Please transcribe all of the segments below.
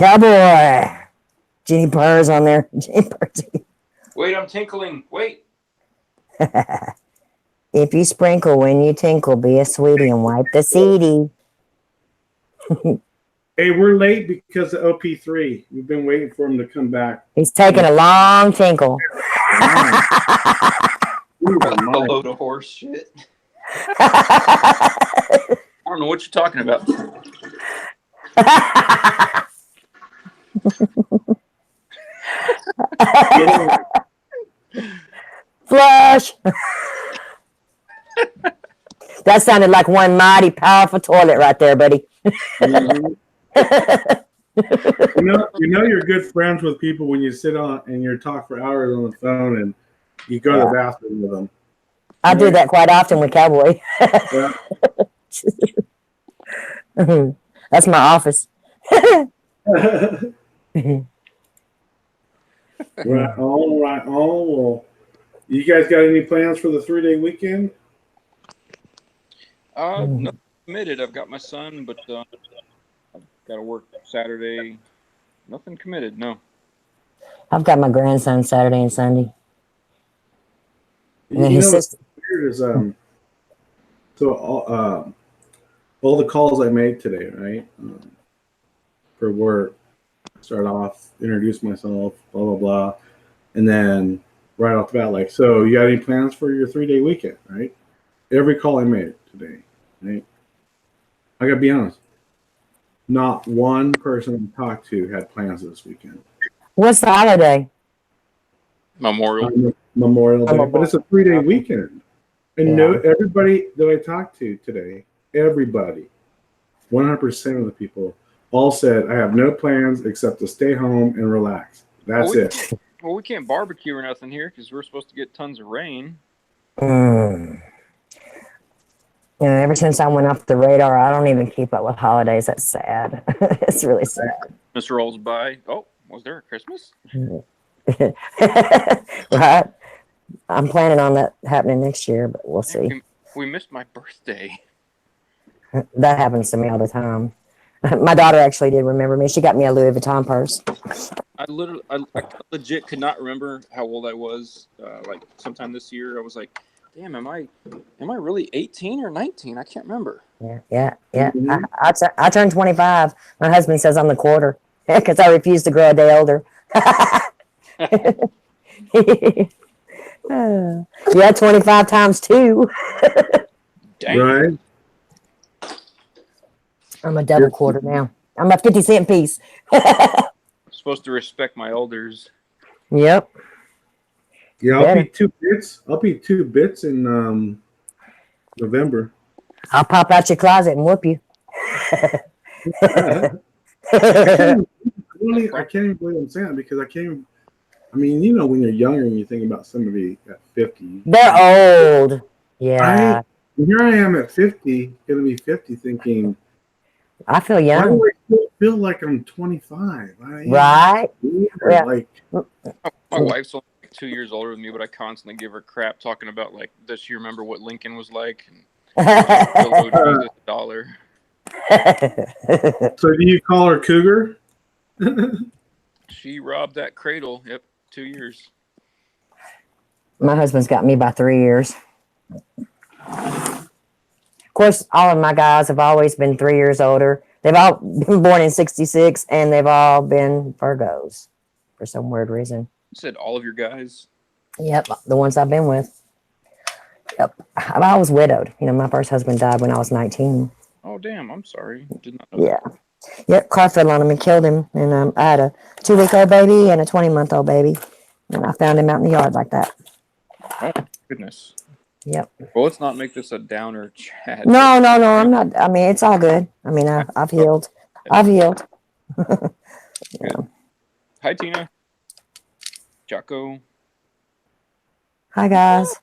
Cowboy. JenniPurrt's on there. JenniPurrt. Wait, I'm tinkling. Wait. If you sprinkle when you tinkle, be a sweetie and wipe the seedy. Hey, we're late because of OP3. We've been waiting for him to come back. He's taking a long tinkle. A load of horse shit. I don't know what you're talking about. Flush. That sounded like one mighty powerful toilet right there, buddy. Mm-hmm. you know you're good friends with people when you sit on and you talk for hours on the phone and you go to the bathroom with them. I do that quite often with Cowboy. That's my office. Right on. Well, you guys got any plans for the 3-day weekend? Nothing committed. I've got my son, but I've got to work Saturday. Nothing committed, no. I've got my grandson Saturday and Sunday. And his sister. Weird is, so all the calls I made today, right, for work, start off, introduce myself, blah, blah, blah. And then right off the bat, like, so you got any plans for your 3-day weekend, right? Every call I made today, right? I got to be honest. Not one person I talked to had plans this weekend. What's the holiday? Memorial Day. But it's a 3-day weekend. And everybody that I talked to today, everybody, 100% of the people, all said, I have no plans except to stay home and relax. That's it. Well, we can't barbecue or nothing here because we're supposed to get tons of rain. You know, ever since I went off the radar, I don't even keep up with holidays. That's sad. It's really sad. Christmas rolls by. Oh, was there a Christmas? Right. I'm planning on that happening next year, but we'll see. We missed my birthday. That happens to me all the time. My daughter actually did remember me. She got me a Louis Vuitton purse. I legit could not remember how old I was. Like sometime this year, I was like, "Damn, am I really 18 or 19? I can't remember." Yeah. Mm-hmm. I turned 25. My husband says I'm the quarter because I refuse to grow a day older. Yeah, 25 times 2. Dang. Right. I'm a double quarter now. I'm a 50-cent piece. I'm supposed to respect my elders. Yep. Yeah, I'll be 2 bits. I'll be 2 bits in November. I'll pop out your closet and whoop you. I can't even believe I'm saying it because I can't. I mean, you know, when you're younger and you think about somebody at 50. They're old. Yeah. Here I am at 50, going to be 50, thinking. I feel young. Why do I still feel like I'm 25? Right? Yeah. Like, my wife's only 2 years older than me, but I constantly give her crap talking about, like, does she remember what Lincoln was like? And $1. So do you call her Cougar? She robbed that cradle. Yep, 2 years. My husband's got me by 3 years. Of course, all of my guys have always been 3 years older. They've all been born in 66, and they've all been Virgos for some weird reason. You said all of your guys? Yep, the ones I've been with. Yep. I was widowed. You know, my first husband died when I was 19. Oh, damn. I'm sorry. Did not know that. Yep, car fell on him and killed him. And I had a 2-week-old baby and a 20-month-old baby. And I found him out in the yard like that. Oh, goodness. Yep. Well, let's not make this a downer chat. No. I'm not. I mean, it's all good. I mean, I've healed. I've healed. Yeah. Hi, Tina. Jocko. Hi, guys.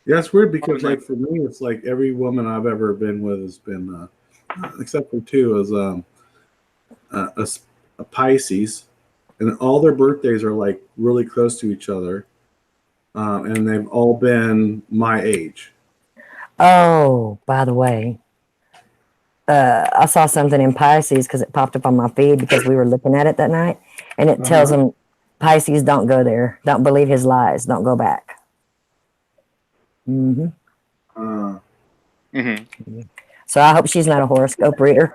Yeah, it's weird because, like, for me, it's like every woman I've ever been with has been, except for 2, is a Pisces, and all their birthdays are like really close to each other, and they've all been my age. Oh, by the way, I saw something in Pisces because it popped up on my feed because we were looking at it that night, and it tells him Pisces, don't go there, don't believe his lies, don't go back. Mm-hmm. Mm-hmm. So I hope she's not a horoscope reader.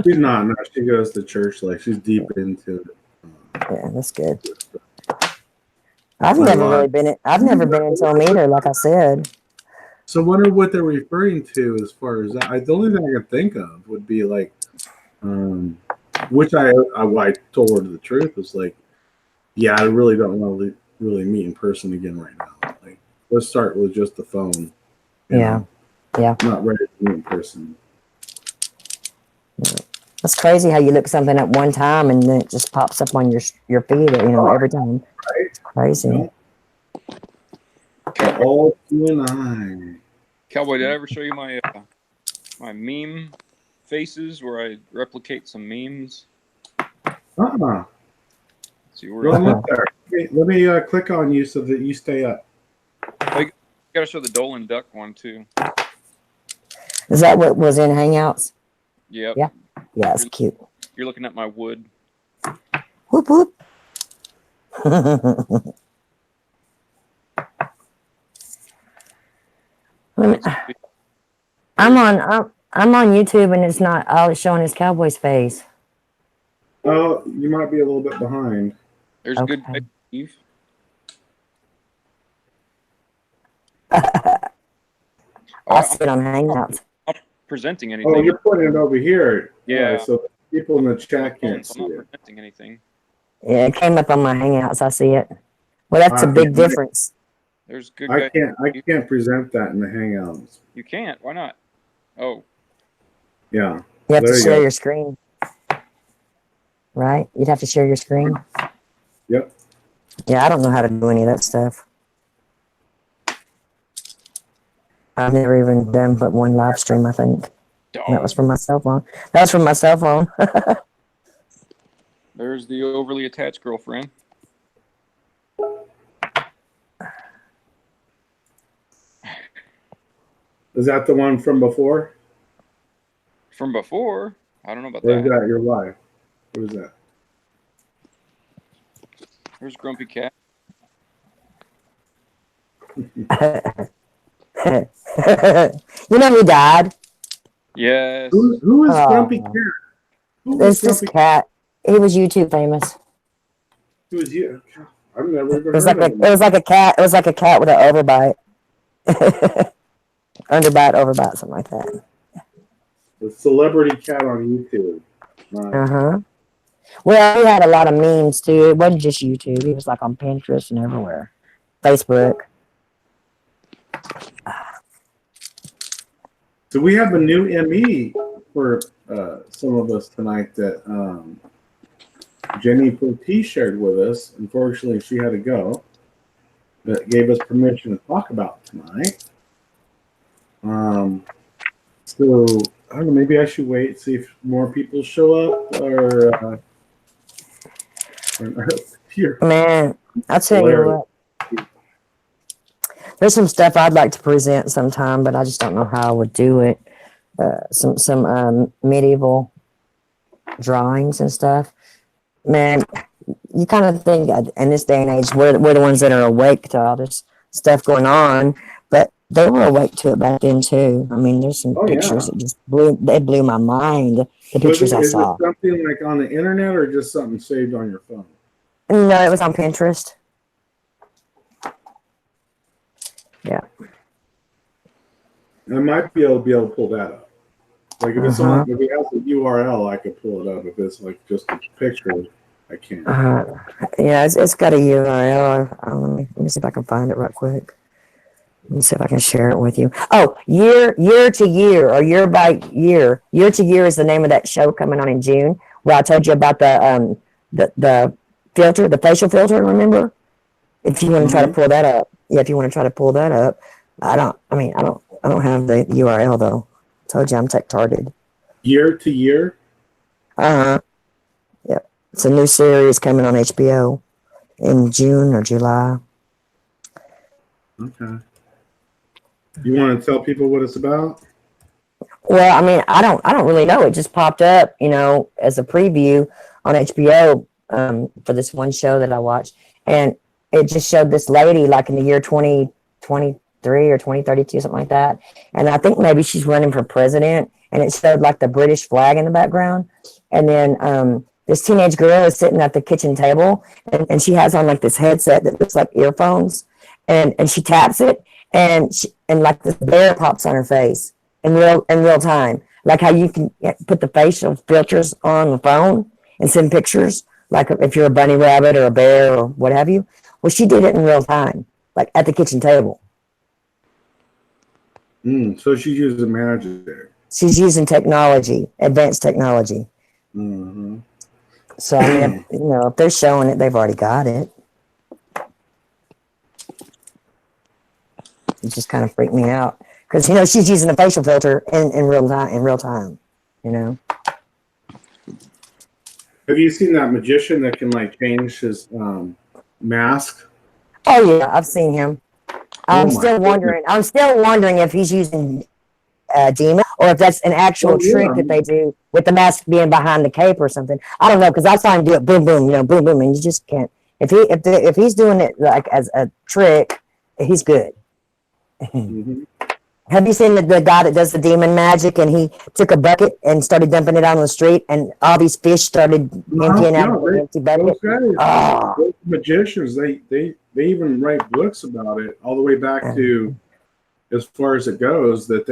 She's not. No, she goes to church. Like she's deep into it. Yeah, that's good. I've My never God. really been. I've never been into them either. Like I said. So I wonder what they're referring to as far as that. The only thing I can think of would be like, which I told her the truth was like, yeah, I really don't want to really meet in person again right now. Like, let's start with just the phone. Yeah. Yeah. I'm not ready to meet in person. That's crazy how you look something up one time and then it just pops up on your feed, every time. Right? It's crazy. You know? All you and I. Cowboy, did I ever show you my my meme faces where I replicate some memes? See where Go look there. Let me click on you so that you stay up. you gotta show the Dolan Duck one too. Is that what was in Hangouts? Yep. Yeah. Yeah, it's cute. You're looking at my wood. Whoop whoop. I'm on YouTube and it's not all it's showing is Cowboy's face. Oh, you might be a little bit behind. There's Okay. good Steve. I'll see it on Hangouts. I'm not presenting anything. Oh, you're putting it over here. Yeah. So people in the chat can't see I'm it. not presenting anything. Yeah, it came up on my Hangouts. I see it. Well, that's a big difference. There's good I guys. can't present that in the Hangouts. You can't. Why not? Oh. Yeah. You have to There you share go. your screen. Right? You'd have to share your screen. Yep. Yeah, I don't know how to do any of that stuff. I've never even done but one live stream, I think. And that was from my cell phone. That was from my cell phone. There's the overly attached girlfriend. Is that the one from before? From before? I don't know about Or is that. that your wife? What is that? There's Grumpy Cat. You know who died? Yes. Who is Grumpy Cat? Who There's is this Grumpy cat. He was YouTube famous. Who is you? I've never even It was heard like of it was like a cat. It was like a cat with an overbite. Overbite, something like that. The celebrity cat on YouTube. Uh-huh. Well, he had a lot of memes too. It wasn't just YouTube. He was like on Pinterest and everywhere. Facebook. So we have a new ME for some of us tonight that JenniPurrt shared with us. Unfortunately, she had to go. That gave us permission to talk about tonight. So I don't know. Maybe I should wait, see if more people show up, or Man, I'll tell you what. There's some stuff I'd like to present sometime, but I just don't know how I would do it. Some medieval drawings and stuff. Man, you kind of think in this day and age, we're the ones that are awake to all this stuff going on, but they were awake to it back then too. I mean, there's some pictures that just blew my mind. The pictures I saw. Is it something like on the internet or just something saved on your phone? No, it was on Pinterest. Yeah. I might be able to pull that up. Like if it's on, if it has a URL, I could pull it up. If it's like just a picture, I can't. Yeah, it's got a URL. Let me see if I can find it right quick. Let me see if I can share it with you. Oh, year to year or year by year. Year to year is the name of that show coming on in June. Where I told you about the filter, the facial filter. Remember? If you want to try to pull that up, if you want to try to pull that up, I don't have the URL though. I told you I'm tech-tarded. Year to year. Yep. It's a new series coming on HBO in June or July. Okay. You want to tell people what it's about? Well, I mean, I don't really know. It just popped up, as a preview on HBO for this one show that I watched, and it just showed this lady like in the year 2023 or 2032, something like that. And I think maybe she's running for president, and it showed like the British flag in the background, and then this teenage girl is sitting at the kitchen table, and she has on like this headset that looks like earphones, and she taps it, and like this bear pops on her face in real time, like how you can put the facial filters on the phone and send pictures, like if you're a bunny rabbit or a bear or what have you. Well, she did it in real time, like at the kitchen table. So she's using magic there. She's using technology, advanced technology. Mm-hmm. So I mean, if they're showing it, they've already got it. It just kind of freaked me out because she's using a facial filter in real time. Have you seen that magician that can like change his mask? Oh yeah, I've seen him. I'm still wondering if he's using demon or if that's an actual trick that they do with the mask being behind the cape or something. I don't know, because I saw him do it boom boom, boom boom, and you just can't. If he's doing it like as a trick, he's good. Mm-hmm. Have you seen the guy that does the demon magic, and he took a bucket and started dumping it out on the street, and all these fish started emptying out of the empty bucket? Those magicians, they even write books about it all the way back to as far as it goes, that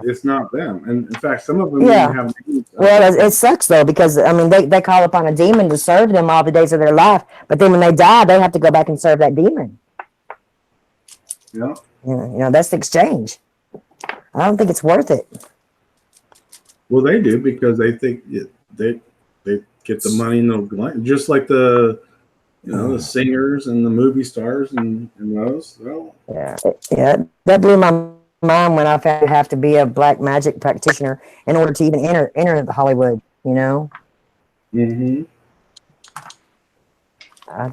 it's not them. And in fact, some of them even have names. Well, it sucks though, because I mean they call upon a demon to serve them all the days of their life, but then when they die, they have to go back and serve that demon. Yeah. That's the exchange. I don't think it's worth it. Well, they do, because they think they get the money, just like the the singers and the movie stars and those. Well, yeah, that blew my mind when I found you have to be a black magic practitioner in order to even enter the Hollywood. Mm-hmm. You have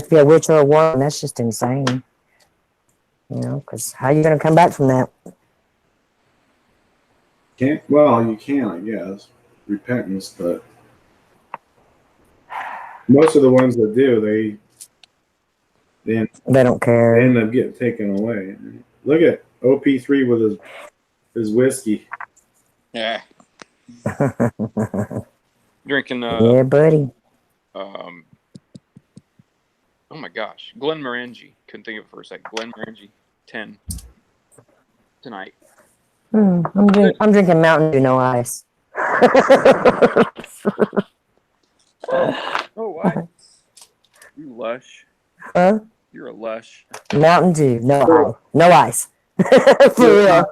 to be a witch or a warlock. That's just insane. Because how are you going to come back from that? You can, I guess, repentance, but most of the ones that do, they don't care. They end up getting taken away. Look at OP3 with his whiskey. Yeah. Drinking. Yeah, buddy. Oh my gosh, Glenmorangie. Couldn't think of it for a second. Glenmorangie 10 tonight. I'm drinking Mountain Dew, no ice. Oh, what? You lush. Huh? You're a lush. Mountain Dew, no ice. For real.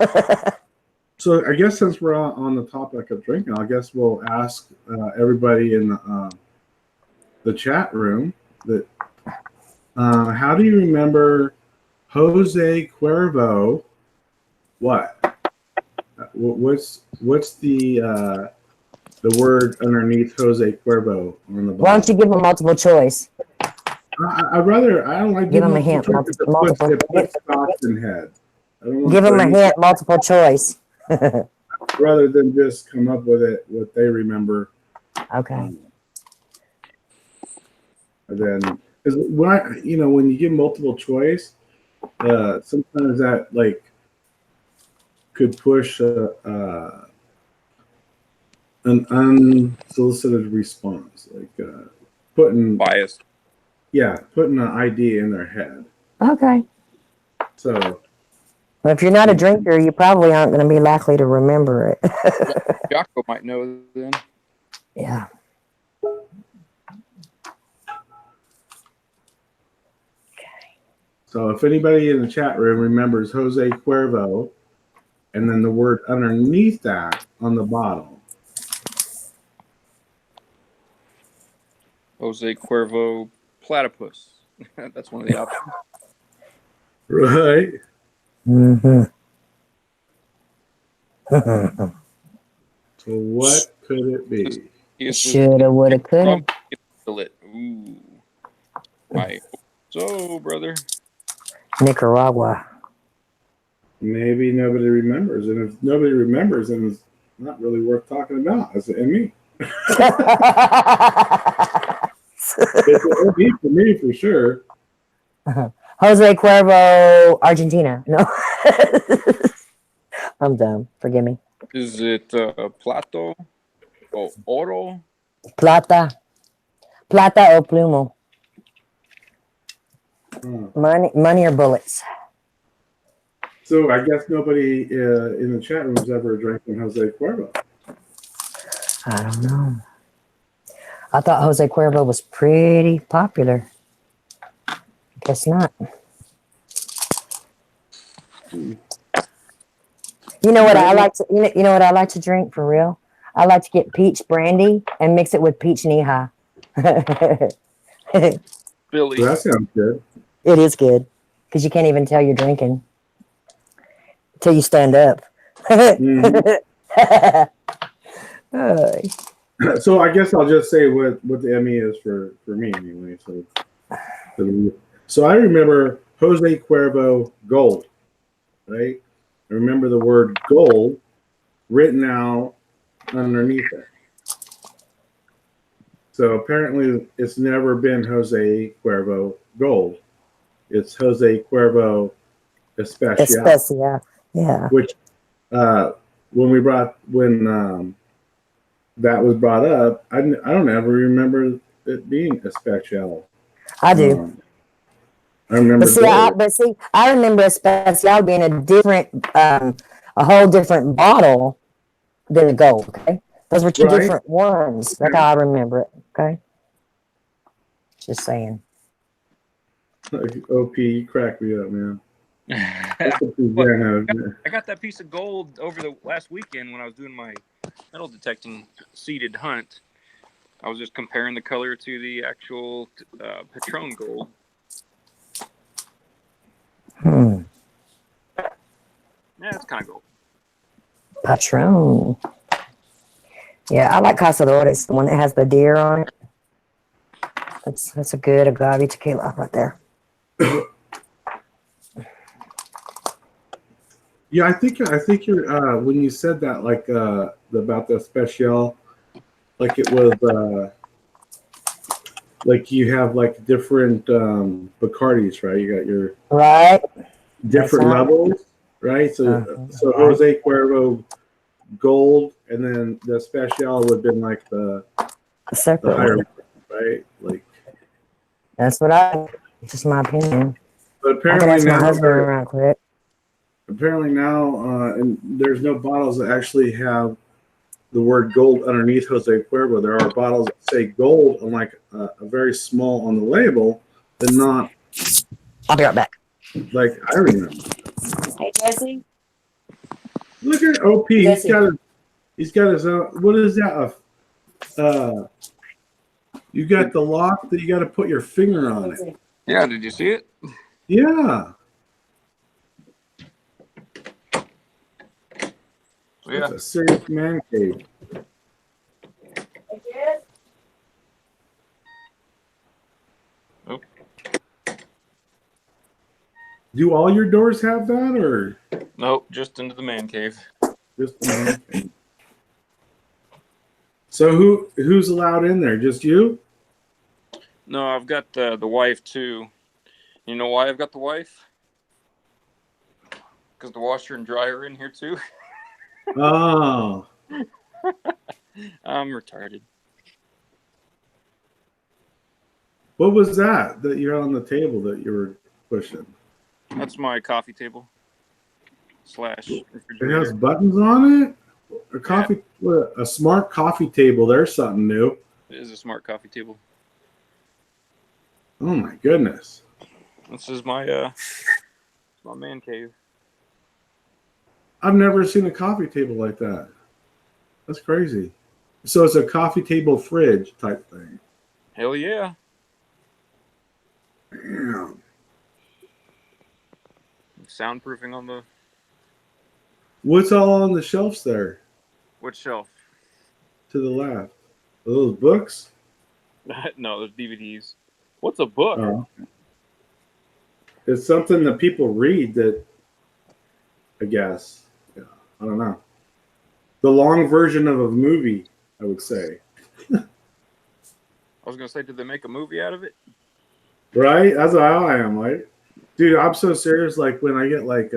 So I guess since we're on the topic of drinking, I guess we'll ask everybody in the chat room that how do you remember Jose Cuervo? What? What's the word underneath Jose Cuervo on the bottom? Why don't you give them multiple choice? I don't like give them a hint. Multiple. Stocks in head. Give them a hint. Multiple choice. Rather than just come up with it, what they remember. Okay. And then, because when you give multiple choice, sometimes that could push an unsolicited response, putting bias. Yeah, putting an idea in their head. Okay. So, well, if you're not a drinker, you probably aren't going to be likely to remember it. Jocko might know then. Yeah. So if anybody in the chat room remembers Jose Cuervo, and then the word underneath that on the bottom. Jose Cuervo platypus. That's one of the options. Right. Mm-hmm. So what could it be? Shoulda, woulda, coulda. Ooh. My so brother. Nicaragua. Maybe nobody remembers, and if nobody remembers, then it's not really worth talking about. It's an ME. It's an ME for me for sure. Jose Cuervo, Argentina. No. I'm dumb. Forgive me. Is it plato or oro? Plata. Plata o plumo. Money or bullets. So I guess nobody in the chat room's ever drank from Jose Cuervo. I don't know. I thought Jose Cuervo was pretty popular. Guess not. You know what I like to you know what I like to drink for real? I like to get peach brandy and mix it with peach Neha. Billy. So that sounds good. It is good because you can't even tell you're drinking until you stand up. So I guess I'll just say what the ME is for me anyway. So I remember Jose Cuervo Gold, right? I remember the word gold written out underneath it. So apparently it's never been Jose Cuervo Gold. It's Jose Cuervo Especial. Especial, yeah. Which when that was brought up, I don't ever remember it being Especial. I do. I remember. I remember Especial being a different, a whole different bottle than the gold. Okay, those were two different ones. That's how I remember it. Okay, just saying. OP, you cracked me up, man. I got that piece of gold over the last weekend when I was doing my metal detecting seeded hunt. I was just comparing the color to the actual Patron gold. Yeah, it's kind of gold. Patron. Yeah, I like Cazadores, the one that has the deer on it. That's a good agave tequila right there. Yeah, I think you're when you said that about the Especial, like it was like you have like different Bacardis, right? You got your different levels, right? So Jose Cuervo Gold, and then the Especial would have been like the higher, right? Like that's what just my opinion. But apparently my husband around quick. Apparently now, and there's no bottles that actually have the word gold underneath Jose Cuervo. There are bottles that say gold on like a very small on the label, but not. I'll be right back. Like I remember. Hey Jesse. Look at OP. Jesse. He's got his own. What is that? You got the lock that you got to put your finger on it. Yeah. Did you see it? Yeah. Yeah. It's a serious man cave. Oh. Do all your doors have that, or? Nope, just into the man cave. Just the man cave. So who's allowed in there? Just you? No, I've got the wife too. You know why I've got the wife? Because the washer and dryer are in here too. Oh. I'm retarded. What was that you're on the table that you were pushing? That's my coffee table / refrigerator. It has buttons on it? A smart coffee table. There's something new. It is a smart coffee table. Oh my goodness. This is my man cave. I've never seen a coffee table like that. That's crazy. So it's a coffee table fridge type thing. Hell yeah. Damn. Soundproofing on the... What's all on the shelves there? Which shelf? To the left. Are those books? No, those DVDs. What's a book? Oh. It's something that people read that I guess. Yeah, I don't know. The long version of a movie, I would say. I was gonna say, did they make a movie out of it? Right? That's how I am. Like, dude, I'm so serious. Like when I get like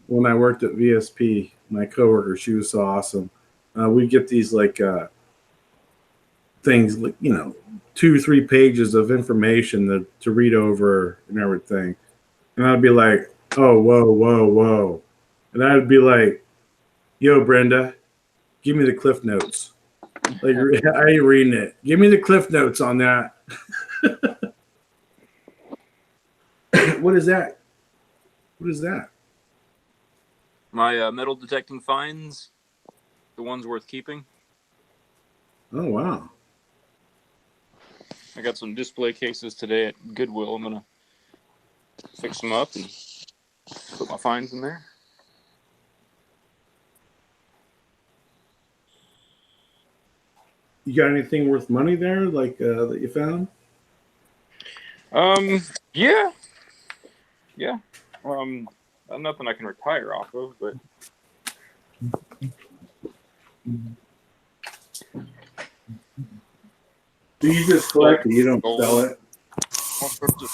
when I worked at VSP, my coworker, she was so awesome. We get these like things, like 2-3 pages of information to read over and everything, and I'd be like, oh, whoa, whoa, whoa, and I'd be like, yo, Brenda, give me the cliff notes. Like, I ain't reading it. Give me the cliff notes on that. What is that? What is that? My metal detecting finds, the ones worth keeping. Oh, wow. I got some display cases today at Goodwill. I'm gonna fix them up and put my finds in there. You got anything worth money there, like that you found? Yeah. Nothing I can retire off of, but Do you just collect it? You don't sell it? all sorts of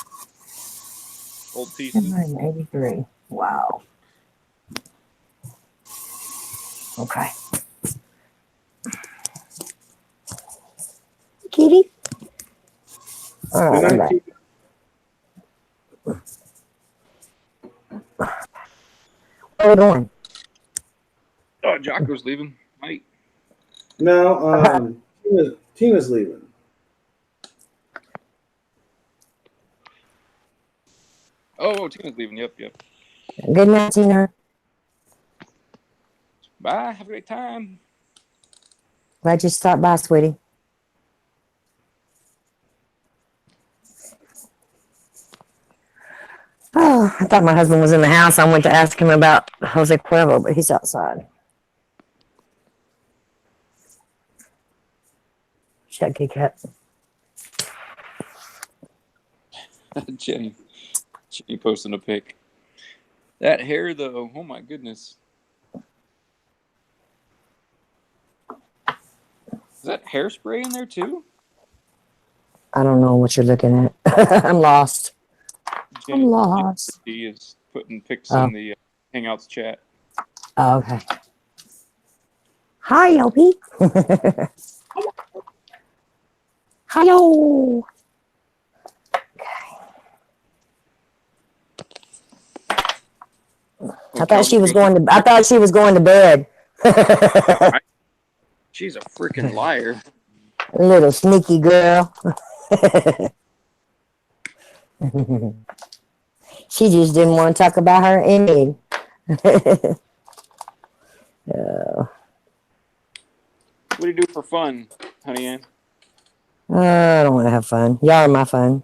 old pieces. 183. Wow. Okay. Kitty. All right, I'm back. Where are we going? Oh, Jocko's leaving. Mate. No, Tina's leaving. Oh, Tina's leaving. Yep. Good night, Tina. Bye. Have a great time. Glad you stopped by, sweetie. Oh, I thought my husband was in the house. I went to ask him about Jose Cuervo, but he's outside. Check Kit Kat. Jenny posting a pic. That hair, though. Oh my goodness. Is that hairspray in there too? I don't know what you're looking at. I'm lost. I'm lost. He is putting pics in the Hangouts chat. Oh, okay. Hi, LP. Hello. I thought she was going to bed. She's a freaking liar. Little sneaky girl. She just didn't want to talk about her image. What do you do for fun, honey Ann? I don't want to have fun. Y'all are my fun.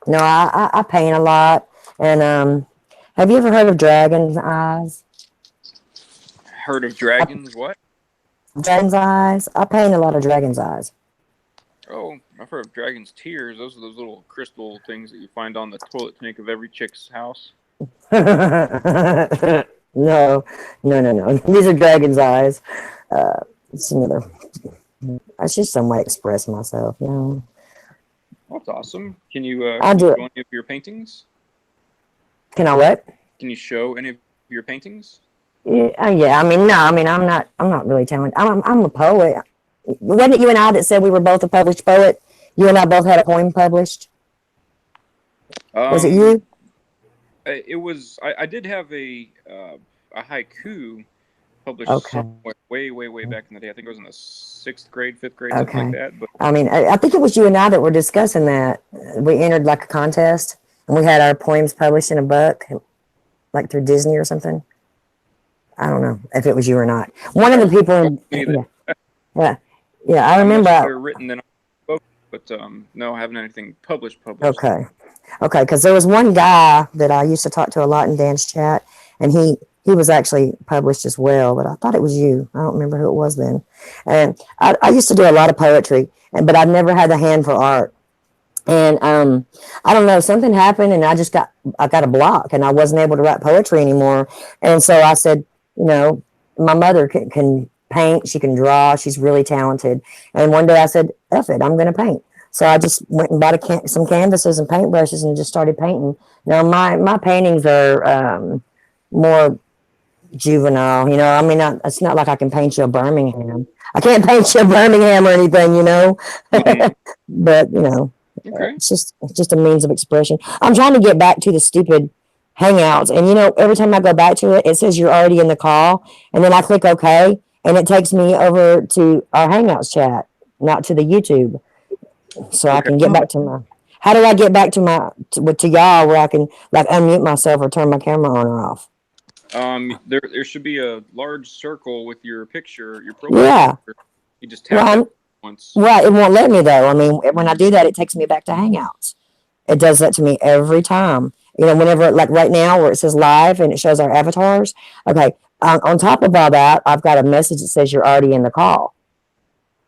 No, I paint a lot. And have you ever heard of dragon's eyes? Heard of dragons? What? Dragon's eyes? I paint a lot of dragon's eyes. Oh, I've heard of dragon's tears. Those are those little crystal things that you find on the toilet tank of every chick's house. No. These are dragon's eyes. It's another. It's just some way to express myself, you know. That's awesome. Can you I'll do it. show any of your paintings? Can I what? Can you show any of your paintings? Yeah, I'm not really talented. I'm a poet. Wasn't it you and I that said we were both a published poet? You and I both had a poem published. Was it you? It was. I did have a haiku published somewhere way back in the day. I think it was in the 6th grade, 5th grade, something like that. But I think it was you and I that were discussing that. We entered like a contest, and we had our poems published in a book, like through Disney or something. I don't know if it was you or not. One of the people. Yeah, I remember. They're written than I spoke, but no, I haven't had anything published. Okay, because there was one guy that I used to talk to a lot in Dan's chat, and he was actually published as well, but I thought it was you. I don't remember who it was then. And I used to do a lot of poetry, but I never had the hand for art. And I don't know, something happened, and I got a block, and I wasn't able to write poetry anymore. And so I said, you know, my mother can paint, she can draw, she's really talented. And one day I said, F it, I'm going to paint. So I just went and bought some canvases and paintbrushes and just started painting. Now my paintings are more juvenile, you know. I mean, it's not like I can paint you a Birmingham. I can't paint you a Birmingham or anything, you know. Mhm. But you know, Okay. it's just a means of expression. I'm trying to get back to the stupid Hangouts, and you know, every time I go back to it, it says you're already in the call, and then I click OK, and it takes me over to our Hangouts chat, not to the YouTube, so I Okay. can get back to my. How do I get back to to y'all where I can like unmute myself or turn my camera on or off? There should be a large circle with your picture, your profile Yeah. picture. You just tap that once. Well, it won't let me though. I mean, when I do that, it takes me back to Hangouts. It does that to me every time. You know, whenever, like right now where it says live and it shows our avatars. Okay. On top of all that, I've got a message that says you're already in the call.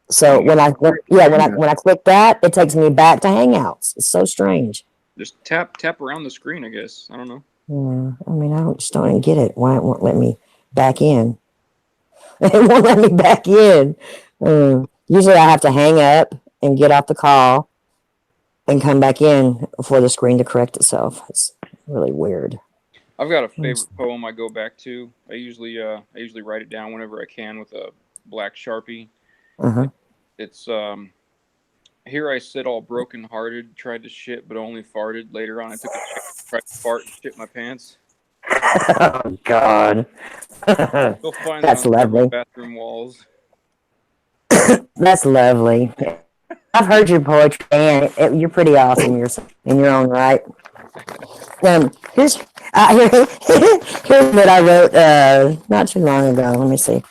So when I click that, it takes me back to Hangouts. It's so strange. Just tap around the screen, I guess. I don't know. Yeah, I mean, just don't even get it. Why it won't let me back in? It won't let me back in. Usually I have to hang up and get off the call and come back in for the screen to correct itself. It's really weird. I've got a favorite poem I go back to. I usually write it down whenever I can with a black Sharpie. Uh-huh. It's here I sit all broken hearted, tried to shit but only farted. Later on I took a shit, tried to fart and shit my pants. Oh God. You'll find That's that on several lovely. bathroom walls. That's lovely. I've heard your poetry, and you're pretty awesome in your own right. Here's here's what I wrote not too long ago. Let me see.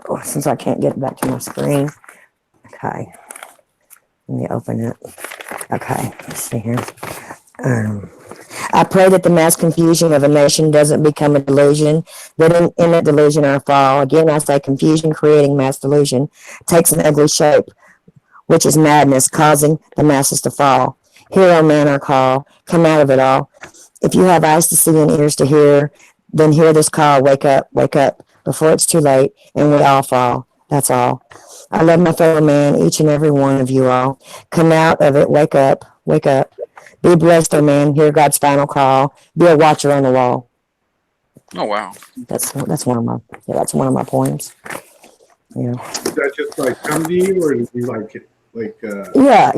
Oh, since I can't get back to my screen. Okay. Let me open it. Okay. Let's see here. I pray that the mass confusion of a nation doesn't become a delusion, that in that delusion I fall. Again, I say confusion creating mass delusion takes an ugly shape, which is madness, causing the masses to fall. Hear, O man, our call. Come out of it all. If you have eyes to see and ears to hear, then hear this call. Wake up, before it's too late, and we all fall. That's all. I love my fellow man, each and every one of you all. Come out of it. Wake up, wake up. Be blessed, O man. Hear God's final call. Be a watcher on the wall. Oh wow. That's one of my poems. Yeah. Is that just like come to you, or do you like it? Yeah,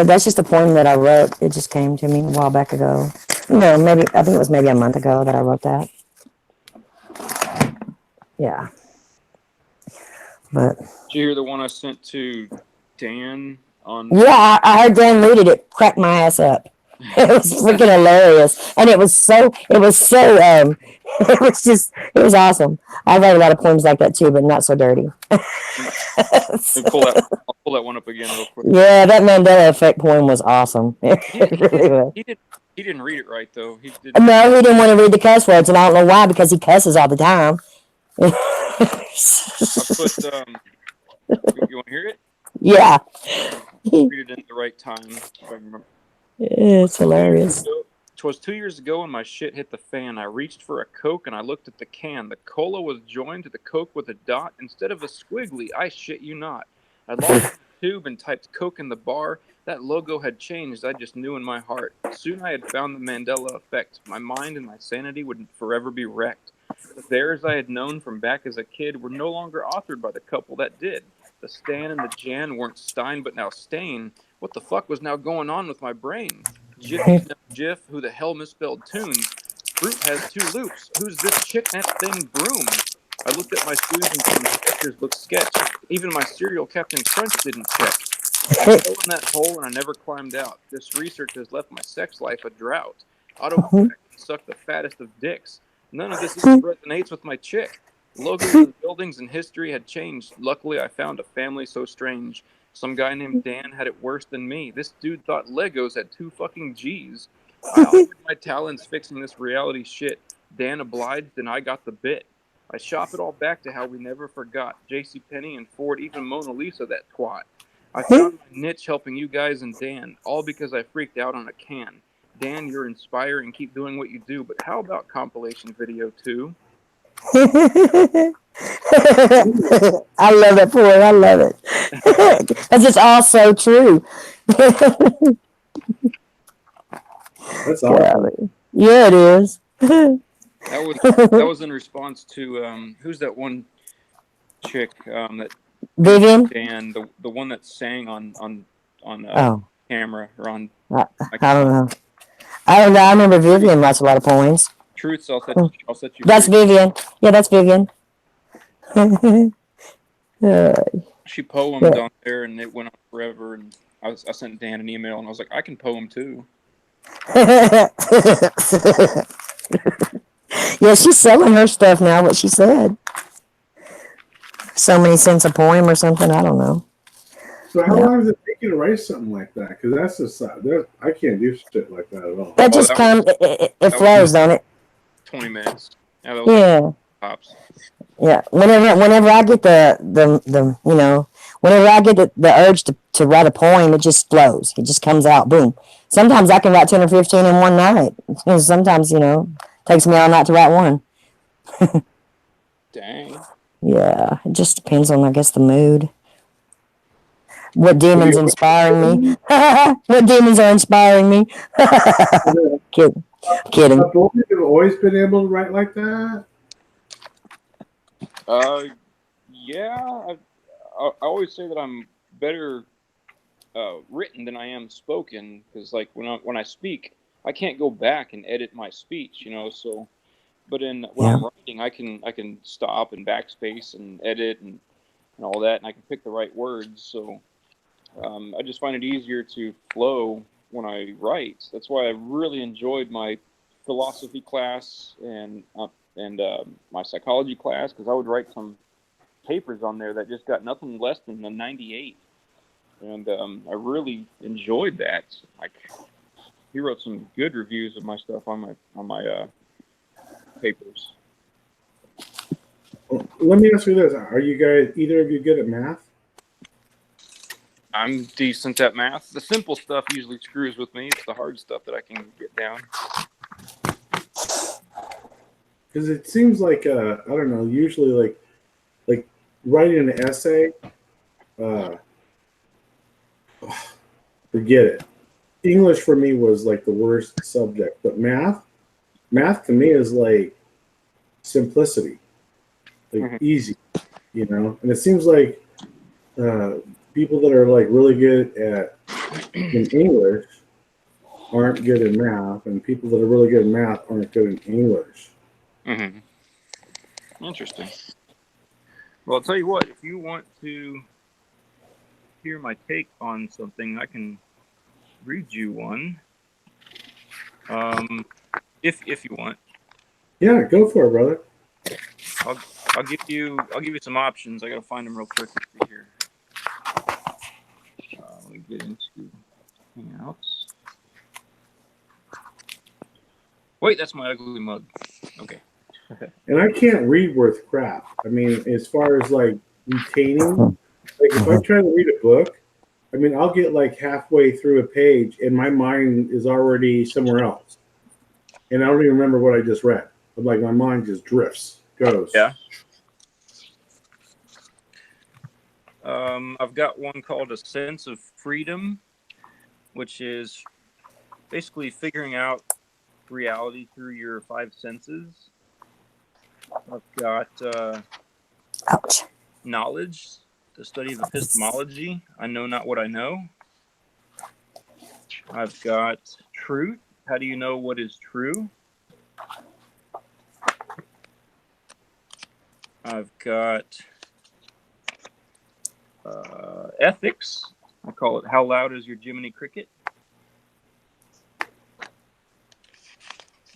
that's just a poem that I wrote. It just came to me a while back ago. No, maybe I think it was maybe a month ago that I wrote that. Yeah. But did you hear the one I sent to Dan on? Yeah, I heard Dan read it. It cracked my ass up. It was freaking hilarious, and it was so it was awesome. I write a lot of poems like that too, but not so dirty. I'll pull that one up again real quick. Yeah, that Mandela Effect poem was awesome. He didn't read it right though. No, he didn't want to read the cuss words, and I don't know why, because he cusses all the time. I put you want to hear it? Yeah. Read it at the right time, if I remember. It's hilarious. It was 2 years ago when my shit hit the fan. I reached for a Coke and I looked at the can. The cola was joined to the Coke with a dot instead of a squiggly. I shit you not. I lost the tube and typed Coke in the bar. That logo had changed. I just knew in my heart. Soon I had found the Mandela Effect. My mind and my sanity would forever be wrecked. The bears I had known from back as a kid were no longer authored by the couple that did. The Stan and the Jan weren't Stein but now Stain. What the fuck was now going on with my brain? Jiffy's no Jiff, who the hell misspelled tunes? Fruit has 2 loops. Who's this chick that thing Broom? I looked at my shoes and some Skechers looked sketch. Even my cereal Captain Crunch didn't check. I fell in that hole and I never climbed out. This research has left my sex life a drought. Autocorrect suck the fattest of dicks. None of this resonates with my chick. Logos and buildings and history had changed. Luckily, I found a family so strange. Some guy named Dan had it worse than me. This dude thought Legos had 2 fucking G's. I offered my talents fixing this reality shit. Dan obliged and I got the bit. I shop it all back to how we never forgot. JCPenney and Ford, even Mona Lisa, that twat. I found my niche helping you guys and Dan, all because I freaked out on a can. Dan, you're inspiring. Keep doing what you do, but how about compilation video too? I love that poem. I love it. That's just all so true. That's awesome. Yeah, it is. That was in response to who's that one chick that Vivian? Dan, the one that sang on camera or on. I don't know. I don't know. I remember Vivian writes a lot of poems. Truths, I'll set you. That's free. Vivian. Yeah, that's Vivian. She poemed on there, and it went on forever. And I sent Dan an email, and I was like, I can poem too. Yeah, she's selling her stuff now. What she said. So many cents a poem or something. I don't know. So how long does it take you to write something like that? Because that's just I can't do shit like that at all. That just comes. It flows, don't it? 20 minutes. Yeah. Pops. Yeah. Whenever I get the whenever I get the urge to write a poem, it just flows. It just comes out. Boom. Sometimes I can write 10 or 15 in one night. Sometimes, takes me all night to write one. Dang. Yeah. It just depends on, I guess, the mood. What demons inspiring me? What demons are inspiring me? Kidding. Have both of you always been able to write like that? Yeah. I always say that I'm better written than I am spoken, because like when I speak, I can't go back and edit my speech, So, but when I'm writing, I can stop and backspace and edit and all that, and I can pick the right words. So. I just find it easier to flow when I write. That's why I really enjoyed my philosophy class and my psychology class, because I would write some papers on there that just got nothing less than a 98, and I really enjoyed that. Like, he wrote some good reviews of my stuff on my papers. Let me ask you this: are you guys, either of you, good at math? I'm decent at math. The simple stuff usually screws with me. It's the hard stuff that I can get down. Because it seems like I don't know. Usually, like writing an essay, forget it. English for me was like the worst subject, but math to me is like simplicity, like easy, And it seems like people that are like really good in English aren't good in math, and people that are really good in math aren't good in English. Interesting. Well, I'll tell you what, if you want to hear my take on something, I can read you one. If you want. Yeah, go for it, brother. I'll give you some options. I gotta find them real quick. Let's see here. Let me get into Hangouts. Wait, that's my ugly mug. Okay. And I can't read worth crap. I mean, as far as like retaining, like if I try to read a book, I mean, I'll get like halfway through a page and my mind is already somewhere else. And I don't even remember what I just read. But like my mind just drifts, goes. Yeah. I've got one called A Sense of Freedom, which is basically figuring out reality through your 5 senses. I've got Knowledge, the study of epistemology. I know not what I know. I've got Truth. How do you know what is true? I've got Ethics. I call it How Loud is Your Jiminy Cricket?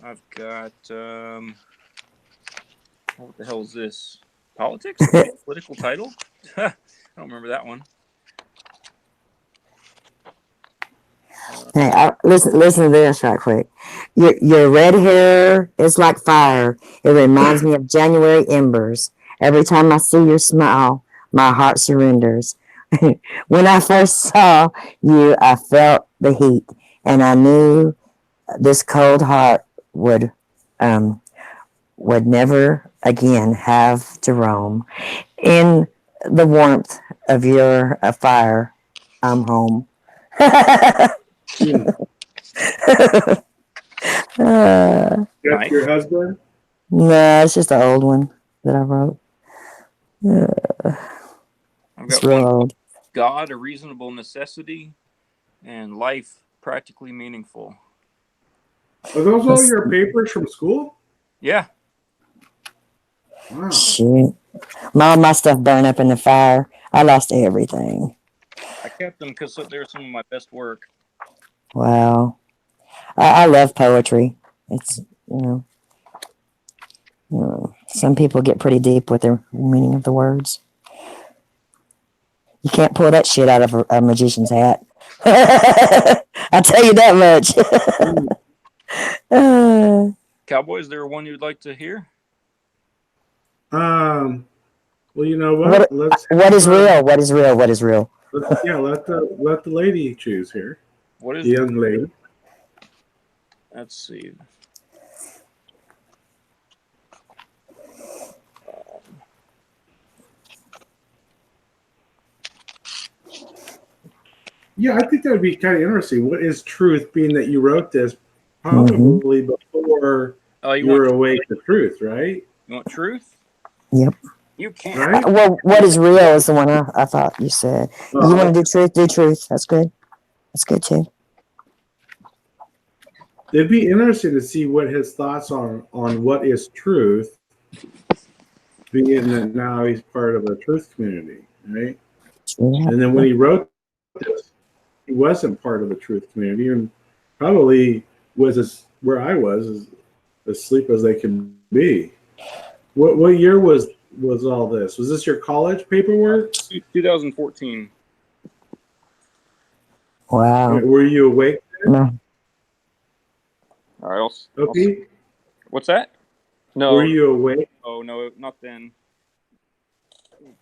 I've got what the hell is this? Politics? Political title? I don't remember that one. Hey, listen to this right quick. Your red hair is like fire. It reminds me of January embers. Every time I see your smile, my heart surrenders. When I first saw you, I felt the heat, and I knew this cold heart um, would never again have to roam. In the warmth of your fire, I'm home. Hmm. uh, That's your husband? no, it's just an old one that I wrote. I've It's got real one called old. God, a Reasonable Necessity, and Life, Practically Meaningful. Are those all your papers from school? Yeah. Wow. Shoot. All my stuff burned up in the fire. I lost everything. I kept them because they're some of my best work. Wow. I love poetry. It's, some people get pretty deep with their meaning of the words. You can't pull that shit out of a magician's hat. I'll tell you that much. Cowboy, is there one you'd like to hear? Well, you know what? What is real? What is real? What is real? Let the lady choose here. What is the young lady? Let's see. Yeah, I think that would be kind of interesting. What is truth, being that you wrote this probably before you were awake to truth, right? You want truth? Yep. You can't. Right? Well, what is real is the one I thought you said. You want to do truth? Do truth. That's good. That's good too. It'd be interesting to see what his thoughts on what is truth, being that now he's part of a truth community, right? Yeah. And then when he wrote this, he wasn't part of the truth community, and probably was where I was, as asleep as they can be. What year was all this? Was this your college paperwork? 2014. Wow. Were you awake then? No. All right. Okay. What's that? No. Were you awake? Oh no, not then.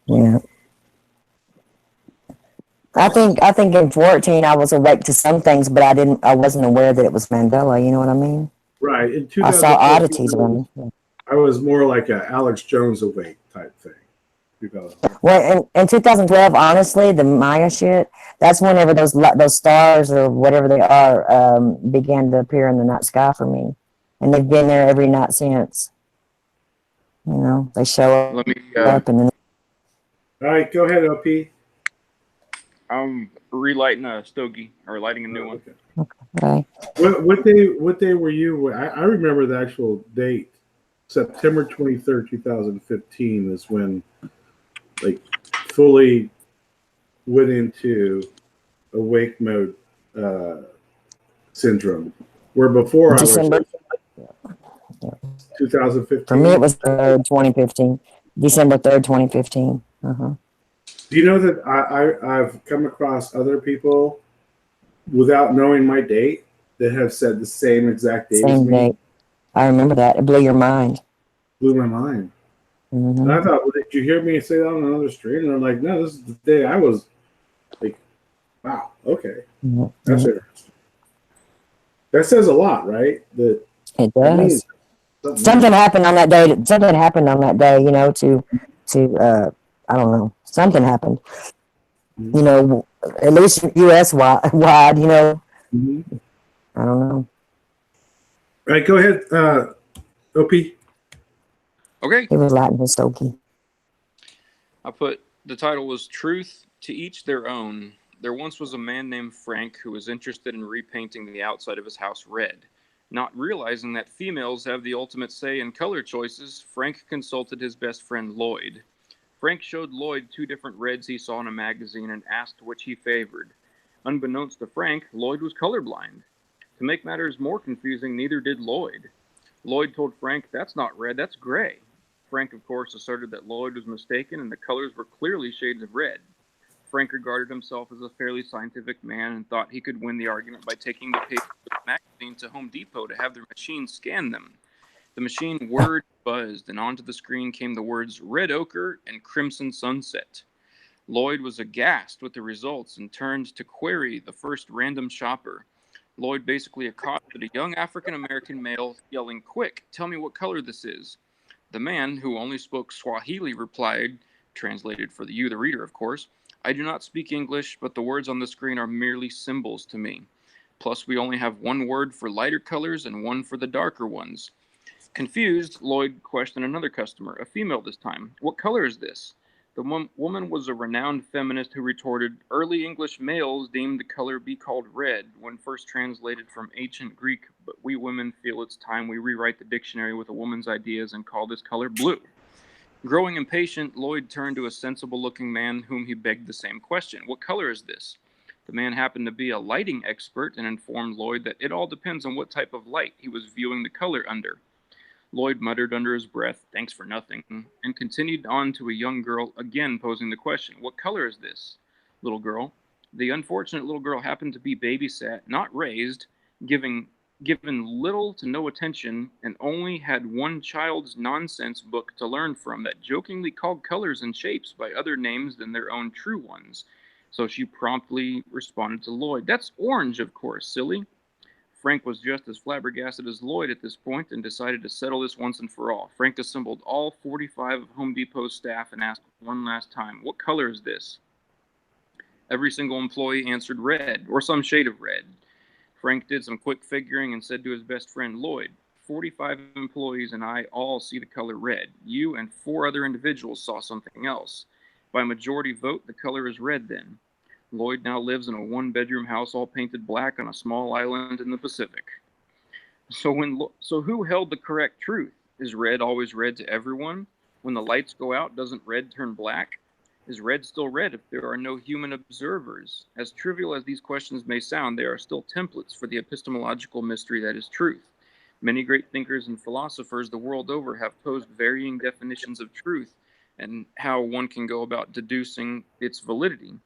Yeah. I think in 14 I was awake to some things, but I wasn't aware that it was Mandela. You know what I mean? Right. In I saw oddities around me. I was more like a Alex Jones awake type thing. Well, in 2012, honestly, the Maya shit, that's whenever those stars or whatever they are began to appear in the night sky for me. And they've been there every night since. You know, they show up and then. All right, go ahead, OP. I'm relighting a stogie or lighting a new one. Okay. What day were you? I remember the actual date. September 23rd, 2015 is when fully went into awake mode syndrome. Where before December. I was 2015. For me, it was 2015. December 3rd, 2015. Uh-huh. Do you know that I've come across other people without knowing my date that have said the same exact date as me? Same date. I remember that. It blew your mind. Blew my mind. Mm-hmm. And I thought, well, did you hear me say that on another stream? And I'm like, no, this is the day I was like, wow, okay. Mm-hmm. That's interesting. That says a lot, right? That it does. Something happened on that day. Something happened on that day, you know, to I don't know. Something happened. Mm-hmm. You know, at least U.S. wide, you know. Mm-hmm. I don't know. All right, go ahead, OP. Okay. He was lighting his stogie. I put, the title was Truth, to Each Their Own. There once was a man named Frank who was interested in repainting the outside of his house red. Not realizing that females have the ultimate say in color choices, Frank consulted his best friend Lloyd. Frank showed Lloyd 2 different reds he saw in a magazine and asked which he favored. Unbeknownst to Frank, Lloyd was colorblind. To make matters more confusing, neither did Lloyd. Lloyd told Frank, "That's not red, that's gray." Frank, of course, asserted that Lloyd was mistaken and the colors were clearly shades of red. Frank regarded himself as a fairly scientific man and thought he could win the argument by taking the pages of the magazine to Home Depot to have their machine scan them. The machine whirred, buzzed, and onto the screen came the words red ochre and crimson sunset. Lloyd was aghast with the results and turned to query the first random shopper. Lloyd basically accosted a young African-American male, yelling, "Quick, tell me what color this is." The man, who only spoke Swahili, replied, translated for you, the reader, of course, "I do not speak English, but the words on the screen are merely symbols to me. Plus, we only have one word for lighter colors and one for the darker ones." Confused, Lloyd questioned another customer, a female this time. "What color is this?" The woman was a renowned feminist who retorted, "Early English males deemed the color be called red when first translated from ancient Greek, but we women feel it's time we rewrite the dictionary with a woman's ideas and call this color blue." Growing impatient, Lloyd turned to a sensible-looking man whom he begged the same question. "What color is this?" The man happened to be a lighting expert and informed Lloyd that it all depends on what type of light he was viewing the color under. Lloyd muttered under his breath, "Thanks for nothing," and continued on to a young girl, again posing the question, "What color is this, little girl?" The unfortunate little girl happened to be babysat, not raised, given little to no attention, and only had one child's nonsense book to learn from that jokingly called colors and shapes by other names than their own true ones. So she promptly responded to Lloyd, "That's orange, of course, silly." Frank was just as flabbergasted as Lloyd at this point and decided to settle this once and for all. Frank assembled all 45 of Home Depot's staff and asked one last time, "What color is this?" Every single employee answered red, or some shade of red. Frank did some quick figuring and said to his best friend, "Lloyd, 45 employees and I all see the color red. You and 4 other individuals saw something else. By majority vote, the color is red then." Lloyd now lives in a 1-bedroom house all painted black on a small island in the Pacific. So who held the correct truth? Is red always red to everyone? When the lights go out, doesn't red turn black? Is red still red if there are no human observers? As trivial as these questions may sound, they are still templates for the epistemological mystery that is truth. Many great thinkers and philosophers the world over have posed varying definitions of truth and how one can go about deducing its validity.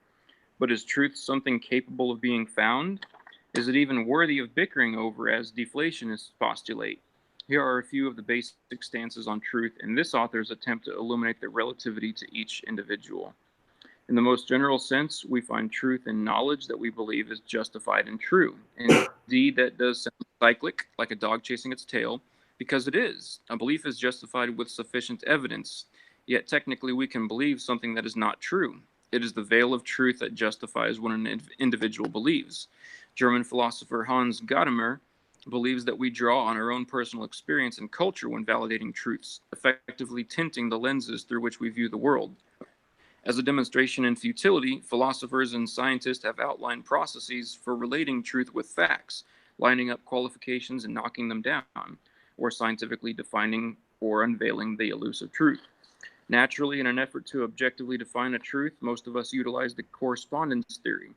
But is truth something capable of being found? Is it even worthy of bickering over, as deflationists postulate? Here are a few of the basic stances on truth in this author's attempt to illuminate the relativity to each individual. In the most general sense, we find truth in knowledge that we believe is justified and true. Indeed, that does sound cyclic, like a dog chasing its tail, because it is. A belief is justified with sufficient evidence, yet technically we can believe something that is not true. It is the veil of truth that justifies what an individual believes. German philosopher Hans Gadamer believes that we draw on our own personal experience and culture when validating truths, effectively tinting the lenses through which we view the world. As a demonstration in futility, philosophers and scientists have outlined processes for relating truth with facts, lining up qualifications and knocking them down, or scientifically defining or unveiling the elusive truth. Naturally, in an effort to objectively define a truth, most of us utilize the correspondence theory,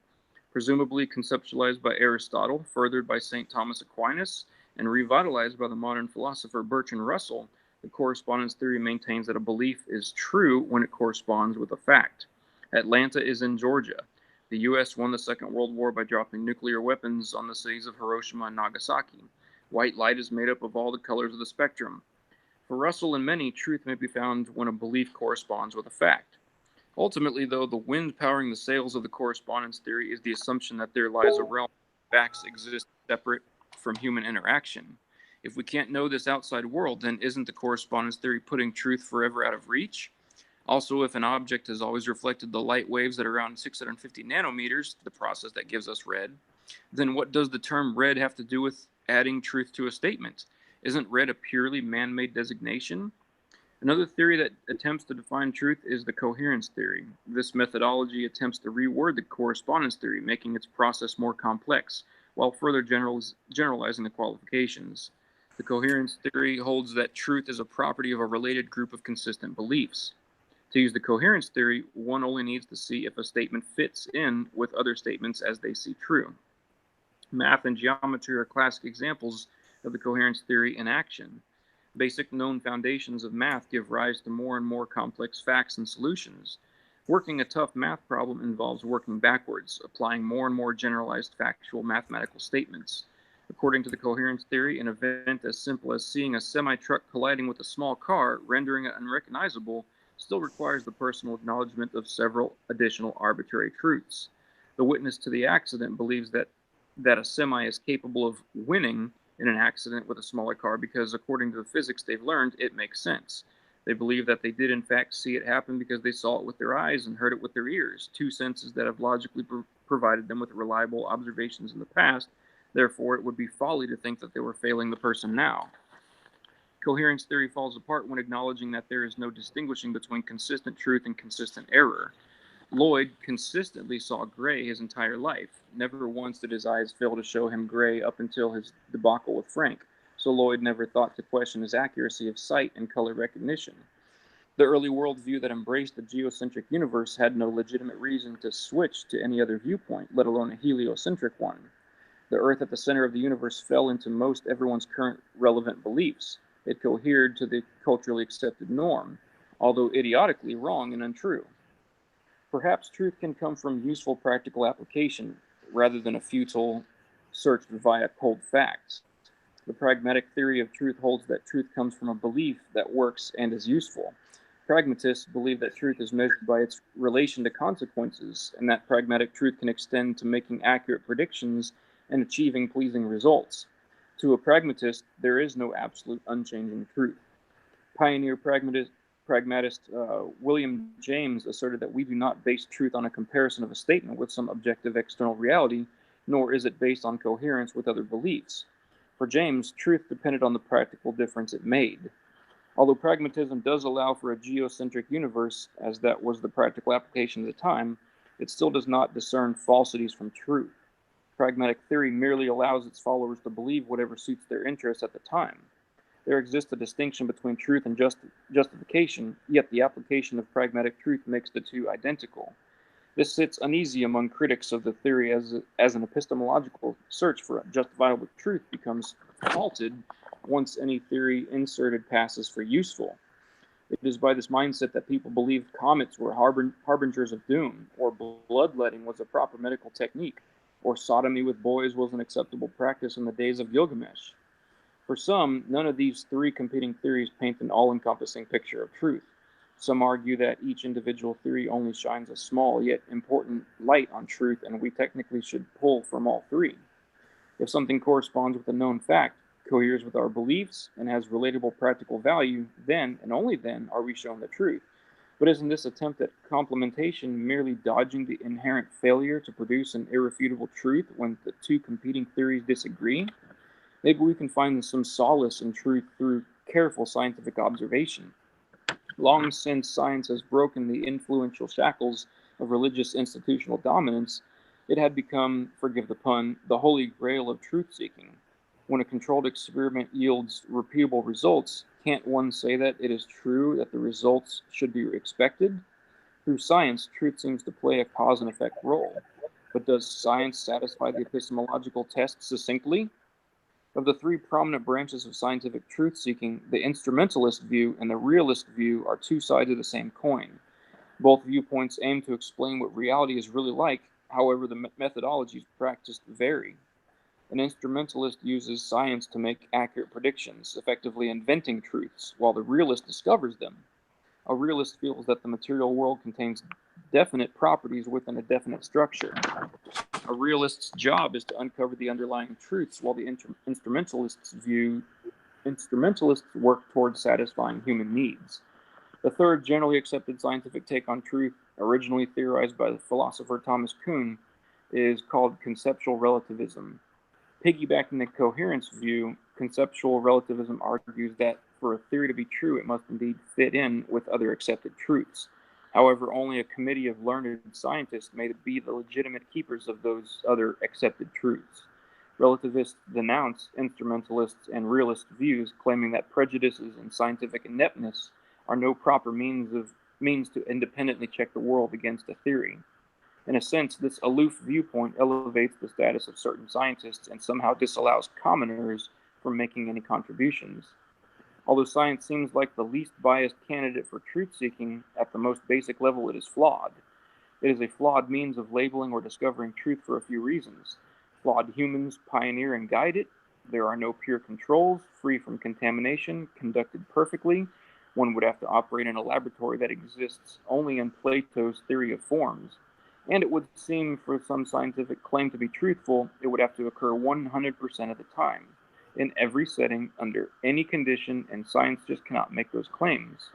presumably conceptualized by Aristotle, furthered by St. Thomas Aquinas, and revitalized by the modern philosopher Bertrand Russell. The correspondence theory maintains that a belief is true when it corresponds with a fact. Atlanta is in Georgia. The U.S. won the Second World War by dropping nuclear weapons on the cities of Hiroshima and Nagasaki. White light is made up of all the colors of the spectrum. For Russell and many, truth may be found when a belief corresponds with a fact. Ultimately, though, the wind powering the sails of the correspondence theory is the assumption that there lies a realm where facts exist separate from human interaction. If we can't know this outside world, then isn't the correspondence theory putting truth forever out of reach? Also, if an object has always reflected the light waves at around 650 nanometers, the process that gives us red, then what does the term red have to do with adding truth to a statement? Isn't red a purely man-made designation? Another theory that attempts to define truth is the coherence theory. This methodology attempts to reword the correspondence theory, making its process more complex, while further generalizing the qualifications. The coherence theory holds that truth is a property of a related group of consistent beliefs. To use the coherence theory, one only needs to see if a statement fits in with other statements as they see true. Math and geometry are classic examples of the coherence theory in action. Basic known foundations of math give rise to more and more complex facts and solutions. Working a tough math problem involves working backwards, applying more and more generalized factual mathematical statements. According to the coherence theory, an event as simple as seeing a semi-truck colliding with a small car, rendering it unrecognizable, still requires the personal acknowledgement of several additional arbitrary truths. The witness to the accident believes that a semi is capable of winning in an accident with a smaller car because, according to the physics they've learned, it makes sense. They believe that they did in fact see it happen because they saw it with their eyes and heard it with their ears, two senses that have logically provided them with reliable observations in the past. Therefore, it would be folly to think that they were failing the person now. Coherence theory falls apart when acknowledging that there is no distinguishing between consistent truth and consistent error. Lloyd consistently saw gray his entire life. Never once did his eyes fail to show him gray up until his debacle with Frank, so Lloyd never thought to question his accuracy of sight and color recognition. The early worldview that embraced the geocentric universe had no legitimate reason to switch to any other viewpoint, let alone a heliocentric one. The Earth at the center of the universe fell into most everyone's current relevant beliefs. It cohered to the culturally accepted norm, although idiotically wrong and untrue. Perhaps truth can come from useful practical application rather than a futile search via cold facts. The pragmatic theory of truth holds that truth comes from a belief that works and is useful. Pragmatists believe that truth is measured by its relation to consequences, and that pragmatic truth can extend to making accurate predictions and achieving pleasing results. To a pragmatist, there is no absolute unchanging truth. Pioneer pragmatist William James asserted that we do not base truth on a comparison of a statement with some objective external reality, nor is it based on coherence with other beliefs. For James, truth depended on the practical difference it made. Although pragmatism does allow for a geocentric universe, as that was the practical application at the time, it still does not discern falsities from truth. Pragmatic theory merely allows its followers to believe whatever suits their interests at the time. There exists a distinction between truth and justification, yet the application of pragmatic truth makes the two identical. This sits uneasy among critics of the theory as an epistemological search for justifiable truth becomes halted once any theory inserted passes for useful. It is by this mindset that people believed comets were harbingers of doom, or bloodletting was a proper medical technique, or sodomy with boys was an acceptable practice in the days of Gilgamesh. For some, none of these three competing theories paint an all-encompassing picture of truth. Some argue that each individual theory only shines a small yet important light on truth, and we technically should pull from all three. If something corresponds with a known fact, coheres with our beliefs, and has relatable practical value, then, and only then, are we shown the truth. But isn't this attempt at complementation merely dodging the inherent failure to produce an irrefutable truth when the two competing theories disagree? Maybe we can find some solace in truth through careful scientific observation. Long since science has broken the influential shackles of religious institutional dominance, it had become, forgive the pun, the holy grail of truth-seeking. When a controlled experiment yields repeatable results, can't one say that it is true that the results should be expected? Through science, truth seems to play a cause and effect role. But does science satisfy the epistemological test succinctly? Of the three prominent branches of scientific truth-seeking, the instrumentalist view and the realist view are two sides of the same coin. Both viewpoints aim to explain what reality is really like, however the methodologies practiced vary. An instrumentalist uses science to make accurate predictions, effectively inventing truths, while the realist discovers them. A realist feels that the material world contains definite properties within a definite structure. A realist's job is to uncover the underlying truths, while the instrumentalists work towards satisfying human needs. The third generally accepted scientific take on truth, originally theorized by the philosopher Thomas Kuhn, is called conceptual relativism. Piggybacking the coherence view, conceptual relativism argues that for a theory to be true, it must indeed fit in with other accepted truths. However, only a committee of learned scientists may be the legitimate keepers of those other accepted truths. Relativists denounce instrumentalists and realist views, claiming that prejudices and scientific ineptness are no proper means to independently check the world against a theory. In a sense, this aloof viewpoint elevates the status of certain scientists and somehow disallows commoners from making any contributions. Although science seems like the least biased candidate for truth-seeking, at the most basic level it is flawed. It is a flawed means of labeling or discovering truth for a few reasons. Flawed humans pioneer and guide it. There are no pure controls, free from contamination, conducted perfectly. One would have to operate in a laboratory that exists only in Plato's theory of forms. And it would seem for some scientific claim to be truthful, it would have to occur 100% of the time, in every setting, under any condition, and science just cannot make those claims.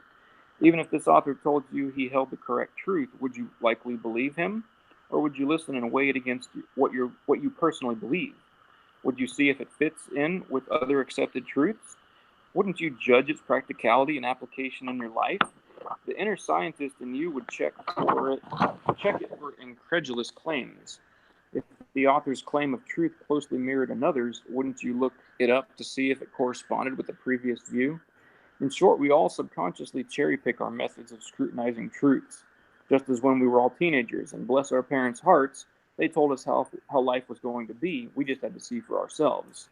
Even if this author told you he held the correct truth, would you likely believe him? Or would you listen and weigh it against what you personally believe? Would you see if it fits in with other accepted truths? Wouldn't you judge its practicality and application in your life? The inner scientist in you would check it for incredulous claims. If the author's claim of truth closely mirrored another's, wouldn't you look it up to see if it corresponded with the previous view? In short, we all subconsciously cherry-pick our methods of scrutinizing truths, just as when we were all teenagers, and bless our parents' hearts, they told us how life was going to be. We just had to see for ourselves.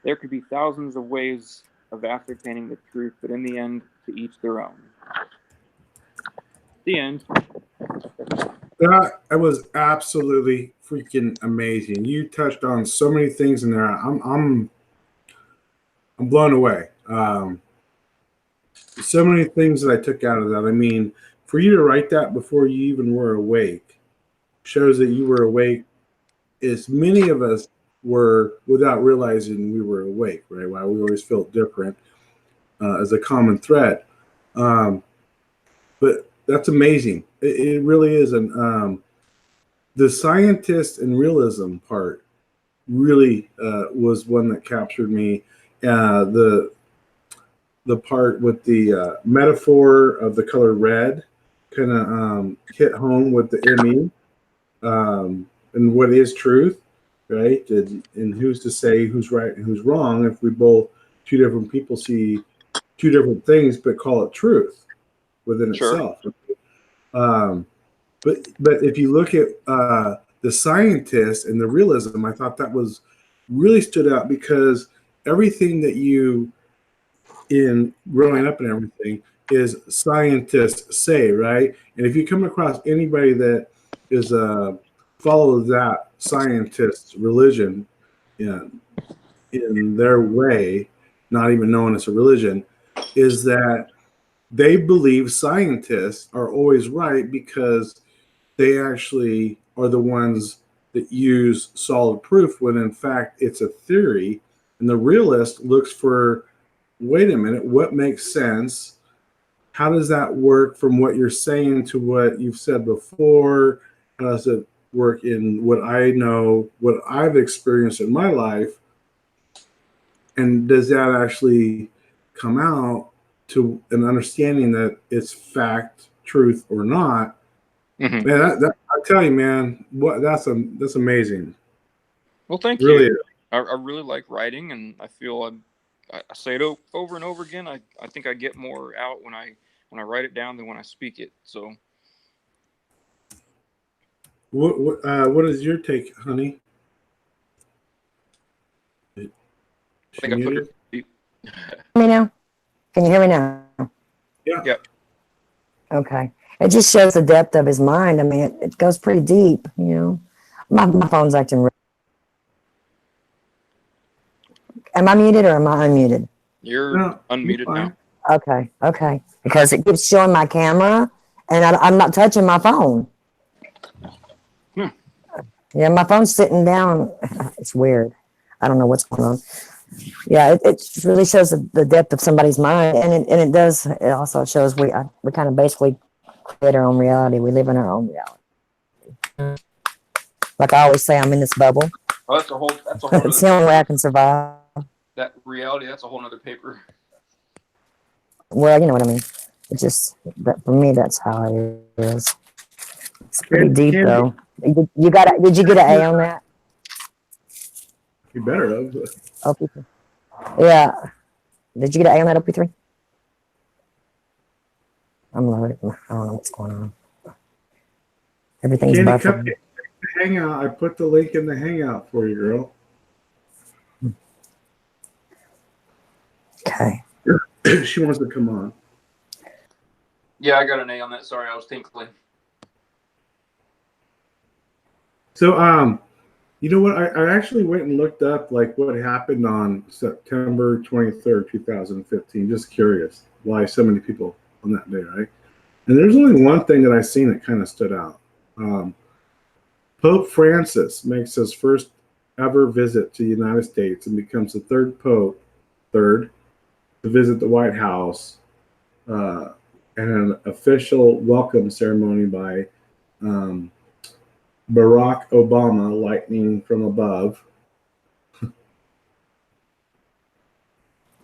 There could be thousands of ways of ascertaining the truth, but in the end, to each their own. The end. That was absolutely freaking amazing. You touched on so many things in there. I'm blown away. So many things that I took out of that. I mean, for you to write that before you even were awake shows that you were awake, as many of us were, without realizing we were awake, right? Why we always felt different as a common thread. But that's amazing. It really is. And the scientist and realism part really was one that captured me. The part with the metaphor of the color red kind of hit home with the ME and what is truth, right? And who's to say who's right and who's wrong if we both, two different people, see two different things but call it truth within itself. But if you look at the scientist and the realism, I thought that was really stood out, because everything that you, in growing up and everything, is scientists say, right? And if you come across anybody that is follows that scientist's religion in their way, not even knowing it's a religion, is that they believe scientists are always right because they actually are the ones that use solid proof, when in fact it's a theory. And the realist looks for, wait a minute, what makes sense? How does that work from what you're saying to what you've said before? How does it work in what I know, what I've experienced in my life? And does that actually come out to an understanding that it's fact, truth, or not? Mm-hmm. Man, I tell you, man, that's amazing. Well, thank really you. I really like writing, and I feel I say it over and over again. I think I get more out when I write it down than when I speak it. So, what is your take, honey? I think I put it deep. Me now? Can you hear me now? Yeah. Yep. Okay. It just shows the depth of his mind. I mean, it goes pretty deep, you know. My phone's acting real. Am I muted or am I unmuted? You're unmuted now. Okay. Because it keeps showing my camera, and I'm not touching my phone. Yeah, my phone's sitting down. It's weird. I don't know what's going on. Yeah, it really shows the depth of somebody's mind, and it does. It also shows we kind of basically create our own reality. We live in our own reality. Like I always say, I'm in this bubble. Well, that's a whole. It's the only way I can survive. That reality. That's a whole other paper. Well, you know what I mean. It's just that for me, that's how it is. It's pretty deep, though. Did you get an A on that? You better have. OP3. Yeah. Did you get an A on that OP3? I'm loaded. I don't know what's going on. Everything's buffering. Hangout. I put the link in the Hangout for you, girl. Okay. She wants to come on. Yeah, I got an A on that. Sorry, I was tinkling. So, You know what? I actually went and looked up like what happened on September 23rd, 2015. Just curious why so many people on that day, right? And there's only one thing that I seen that kind of stood out. Pope Francis makes his first ever visit to the United States and becomes the third to visit the White House, and an official welcome ceremony by Barack Obama, lightning from above.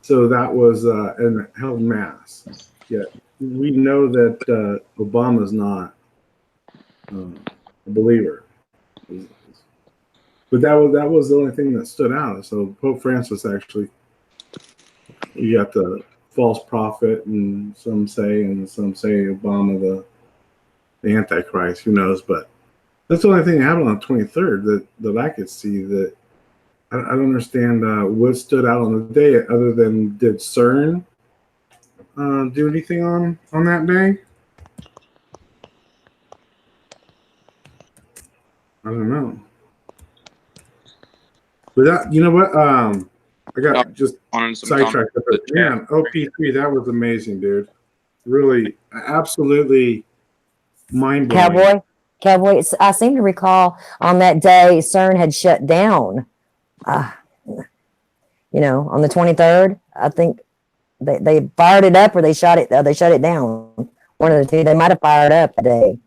So that was and held mass. Yet we know that Obama's not a believer, but that was the only thing that stood out. So Pope Francis actually, you got the false prophet, and some say Obama the Antichrist. Who knows? But that's the only thing that happened on the 23rd that I could see. That I don't understand what stood out on the day, other than did CERN do anything on that day? I don't know. But that, you know what? I got just sidetracked. But man, OP3, that was amazing, dude. Really, absolutely mind blowing. Cowboy. I seem to recall on that day CERN had shut down. You know, on the 23rd, I think they fired it up or they shut it down. One of the two. They might have fired up a day.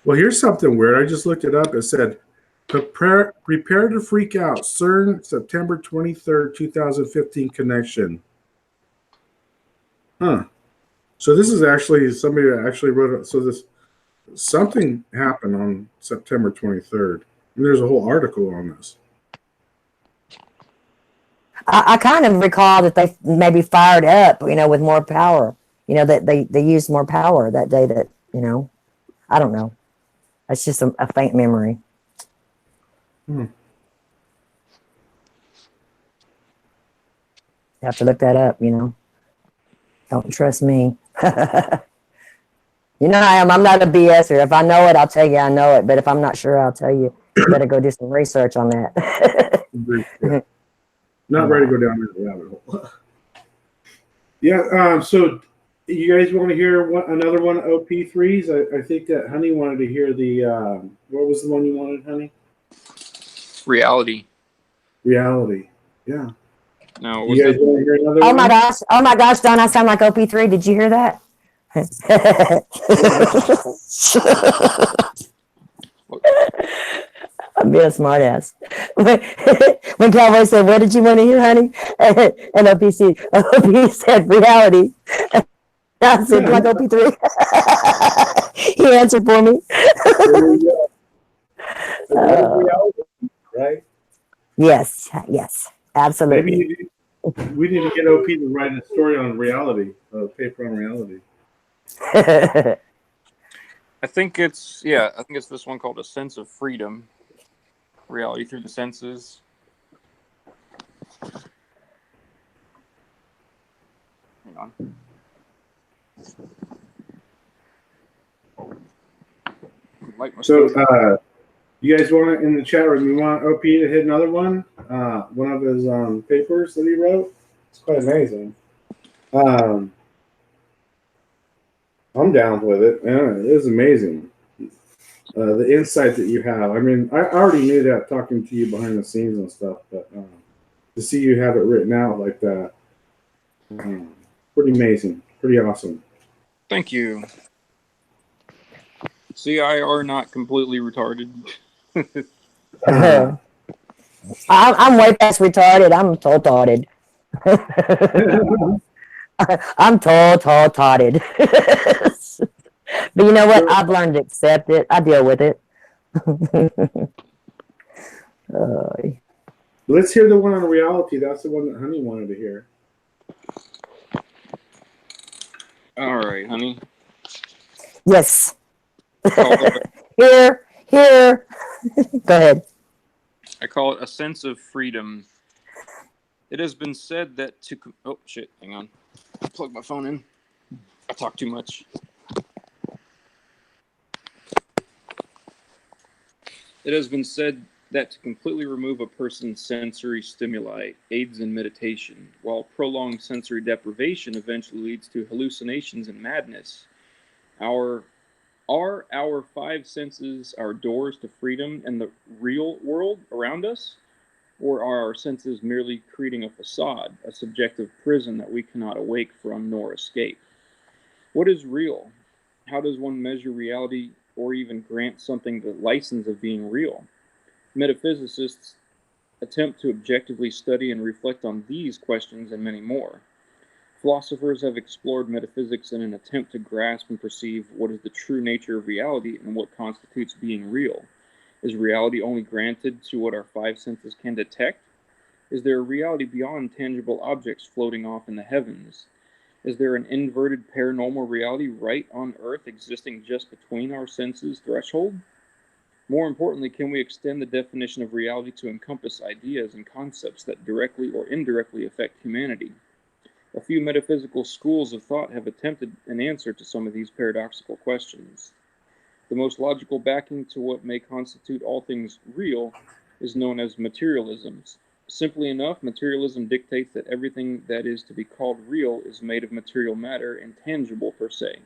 Well, here's something weird. I just looked it up. It said, prepare to freak out. CERN, September 23rd, 2015 connection. Huh. So this is actually somebody that actually wrote it. So this something happened on September 23rd. And there's a whole article on this. I kind of recall that they maybe fired up, you know, with more power. You know, that they used more power that day. That, you know, I don't know. It's just a faint memory. Hmm. You have to look that up, you know. Don't trust me. You know I am. I'm not a BSer. If I know it, I'll tell you I know it. But if I'm not sure, I'll tell you. You better go do some research on that. Yeah. Not ready to go down that rabbit hole. Yeah. So you guys want to hear another one of OP3s? I think that Honey wanted to hear the what was the one you wanted, Honey? Reality. Yeah. No, You guys want to hear another one? Oh my gosh, don't I sound like OP3? Did you hear that? I'm being a smart ass. When Cowboy said, "What did you want to hear, honey?" And OP said, "Reality." I said, "Like OP3." He answered for me. Reality, right? Yes, absolutely. Maybe we need to get OP to write a story on reality, a paper on reality. I think it's this one called A Sense of Freedom. Reality through the senses. Hang on. So, you guys want it in the chat room? You want OP to hit another one? One of his papers that he wrote. It's quite amazing. I'm down with it. Yeah, it is amazing. The insight that you have. I mean, I already knew that talking to you behind the scenes and stuff, but to see you have it written out like that, pretty amazing, pretty awesome. Thank you. See, I are not completely retarded. I'm way past retarded. I'm totarded. I'm totarded. But you know what? I've learned to accept it. I deal with it. Let's hear the one on reality. That's the one that Honey wanted to hear. All right, Honey. Yes. Here. Go ahead. I call it A Sense of Freedom. It has been said that oh shit, hang on. Plug my phone in. I talk too much. It has been said that to completely remove a person's sensory stimuli aids in meditation, while prolonged sensory deprivation eventually leads to hallucinations and madness. Are our five senses our doors to freedom and the real world around us? Or are our senses merely creating a facade, a subjective prison that we cannot awake from nor escape? What is real? How does one measure reality or even grant something the license of being real? Metaphysicists attempt to objectively study and reflect on these questions and many more. Philosophers have explored metaphysics in an attempt to grasp and perceive what is the true nature of reality and what constitutes being real. Is reality only granted to what our five senses can detect? Is there a reality beyond tangible objects floating off in the heavens? Is there an inverted paranormal reality right on Earth existing just between our senses' threshold? More importantly, can we extend the definition of reality to encompass ideas and concepts that directly or indirectly affect humanity? A few metaphysical schools of thought have attempted an answer to some of these paradoxical questions. The most logical backing to what may constitute all things real is known as materialism. Simply enough, materialism dictates that everything that is to be called real is made of material matter and tangible per se.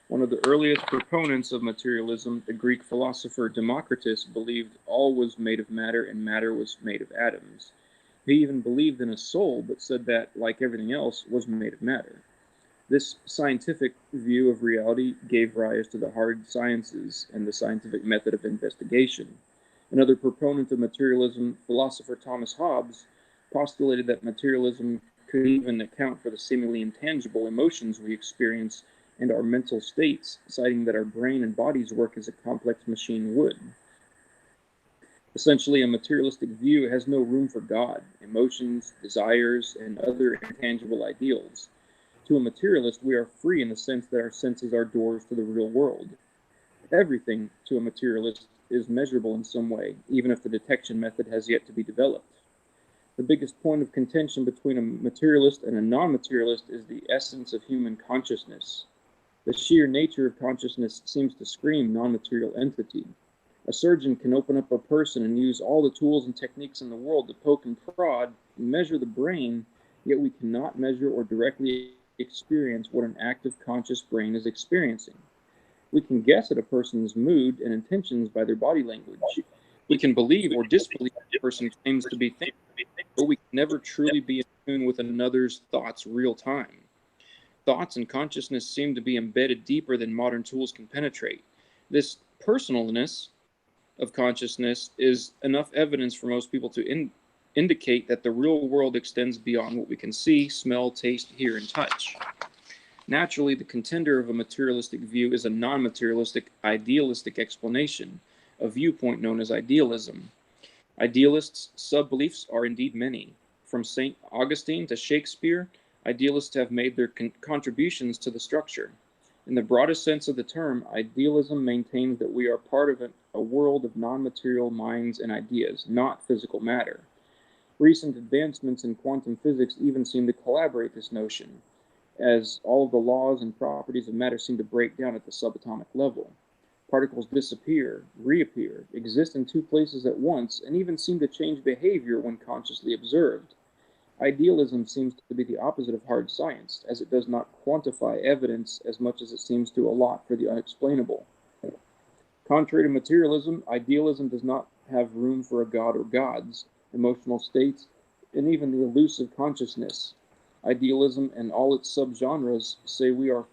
One of the earliest proponents of materialism, the Greek philosopher Democritus, believed all was made of matter and matter was made of atoms. He even believed in a soul, but said that, like everything else, was made of matter. This scientific view of reality gave rise to the hard sciences and the scientific method of investigation. Another proponent of materialism, philosopher Thomas Hobbes, postulated that materialism could even account for the seemingly intangible emotions we experience and our mental states, citing that our brain and bodies work as a complex machine would. Essentially, a materialistic view has no room for God, emotions, desires, and other intangible ideals. To a materialist, we are free in the sense that our senses are doors to the real world. Everything, to a materialist, is measurable in some way, even if the detection method has yet to be developed. The biggest point of contention between a materialist and a non-materialist is the essence of human consciousness. The sheer nature of consciousness seems to scream non-material entity. A surgeon can open up a person and use all the tools and techniques in the world to poke and prod and measure the brain, yet we cannot measure or directly experience what an active conscious brain is experiencing. We can guess at a person's mood and intentions by their body language. We can believe or disbelieve what a person claims to be thinking, but we can never truly be in tune with another's thoughts real time. Thoughts and consciousness seem to be embedded deeper than modern tools can penetrate. This personalness of consciousness is enough evidence for most people to indicate that the real world extends beyond what we can see, smell, taste, hear, and touch. Naturally, the contender of a materialistic view is a non-materialistic, idealistic explanation, a viewpoint known as idealism. Idealists' sub-beliefs are indeed many. From St. Augustine to Shakespeare, idealists have made their contributions to the structure. In the broadest sense of the term, idealism maintains that we are part of a world of non-material minds and ideas, not physical matter. Recent advancements in quantum physics even seem to collaborate this notion, as all of the laws and properties of matter seem to break down at the subatomic level. Particles disappear, reappear, exist in two places at once, and even seem to change behavior when consciously observed. Idealism seems to be the opposite of hard science, as it does not quantify evidence as much as it seems to allot for the unexplainable. Contrary to materialism, idealism does not have room for a god or gods, emotional states, and even the elusive consciousness. Idealism and all its subgenres say we are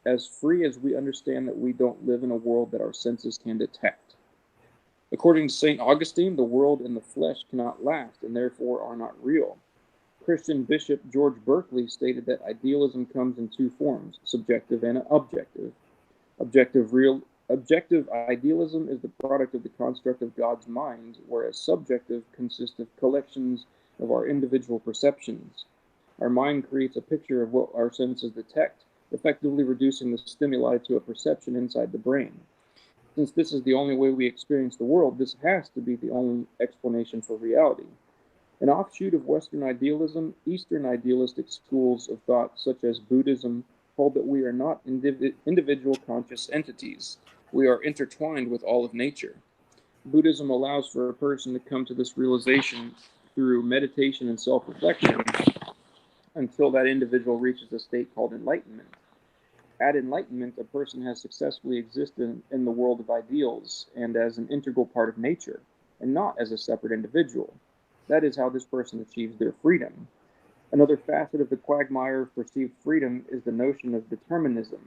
as free as we understand that we don't live in a world that our senses can detect. According to St. Augustine, the world and the flesh cannot last and therefore are not real. Christian Bishop George Berkeley stated that idealism comes in two forms, subjective and objective. Objective idealism is the product of the construct of God's mind, whereas subjective consists of collections of our individual perceptions. Our mind creates a picture of what our senses detect, effectively reducing the stimuli to a perception inside the brain. Since this is the only way we experience the world, this has to be the only explanation for reality. An offshoot of Western idealism, Eastern idealistic schools of thought, such as Buddhism, hold that we are not individual conscious entities. We are intertwined with all of nature. Buddhism allows for a person to come to this realization through meditation and self-reflection until that individual reaches a state called enlightenment. At enlightenment, a person has successfully existed in the world of ideals and as an integral part of nature, and not as a separate individual. That is how this person achieves their freedom. Another facet of the quagmire of perceived freedom is the notion of determinism.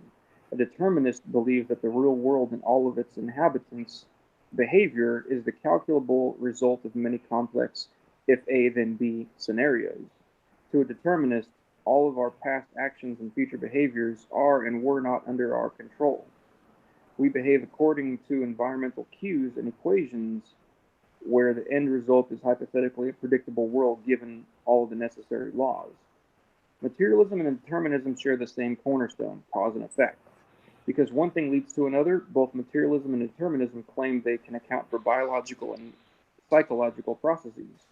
A determinist believes that the real world and all of its inhabitants' behavior is the calculable result of many complex if A then B scenarios. To a determinist, all of our past actions and future behaviors are and were not under our control. We behave according to environmental cues and equations where the end result is hypothetically a predictable world given all of the necessary laws. Materialism and determinism share the same cornerstone, cause and effect. Because one thing leads to another, both materialism and determinism claim they can account for biological and psychological processes.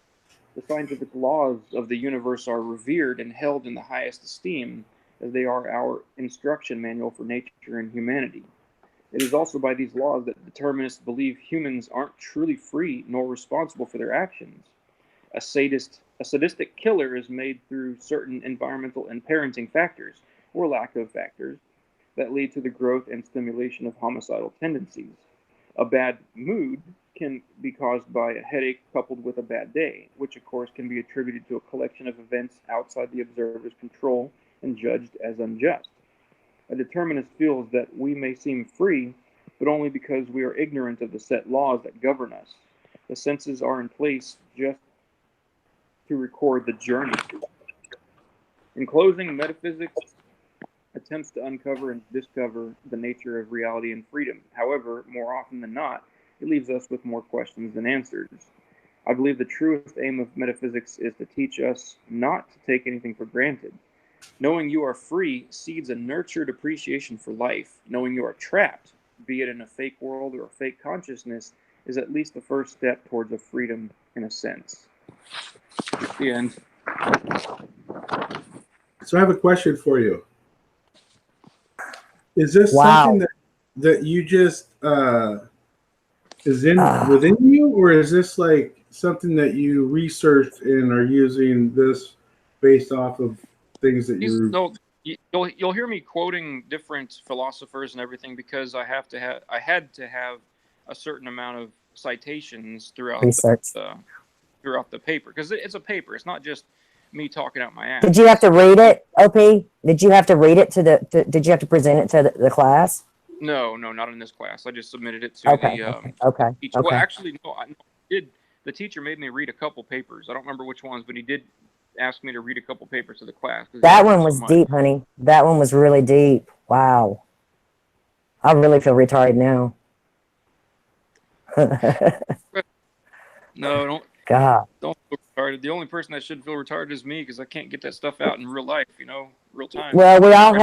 The scientific laws of the universe are revered and held in the highest esteem, as they are our instruction manual for nature and humanity. It is also by these laws that determinists believe humans aren't truly free nor responsible for their actions. A sadistic killer is made through certain environmental and parenting factors, or lack of factors, that lead to the growth and stimulation of homicidal tendencies. A bad mood can be caused by a headache coupled with a bad day, which of course can be attributed to a collection of events outside the observer's control and judged as unjust. A determinist feels that we may seem free, but only because we are ignorant of the set laws that govern us. The senses are in place just to record the journey. In closing, metaphysics attempts to uncover and discover the nature of reality and freedom. However, more often than not, it leaves us with more questions than answers. I believe the truest aim of metaphysics is to teach us not to take anything for granted. Knowing you are free seeds a nurtured appreciation for life. Knowing you are trapped, be it in a fake world or a fake consciousness, is at least the first step towards a freedom in a sense. The end. So I have a question for you. Is this Wow. something that you just is in within you, or is this like something that you researched and are using this based off of things that you're? No, you'll hear me quoting different philosophers and everything because I had to have a certain amount of citations throughout the paper, because it's a paper. It's not just me talking out my ass. Did you have to read it, OP? Did you have to read it did you have to present it to the class? No, not in this class. I just submitted it to Okay. Well, actually, no, I did. The teacher made me read a couple papers. I don't remember which ones, but he did ask me to read a couple papers to the class. That one was deep, honey. That one was really deep. Wow. I really feel retarded now. No, God. Don't feel retarded. The only person that should feel retarded is me, because I can't get that stuff out in real life, real time. Well, we all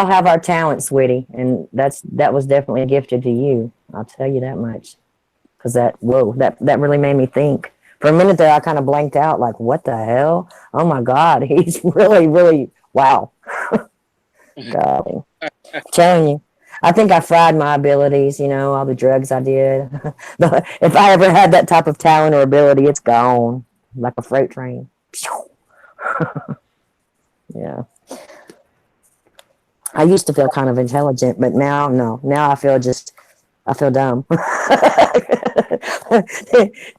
have our talents, sweetie, and that was definitely gifted to you. I'll tell you that much. Because that really made me think. For a minute there, I kind of blanked out, like, what the hell? Oh my God, he's really, really, wow. God, I'm telling you. I think I fried my abilities, all the drugs I did. If I ever had that type of talent or ability, it's gone. Like a freight train. Yeah. I used to feel kind of intelligent, but now, no. Now I feel dumb.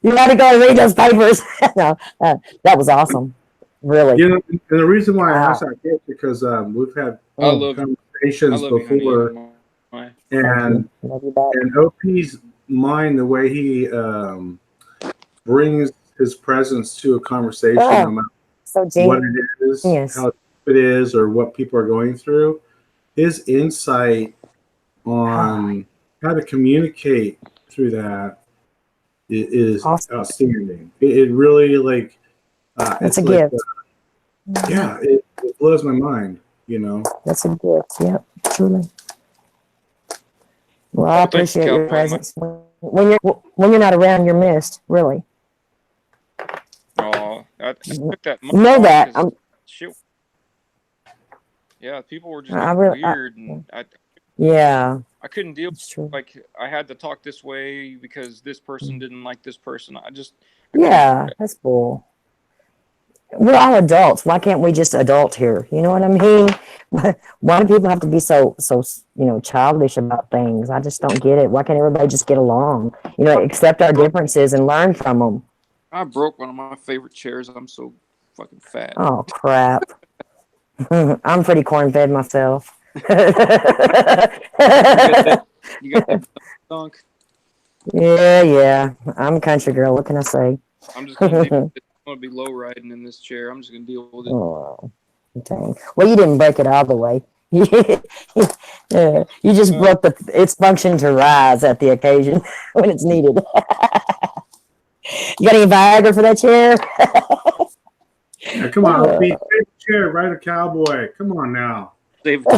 You got to go and read those papers. No, that was awesome. Really. And the reason why I asked that is because we've had conversations before, and OP's mind, the way he brings his presence to a conversation, no matter what it is, how it is, or what people are going through, his insight on how to communicate through that is outstanding. It really it's a gift. It blows my mind. That's a gift. Yep, truly. Well, I appreciate your presence. When you're not around, you're missed. Really. Oh, I took that. You know that. Yeah, people were just weird, and yeah. I couldn't deal. It's true. Like I had to talk this way because this person didn't like this person. I couldn't Yeah, that's bull. We're all adults. Why can't we just adult here? You know what I mean? Why do people have to be so childish about things? I just don't get it. Why can't everybody just get along? Accept our differences and learn from them. I broke one of my favorite chairs. I'm so fucking fat. Oh crap! I'm pretty corn-fed myself. You got that dunk? Yeah. I'm a country girl. What can I say? I'm just gonna be low riding in this chair. I'm just gonna deal with it. Oh, dang. Well, you didn't break it all the way. You just broke its function to rise at the occasion when it's needed. You got any Viagra for that chair? Yeah, come on, OP, take the chair, ride a cowboy. Come on now. Save the chair.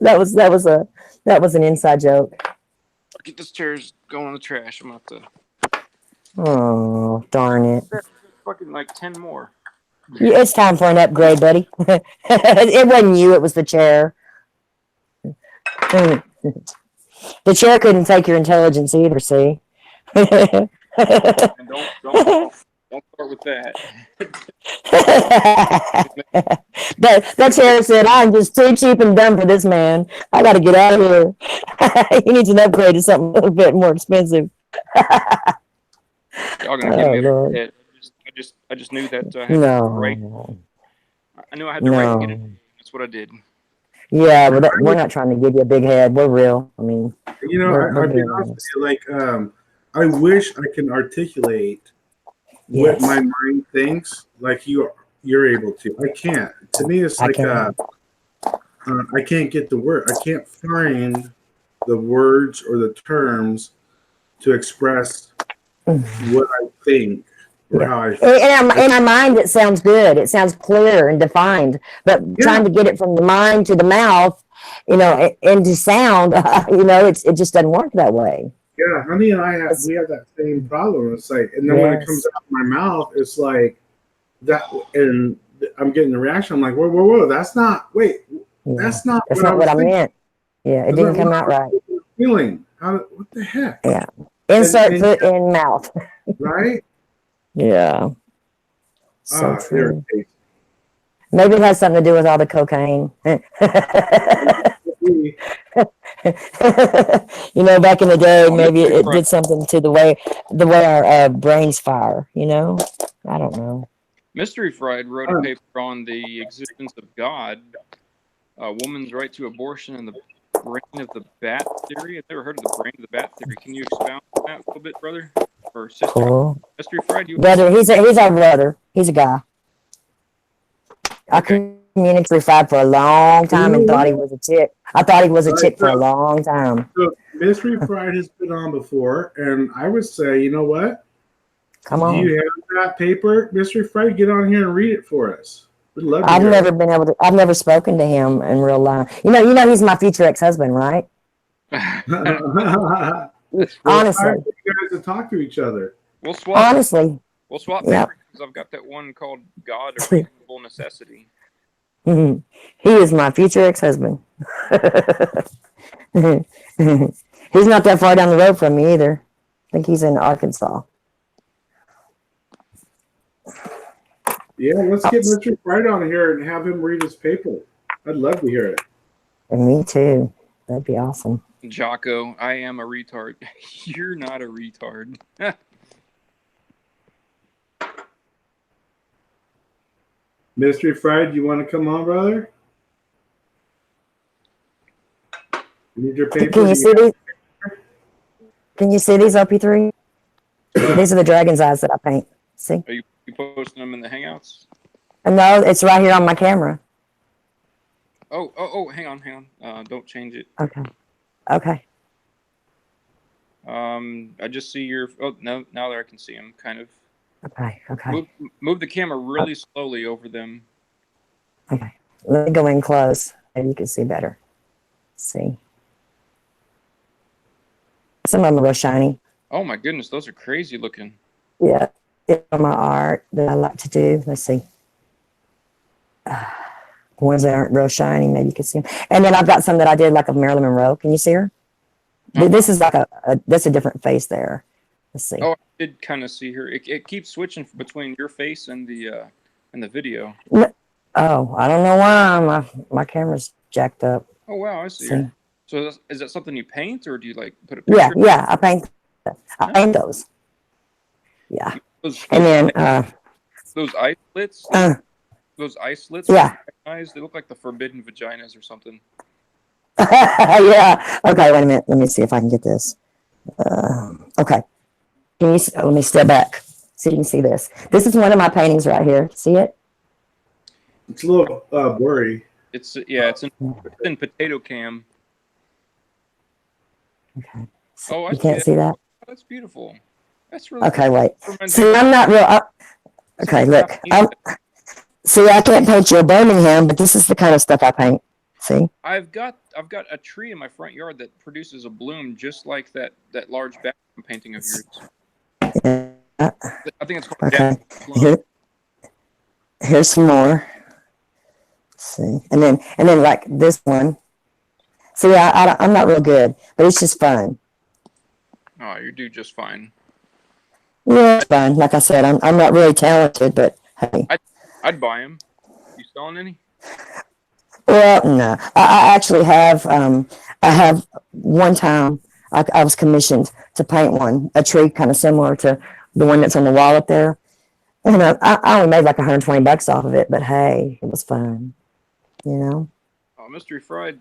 That was an inside joke. Get this chair's going in the trash. I'm about to. Oh, darn it! Fucking like 10 more. Yeah, it's time for an upgrade, buddy. It wasn't you; it was the chair. The chair couldn't take your intelligence either. See? And don't start with that. that chair said, "I'm just too cheap and dumb for this man. I got to get out of here. He needs an upgrade to something a little bit more expensive." Y'all gonna give me a hit. I just knew that I had to write. I knew I had to write and get it. That's what I did. Yeah, but we're not trying to give you a big head. We're real. I mean, I'll be honest with you. Like, I wish I can articulate what my mind thinks like you're able to. I can't. To me, it's like I can't get the word. I can't find the words or the terms to express what I think or how I think. In our mind, it sounds good. It sounds clear and defined. But trying to get it from the mind to the mouth, into sound, it just doesn't work that way. Yeah, honey and I we have that same problem. It's like, and then when it comes out of my mouth, it's like that, and I'm getting the reaction. I'm like, whoa, that's not. Wait, that's not what I meant. Yeah, it didn't come out right. Feeling? What the heck? Yeah. Insert foot in mouth. Right? Yeah. So true. Irritating. Maybe it has something to do with all the cocaine. Back in the day, maybe it did something to the way our brains fire. I don't know. Mystery Fried wrote a paper on the existence of God, a woman's right to abortion, and the brain of the bat theory. I've never heard of the brain of the bat theory. Can you expound on that a little bit, brother or sister? Cool. Mystery Fried, brother. He's our brother. He's a guy. I communicated with Fried for a long time and thought he was a chick. I thought he was a chick for a long time. So Mystery Fried has been on before, and I would say, you know what? Come on. Do you have that paper, Mystery Fried? Get on here and read it for us. We'd love to. I've never spoken to him in real life. You know he's my future ex-husband, right? Honestly. You guys to talk to each other. We'll swap. Honestly. We'll swap papers because I've got that one called God of Reasonable Necessity. He is my future ex-husband. He's not that far down the road from me either. I think he's in Arkansas. Yeah, let's get Mystery Fried on here and have him read his paper. I'd love to hear it. And me too. That'd be awesome. Jocko, I am a retard. You're not a retard. Mystery Fried, you want to come on, brother? You need your paper? Can you see these? Can you see these OP3? These are the dragon's eyes that I paint. See? Are you posting them in the Hangouts? No, it's right here on my camera. Oh, hang on. Don't change it. Okay. I just see your. Oh, no, now that I can see them, kind of. Okay. Move the camera really slowly over them. Okay. Let me go in close, and you can see better. See. Some of them are real shiny. Oh my goodness, those are crazy looking. Yeah, it's my art that I like to do. Let's see. ones that aren't real shiny, maybe you can see them. And then I've got some that I did like of Marilyn Monroe. Can you see her? This is like that's a different face there. Let's see. Oh, I did kind of see her. It keeps switching between your face and the video. Oh, I don't know why my camera's jacked up. Oh wow, I see her. So is that something you paint, or do you like put a picture? picture? Yeah, I paint those. Yeah. And then those eye slits. Those eye slits. Yeah. Eyes. They look like the forbidden vaginas or something. Yeah. Okay. Wait a minute. Let me see if I can get this. Okay. Can you? Let me step back so you can see this. This is one of my paintings right here. See it? It's a little blurry. It's It's in potato cam. Okay. Oh, you can't see that. Oh, that's beautiful. That's really okay. Cool. Wait. See, I'm not real. Okay. Look. See, I can't paint you a Birmingham, but this is the kind of stuff I paint. See? I've got a tree in my front yard that produces a bloom just like that large bathroom painting of yours. Yeah. I think it's called okay. Here's some more. Let's see, and then like this one. See, I'm not real good, but it's just fun. Oh, you do just fine. Yeah, it's fun. Like I said, I'm not really talented, but hey. I'd buy them. You selling any? Well, no. I actually have. I have one time I was commissioned to paint a tree kind of similar to the one that's on the wall up there, and I only made like $120 off of it. But hey, it was fun, you know. Oh, Mystery Fried,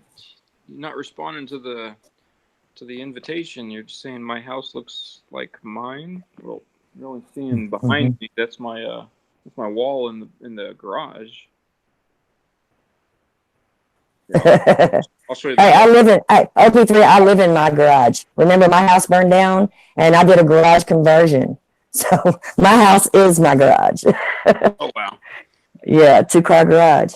you're not responding to the invitation. You're just saying my house looks like mine. Well, you're only seeing behind me. That's my wall in the garage. I'll show you. Hey, OP3. I live in my garage. Remember, my house burned down, and I did a garage conversion. So my house is my garage. Oh wow. Yeah, 2-car garage.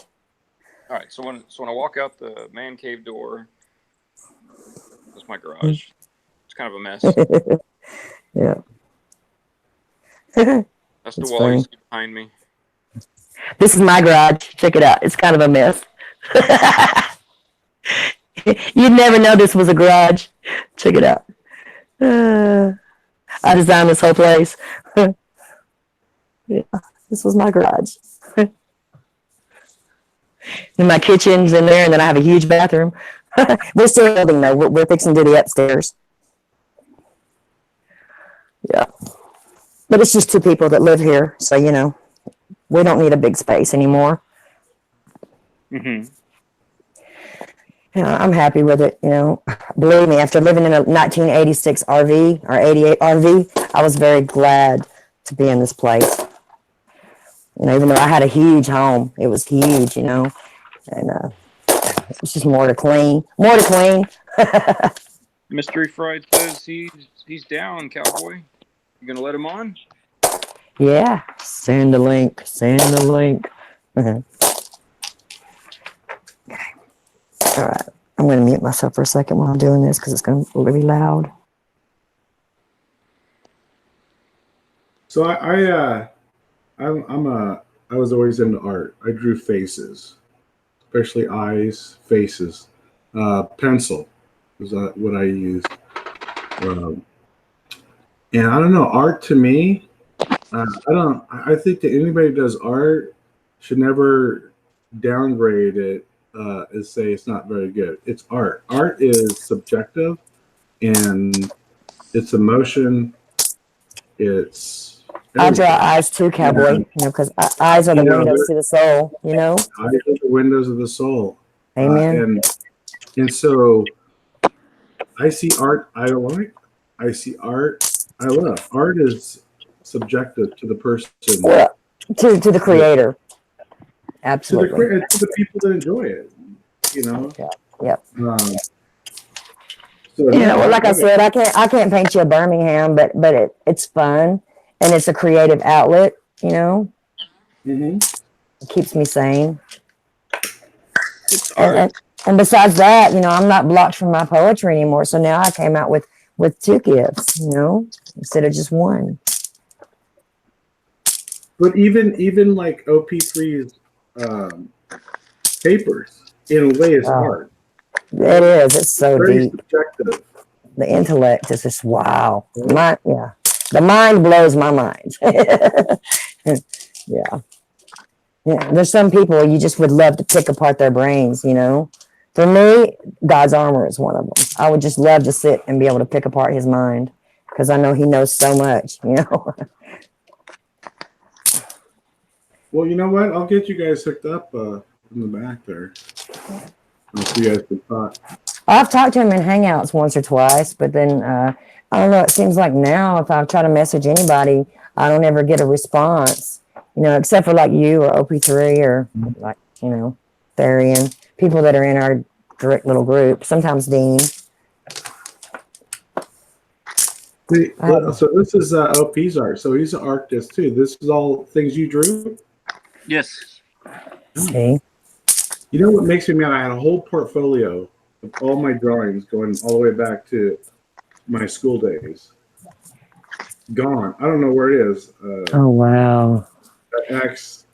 All right. So when I walk out the man cave door, that's my garage. It's kind of a mess. Yeah. That's the wall you see behind me. This is my garage. Check it out. It's kind of a mess. You'd never know this was a garage. Check it out. I designed this whole place. Yeah, this was my garage. And my kitchen's in there, and then I have a huge bathroom. We're still building, though. We're fixing to do the upstairs. Yeah. But it's just 2 people that live here, so, you know, we don't need a big space anymore. Mm-hmm. You know, I'm happy with it, you know. Believe me, after living in a 1986 RV or 88 RV, I was very glad to be in this place. You know, even though I had a huge home, it was huge, you know, and it's just more to clean. Mystery Fried says he's down, cowboy. You gonna let him on? Yeah, send the link. Okay. All right, I'm going to mute myself for a second while I'm doing this because it's going to be really loud. So I was always into art. I drew faces, especially eyes, faces. Pencil was what I used. And I don't know, art to me, I think that anybody who does art should never downgrade it and say it's not very good. It's art. Art is subjective, and it's emotion. It's I draw eyes too, cowboy. You know, because eyes are the windows to the soul. You know, eyes are the windows of the soul. Amen. And so I see art I don't like. I see art I love. Art is subjective to the person. Well, to the creator. Absolutely. To the people that enjoy it. You know. Yep. So you know, well, like I said, I can't paint you a Birmingham, but it's fun and it's a creative outlet. You know. Mm-hmm. It keeps me sane. It's art. And besides that, you know, I'm not blocked from my poetry anymore. So now I came out with 2 gifts, you know, instead of just one. But even like OP3's papers. In a way, it's Oh, art. it is. It's so Very deep. subjective. The intellect is just wow. Yeah. The mind blows my mind. Yeah. Yeah. There's some people you just would love to pick apart their brains, you know. For me, God's armor is one of them. I would just love to sit and be able to pick apart his mind because I know he knows so much, you know. Well, you know what? I'll get you guys hooked up in the back there. I'll see you guys can talk. I've talked to him in Hangouts once or twice, but then I don't know. It seems like now if I try to message anybody, I don't ever get a response. You know, except for like you or OP3 or like Therian, people that are in our direct little group. Sometimes Dean. See, so this is OP's art. So he's an artist too. This is all things you drew. Yes. See. You know what makes me mad? I had a whole portfolio of all my drawings going all the way back to my school days. Gone. I don't know where it is. Oh wow. X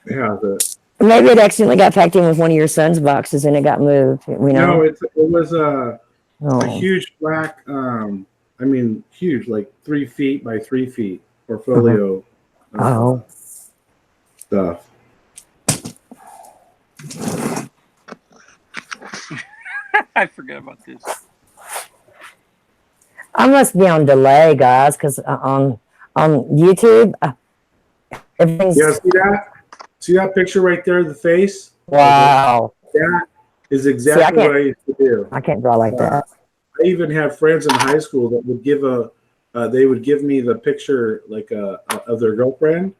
has it. Maybe it accidentally got packed in with one of your son's boxes and it got moved. No, it was a Oh. huge black. I mean, huge, like 3 feet by 3 feet portfolio. Stuff. I forgot about this. I must be on delay, guys, because on YouTube, everything's Yeah, see that? See that picture right there, the face? wow. That is exactly what I used to do. I can't draw like that. I even had friends in high school that would give they would give me the picture like of their girlfriend,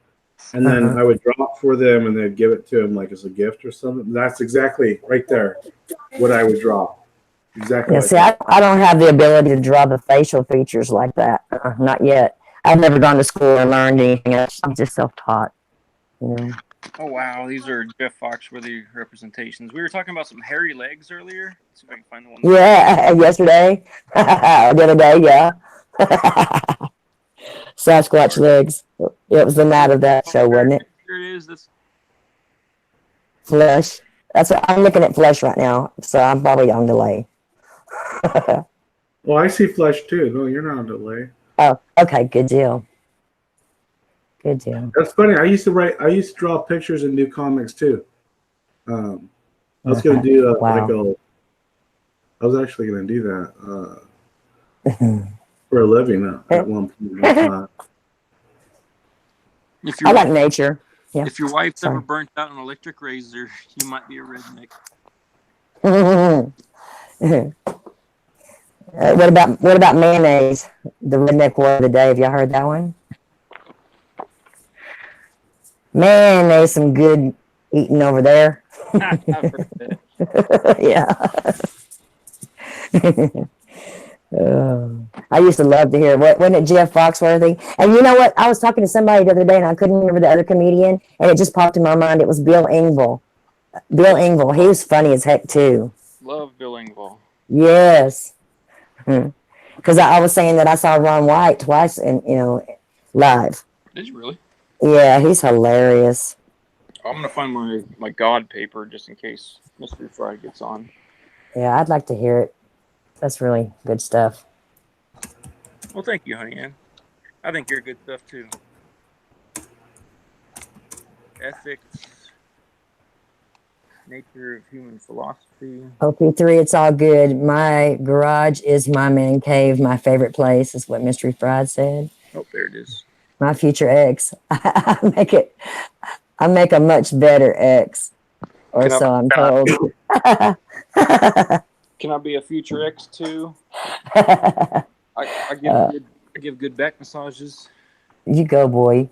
and then I would draw it for them, and they'd give it to them like as a gift or something. That's exactly right there what I would draw. Exactly. Yeah, like see, I don't have the ability to draw the facial features like that. Not yet. I've never gone to school or learned anything else. I'm just self-taught. You know. Oh wow, these are Jeff Foxworthy representations. We were talking about some hairy legs earlier. Let's see if I can find the one. Yeah, yesterday, the other day, yeah. Sasquatch legs. It was the night of that show, wasn't it? Here it is. This Flesh. That's what I'm looking at. Flesh right now, so I'm probably on delay. Well, I see flesh too. No, you're not on delay. Oh, okay, good deal. Good deal. That's funny. I used to draw pictures and do comics too. I was going to do I was actually going to do that for a living at one point. I like nature. Yeah. If your wife's ever burnt out an electric razor, you might be a redneck. What about mayonnaise? The redneck word of the day. Have y'all heard that one? Man, there's some good eating over there. I've heard that. Yeah. I used to love to hear wasn't it Jeff Foxworthy? And you know what? I was talking to somebody the other day and I couldn't remember the other comedian, and it just popped in my mind. It was Bill Engvall. Bill Engvall. He was funny as heck too. Love Bill Engvall. Yes. Because I was saying that I saw Ron White twice and live. Did you really? Yeah, he's hilarious. I'm gonna find my God paper just in case Mystery Friday gets on. Yeah, I'd like to hear it. That's really good stuff. Well, thank you, honey Ann. I think you're good stuff too. Ethics, nature of human philosophy. OP3, it's all good. My garage is my man cave. My favorite place is what Mystery Fried said. Oh, there it is. My future ex. I make a much better ex, or so I'm told. Can I be a future ex too? I give good back massages. You go, boy.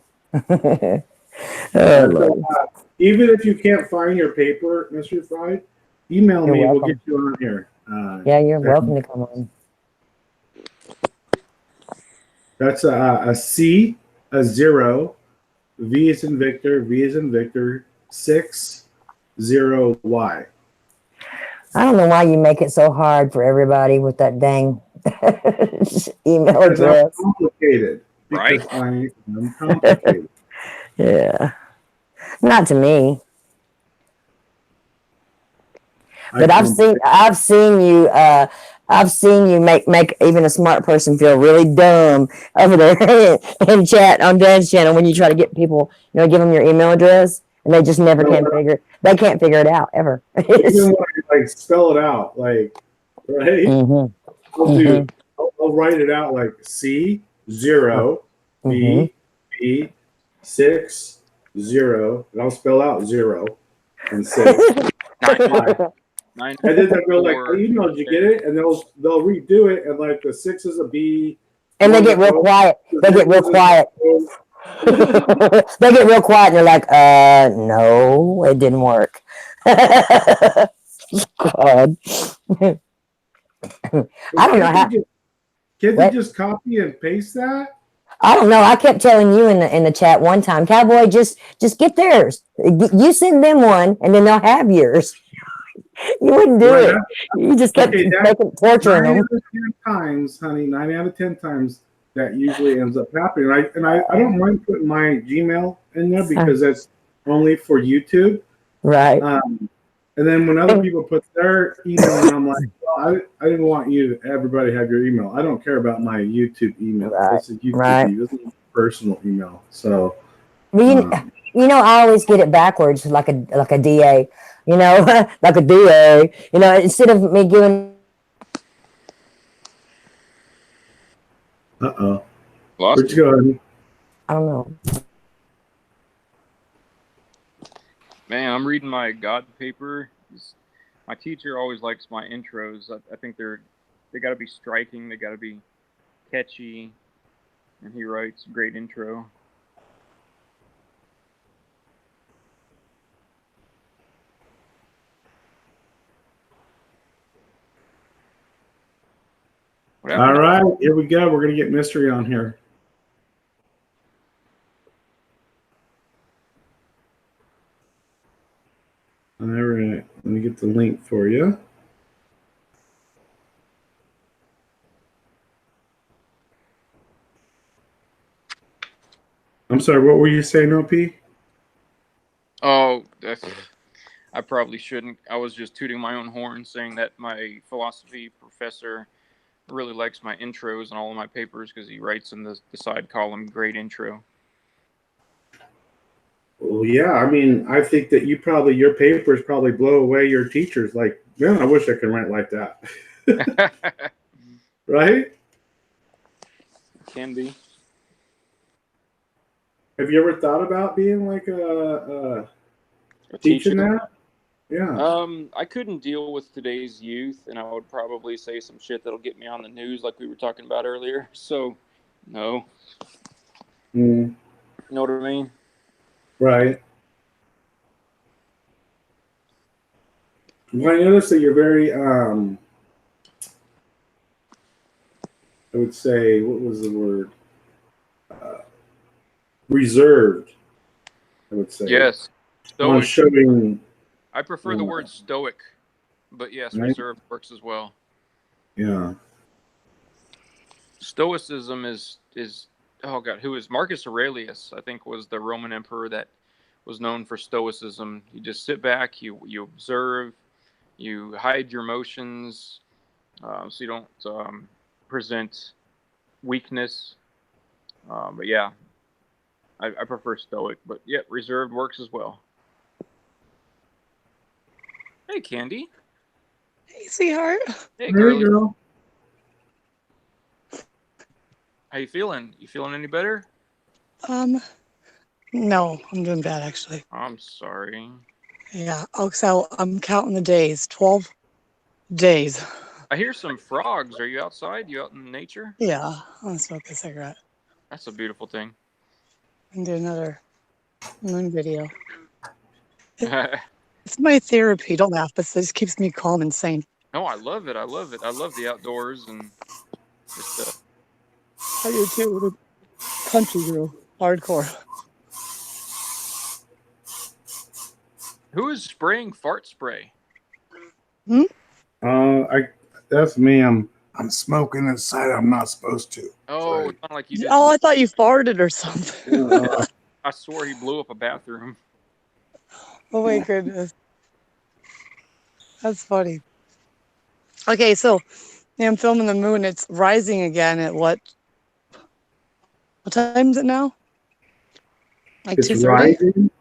Even if you can't find your paper, Mr. Fried, email me. Welcome. We'll get you on here. Yeah, you're welcome to come on. That's a C, a 0, V is in Victor, 6, 0, Y. I don't know why you make it so hard for everybody with that dang email address. I'm complicated. Right? I am complicated. Yeah. Not to me. But I've seen you make even a smart person feel really dumb over there in chat on Dan's channel when you try to get people, give them your email address, and they just never they can't figure it out ever. Even when I spell it out, right? Mm-hmm. I'll write it out like C 0 B 6 0, and I'll spell out 0 and 6. 9. And then they'll go like, did you get it? And they'll redo it, and like the 6 is a B. And they get real quiet. They get real quiet. They get real quiet, and they're like, no, it didn't work. God. I don't know how. Can't they just copy and paste that? I don't know. I kept telling you in the chat one time, Cowboy, just get theirs. You send them one, and then they'll have yours. You wouldn't do it. You just kept torturing them. 9 out of 10 times, honey. 9 out of 10 times that usually ends up happening. I don't mind putting my Gmail in there because that's only for YouTube. Right. And then when other people put their email in, I'm like, well, I didn't want everybody have your email. I don't care about my YouTube email. Right. This is YouTube. This is my personal email. So, I always get it backwards, like a DA. Like a DA. Instead of me giving. Lost. Where'd you go, honey? I don't know. Man, I'm reading my God paper. My teacher always likes my intros. I think they got to be striking. They got to be catchy. And he writes great intro. All right, here we go. We're going to get Mystery on here. All right, let me get the link for you. I'm sorry, what were you saying, OP? Oh, I probably shouldn't. I was just tooting my own horn saying that my philosophy professor really likes my intros and all of my papers because he writes in the side column, great intro. Well, yeah, I mean, I think that your papers probably blow away your teachers. Like, man, I wish I could write like that. Right? Can be. Have you ever thought about being like a teaching that? Yeah. I couldn't deal with today's youth, and I would probably say some shit that'll get me on the news like we were talking about earlier. So, no. You know what I mean? Right. Well, I noticed that you're very, I would say, what was the word? Reserved, I would say. Yes. On showing. I prefer the word stoic, but yes, right? Reserved works as well. Yeah. Stoicism is who is Marcus Aurelius, I think, was the Roman emperor that was known for stoicism. You just sit back, you observe, you hide your emotions, so you don't present weakness. But yeah, I prefer stoic, but yeah, reserved works as well. Hey, Candy. Hey, sweetheart. Hey, girl. How you feeling? You feeling any better? No, I'm doing bad, actually. I'm sorry. Yeah. Oh, so I'm counting the days. 12 days. I hear some frogs. Are you outside? You out in nature? Yeah. I'm smoking a cigarette. That's a beautiful thing. And do another moon video. It's my therapy. Don't laugh, but this keeps me calm and sane. No, I love it. I love it. I love the outdoors and just. I do too. The country girl, hardcore. Who is spraying fart spray? That's me. I'm smoking inside. I'm not supposed to. Oh, it's not like you did. Oh, I thought you farted or something. I swore he blew up a bathroom. Oh my goodness. That's funny. Okay, so I'm filming the moon. It's rising again at what time is it now? Like It's 2:30? rising.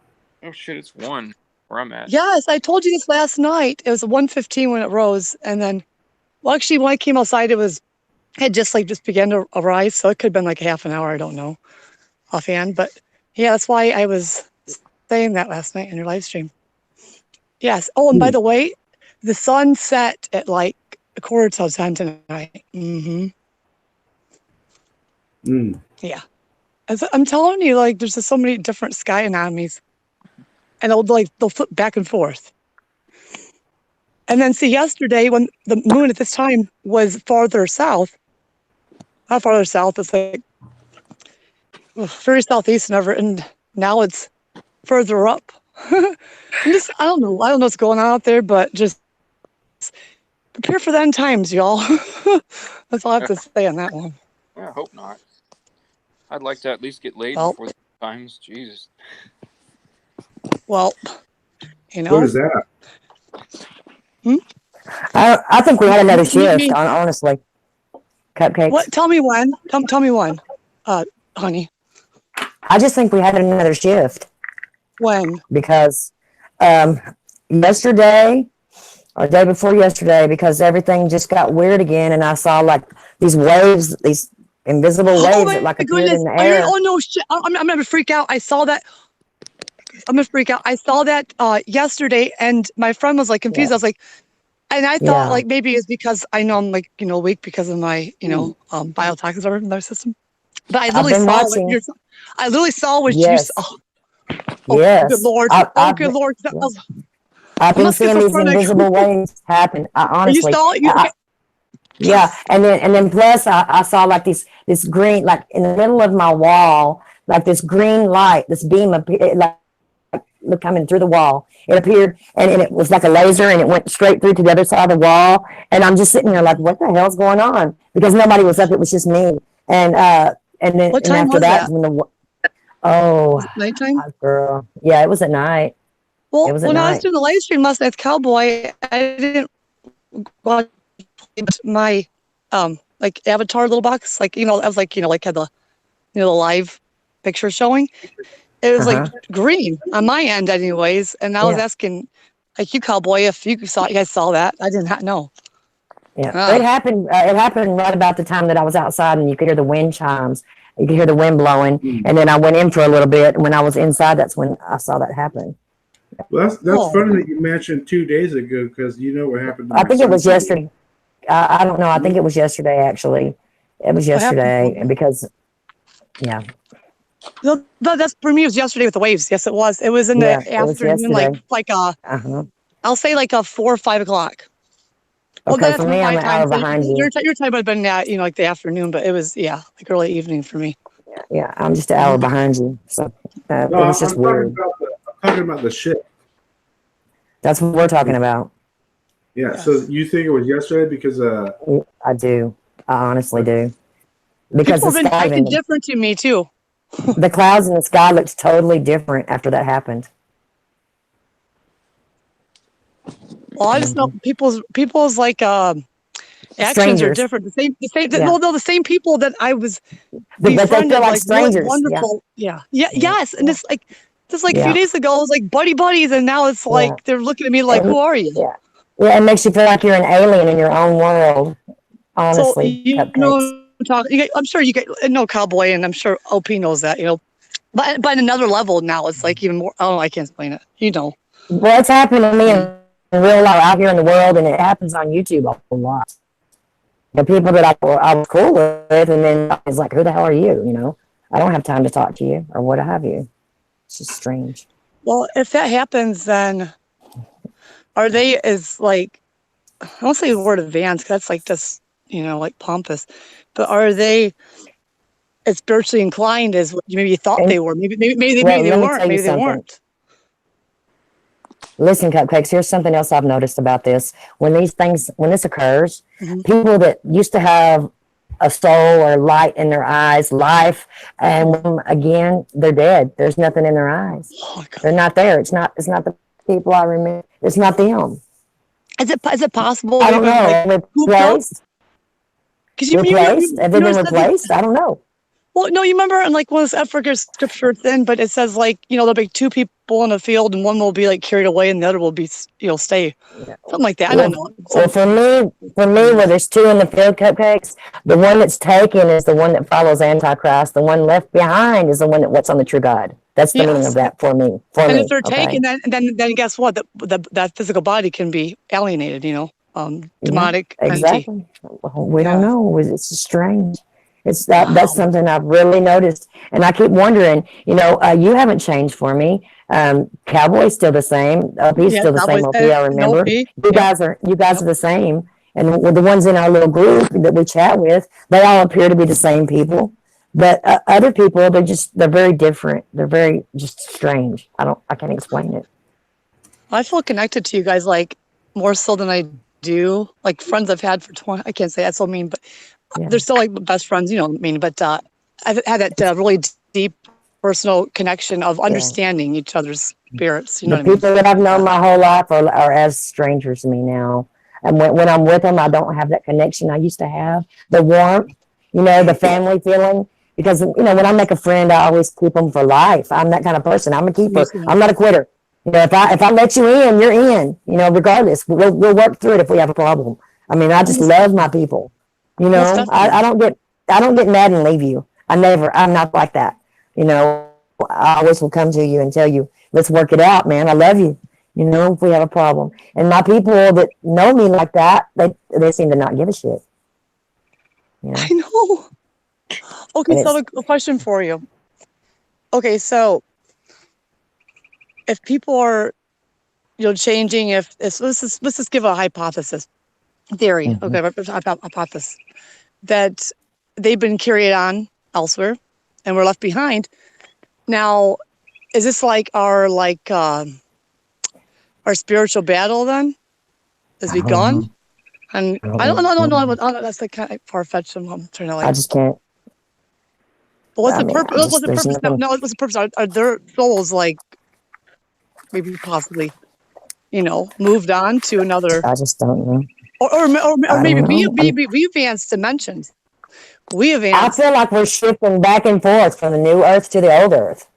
Oh shit, it's 1 where I'm at. Yes, I told you this last night. It was 1:15 when it rose, and then, well, actually, when I came outside, it had just began to rise, so it could have been like half an hour. I don't know offhand, but yeah, that's why I was saying that last night in your live stream. Yes. Oh, and by the way, the sun set at like 9:45 tonight. Mm-hmm. Yeah. I'm telling you, like, there's just so many different sky anomalies, and they'll flip back and forth. And then see, yesterday when the moon at this time was farther south, not farther south, it's like very southeast and ever, and now it's further up. I don't know what's going on out there, but just prepare for the end times, y'all. That's all I have to say on that one. Yeah, I hope not. I'd like to at least get laid Well, before the times. Jesus. Well, What is that? I think we had another shift, honestly. Cupcakes. What? Tell me when. Tell me when, honey. I just think we had another shift. When? Because yesterday or the day before yesterday, because everything just got weird again, and I saw like these waves, these invisible waves that like appeared in the air. Oh no, shit! I'm gonna freak out. I saw that. I'm gonna freak out. I saw that yesterday, and my friend was like confused. Yeah. I was like, and I thought like maybe it's because I know I'm like weak because of my biotoxins are in my system. But I literally saw what I literally saw what you saw. Yes. Good Lord. Good Lord. I've been seeing these invisible waves happen. Honestly. You saw it? Yeah. And then plus I saw like this green, like in the middle of my wall, like this green light, this beam like coming through the wall. It appeared and it was like a laser, and it went straight through to the other side of the wall. And I'm just sitting there like, what the hell's going on? Because nobody was up. It was just me. And then what time and after was that, when nighttime? Girl. Yeah, it was at night. Well, when I was doing the live stream last night with Cowboy, I didn't watch my like avatar little box. Like, I was like, like had the the live picture showing. It was like green on my end anyways. And I was asking like you, Cowboy, if you guys saw that. I did not know. Yeah. It happened right about the time that I was outside, and you could hear the wind chimes. You could hear the wind blowing. And then I went in for a little bit, and when I was inside, that's when I saw that happen. Well, that's funny that you mentioned 2 days ago, because you know what happened to I think it was yesterday. I don't know. I think it was yesterday, actually. It was yesterday because, yeah. No, that's for me. It was yesterday with the waves. Yes, it was. It was in the afternoon, I'll say like a 4 or 5 o'clock. Okay, well, for me, I'm an hour behind you. Your time would have been at like the afternoon, but it was like early evening for me. Yeah, I'm just an hour behind you, so it was just weird. I'm talking about the ship. That's what we're talking about. Yeah. So you think it was yesterday because I do. I honestly do. Because people have been acting different to me too. The clouds in the sky looked totally different after that happened. Well, I just know people's like actions strangers. are different. The same people that I was but they feel like strangers. Wonderful. Yeah. Yes. And it's like just like a few days ago, it was like buddies, and now it's like they're looking at me like, who are you? Yeah, it makes you feel like you're an alien in your own world. Honestly, so, I'm sure you know Cowboy, and I'm sure OP knows that. But another level now, it's like even more. Oh, I can't explain it. Well, it's happening to me in real life out here in the world, and it happens on YouTube a lot. The people that I was cool with, and then I was like, who the hell are you? I don't have time to talk to you or what have you. It's just strange. Well, if that happens, then are they as like, I won't say the word advanced, because that's like just, like pompous, but are they as spiritually inclined as what you maybe thought they were? Maybe they weren't. Maybe they weren't. Listen, Cupcakes, here's something else I've noticed about this. When this occurs, people that used to have a soul or light in their eyes, life, and again, they're dead. There's nothing in their eyes. They're not there. It's not the people I remember. It's not them. Is it possible? I don't know. Replaced? Because you Have they been replaced? I don't know. Well, no, you remember in like one of those African scripture thing, but it says like, there'll be two people in a field and one will be like carried away and the other will be, stay. Something like that. I don't know. Well, for me, where there's two in the field, cupcakes, the one that's taken is the one that follows Antichrist. The one left behind is the one that what's on the true God. That's the meaning of that for me. And if they're taken, then guess what? That physical body can be alienated, demonic entity. Exactly. We don't know. It's strange. It's that's something I've really noticed, and I keep wondering. You haven't changed for me. Cowboy's still the same. OP's still the same. OP, I remember. You guys are the same, and the ones in our little group that we chat with, they all appear to be the same people. But other people, they're very different. They're very just strange. I can't explain it. I feel connected to you guys like more so than I do like friends I've had for 20. I can't say that's so mean, but. They're still like best friends, but I've had that really deep personal connection of understanding each other's spirits. The people that I've known my whole life are as strangers to me now. And when I'm with them, I don't have that connection I used to have. The warmth, the family feeling. Because, when I make a friend, I always keep them for life. I'm that kind of person. I'm a keeper. I'm not a quitter. If I let you in, you're in, regardless. We'll work through it if we have a problem. I mean, I just love my people. I don't get mad and leave you. I'm not like that. I always will come to you and tell you, let's work it out, man. I love you. If we have a problem. And my people that know me like that, they seem to not give a shit. I know. Okay, so a question for you. Okay, so if people are, changing, let's just give a hypothesis. Theory, hypothesis that they've been carried on elsewhere and we're left behind. Now, is this like our spiritual battle then? Has begun? And I don't know. That's like kind of far-fetched. I'm trying to I just can't. But what's the purpose? What's the purpose? No, what's the purpose? Are their souls maybe possibly, moved on to another? I just don't know. Or maybe we advanced dimensions. We advanced. I feel like we're shifting back and forth from the new Earth to the old Earth.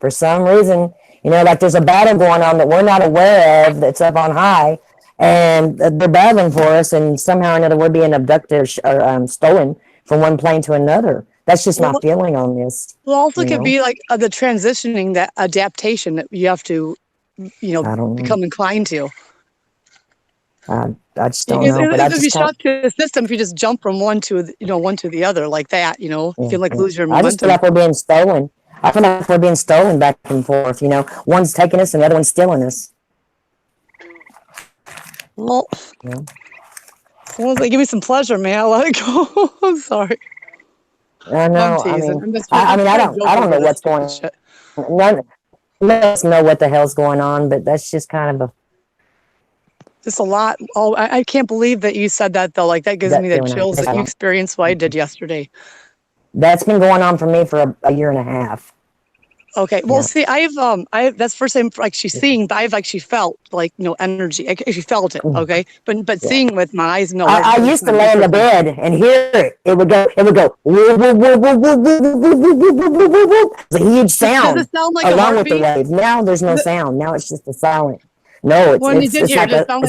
For some reason, like there's a battle going on that we're not aware of that's up on high, and they're battling for us, and somehow or another we're being abducted or stolen from one plane to another. That's just my feeling on this. Well, also could be like the transitioning, that adaptation that you have to, become inclined to. I just don't know. But if you shock the system, if you just jump from one to the other like that, you can lose your momentum. I just feel like we're being stolen. I feel like we're being stolen back and forth. One's taking us and the other one's stealing us. Well, someone's like, give me some pleasure, man. I'll let it go. I'm sorry. I know. I don't know what's going on. None of us know what the hell's going on, but that's just kind of just a lot. Oh, I can't believe that you said that though. Like that gives me the chills that you experienced what I did yesterday. That's been going on for me for a year and a half. Okay. Well, see, I've that's the first time actually seeing, but I've actually felt energy. I actually felt it. Okay. But seeing with my eyes, no. I used to lay in the bed and hear it. It would go. Woo, woo, woo, woo, woo, woo, woo, woo, woo, woo, woo, woo. It's a huge sound. Does it sound like along with the wave. Now there's no sound. Now it's just a silent. No, it's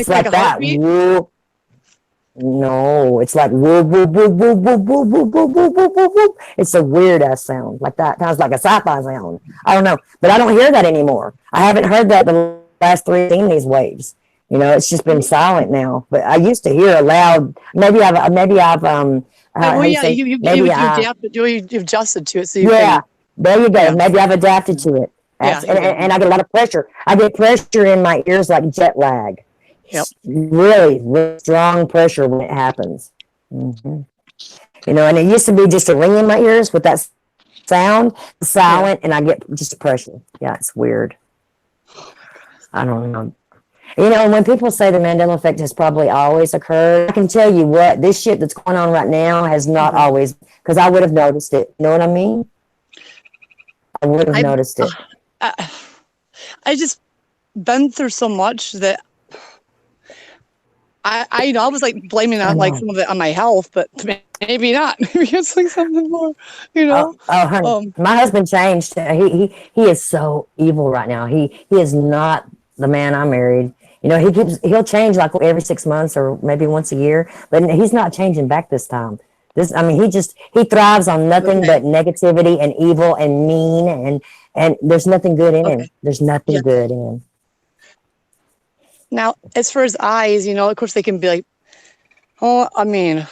like that. Woo. No, it's like woo, woo, woo, woo, woo, woo, woo, woo, woo, woo, woo, woo. It's a weird ass sound like that. Sounds like a sci-fi sound. I don't know, but I don't hear that anymore. I haven't heard that the last 3 seen these waves. It's just been silent now. But I used to hear a loud. Maybe I've you've adjusted to it. So there you go. Yeah. Maybe I've adapted to it. And I get a lot of pressure. I get pressure in my ears like jet lag. Yep. Really, really strong pressure when it happens. Mm-hmm. And it used to be just a ring in my ears with that sound, silent, and I get just pressure. Yeah, it's weird. I don't know. When people say the Mandela Effect has probably always occurred, I can tell you what, this shit that's going on right now has not always, because I would have noticed it. You know what I mean? I would have noticed it. I just been through so much that I was like blaming I on like know. some of it on my health, but maybe not. Maybe it's like something more, you know. Honey, my husband changed. He is so evil right now. He is not the man I married. You know, he'll change like every 6 months or maybe once a year, but he's not changing back this time. I mean, he thrives on nothing Okay. but negativity and evil and mean and there's nothing good in him. Okay. There's nothing Yeah. good in him. Now, as for his eyes, you know, of course they can be like, oh, I mean,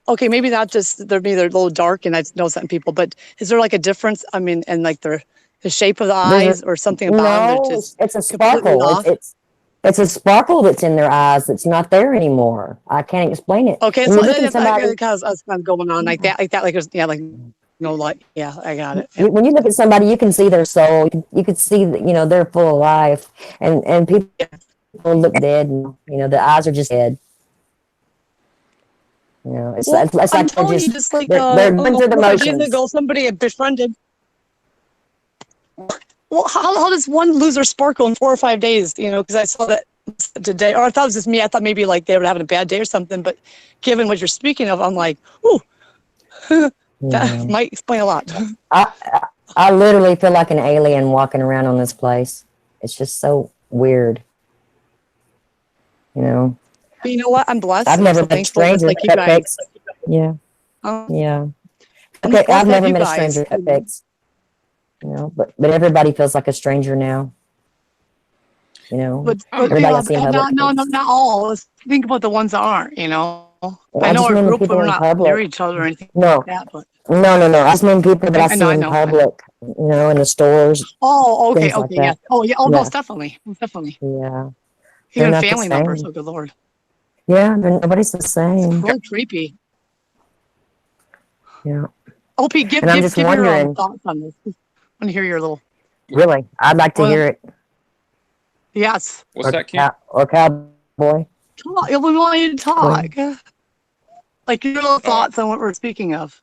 okay, maybe not just they're a little dark, and I know some people, but is there like a difference? I mean, and like the shape of the eyes or something about them that No, just it's a completely sparkle. off? It's a sparkle that's in their eyes that's not there anymore. I can't explain it. Okay, When so you look at that's somebody, because that's kind of going on like that, like there's like no light. Yeah, I got it. Yeah. when you look at somebody, you can see their soul. You can see that they're full of life, and people look dead, and the eyes are just dead. It's Well, it's like I'm they're telling you, just like they're going through the 4 or 5 days motions. ago, somebody had befriended. Well, how does one lose their sparkle in 4 or 5 days? You know, because I saw that today, or I thought it was just me. I thought maybe like they were having a bad day or something. But given what you're speaking of, I'm like, ooh, that might explain a lot. I literally feel like an alien walking around on this place. It's just so weird. But you know what? I'm blessed. I've And I'm never so met a thankful, just stranger like you at guys. Cupcakes. Yeah, yeah. I'm Okay, blessed I've to have never you met a guys. stranger at Cupcakes. But everybody feels like a stranger now. But Everybody I see in public. not all. Let's think about the ones that aren't. You know, Well, I I know just our mean the group people we're in not public. near each other or anything No, like that. But no. I just mean people that I I know, see in public. In the stores, Oh, okay, things like okay, that. yes. Oh, yeah. Oh, Yeah, most definitely, most definitely. yeah. They're Even not the family members. same. Oh, good Lord, Yeah, nobody's the same. really creepy. Yeah, OP, give and I'm just your wondering. thoughts on this. I want to hear your little. Really, I'd like to hear it. Yes. What's that, Kim? Or cowboy. Talk. We want you to talk. Queen. Like your little thoughts on what we're speaking of.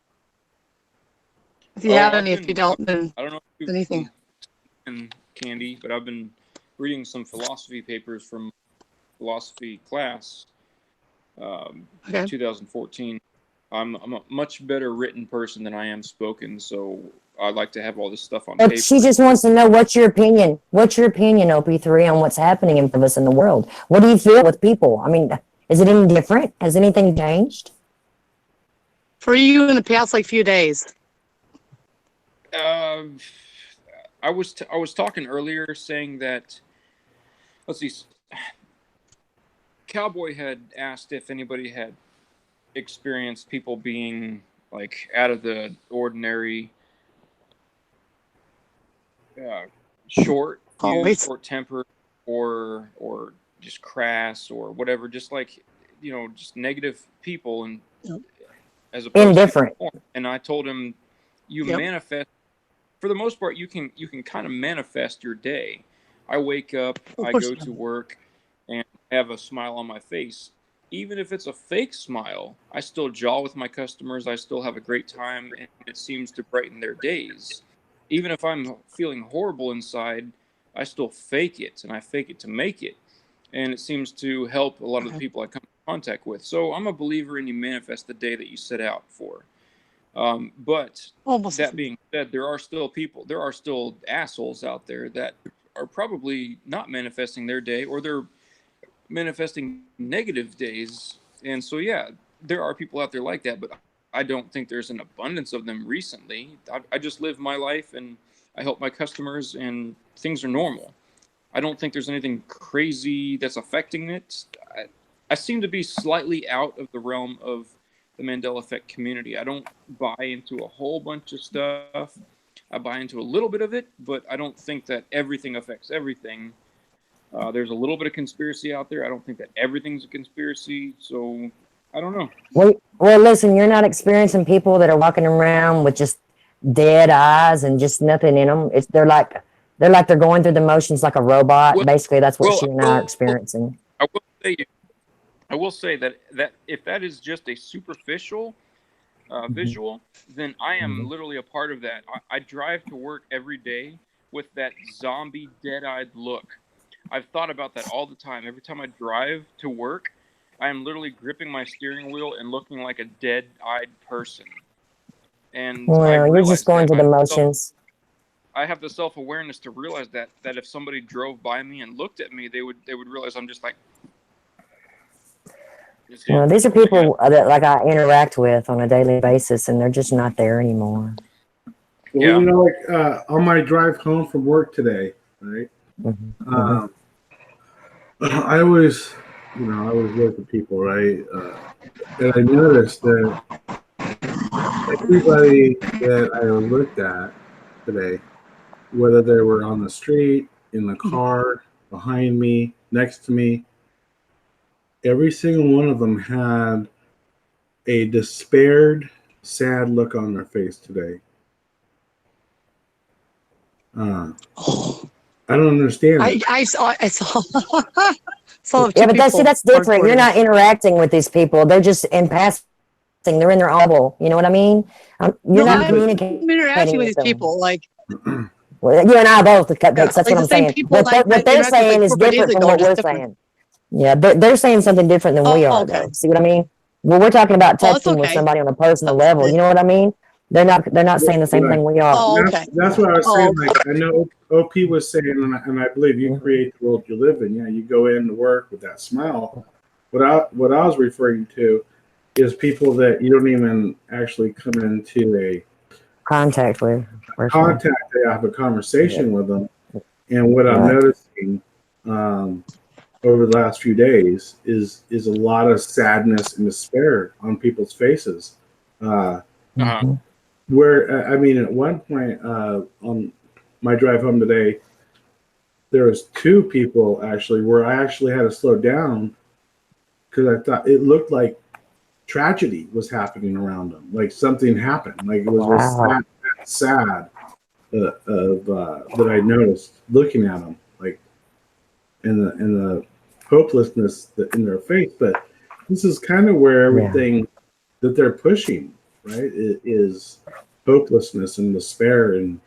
If you have any, if you don't, then I don't know if anything. you've Candy, but I've been reading some philosophy papers from philosophy class, Okay. 2014. I'm a much better written person than I am spoken, so I like to have all this stuff on paper. She just wants to know what's your opinion. What's your opinion, OP3, on what's happening in us in the world? What do you feel with people? I mean, is it any different? Has anything changed? For you in the past few days. I was talking earlier saying that, let's see, Cowboy had asked if anybody had experienced people being like out of the ordinary, short temper, or just crass or whatever, just like just negative people, and as opposed indifferent. And I told him, you manifest, for the most part, you can kind of manifest your day. I wake up, I go to work, and have a smile on my face. Even if it's a fake smile, I still jaw with my customers. I still have a great time, and it seems to brighten their days. Even if I'm feeling horrible inside, I still fake it, and I fake it to make it. And it seems to help a lot of the people I come in contact with. So I'm a believer in you manifest the day that you set out for. But that being said, there are still assholes out there that are probably not manifesting their day, or they're manifesting negative days. And so, yeah, there are people out there like that, but I don't think there's an abundance of them recently. I just live my life, and I help my customers, and things are normal. I don't think there's anything crazy that's affecting it. I seem to be slightly out of the realm of the Mandela Effect community. I don't buy into a whole bunch of stuff. I buy into a little bit of it, but I don't think that everything affects everything. There's a little bit of conspiracy out there. I don't think that everything's a conspiracy, so I don't know. Well, listen, you're not experiencing people that are walking around with just dead eyes and just nothing in them. They're like they're going through the motions like a robot. Well, basically, that's what she and I are experiencing. I will say that if that is just a superficial visual, then I am literally a part of that. I drive to work every day with that zombie dead-eyed look. I've thought about that all the time. Every time I drive to work, I am literally gripping my steering wheel and looking like a dead-eyed person. And I Well, you're just realized going that through the motions. I have the self-awareness to realize that if somebody drove by me and looked at me, they would realize I'm just like. Well, these are people that like I interact with on a daily basis, and they're just not there anymore. Well, you know, like on my drive home from work today, right? Mm-hmm. I was with people, right? And I noticed that everybody that I looked at today, whether they were on the street, in the car, behind me, next to me, every single one of them had a despaired, sad look on their face today. I don't understand it. I saw Yeah, but that's different. You're not interacting with these people. They're just in passing. They're in their bubble. You know what I mean? You're not communicating. I'm interacting with these people. Like, well, you and I both. That's like what I'm saying. People what they're saying is different from what we're saying. Yeah, they're saying something different than we are. Okay. Though. See what I mean? Well, we're talking about touching with somebody on a personal level. You know what I mean? They're not saying the same thing we are. Oh, okay. That's what I was saying. Like, I know OP was saying, and I believe you create the world you live in. Yeah, you go into work with that smile. What I was referring to is people that you don't even actually come into a contact with. They have a conversation with them, and what I'm noticing over the last few days is a lot of sadness and despair on people's faces. Where I mean, at one point on my drive home today, there was two people actually where I actually had to slow down because I thought it looked like tragedy was happening around them, like something happened, like it was sad that I noticed looking at them, like in the hopelessness in their face. But this is kind of where everything that they're pushing, right, it is hopelessness and despair and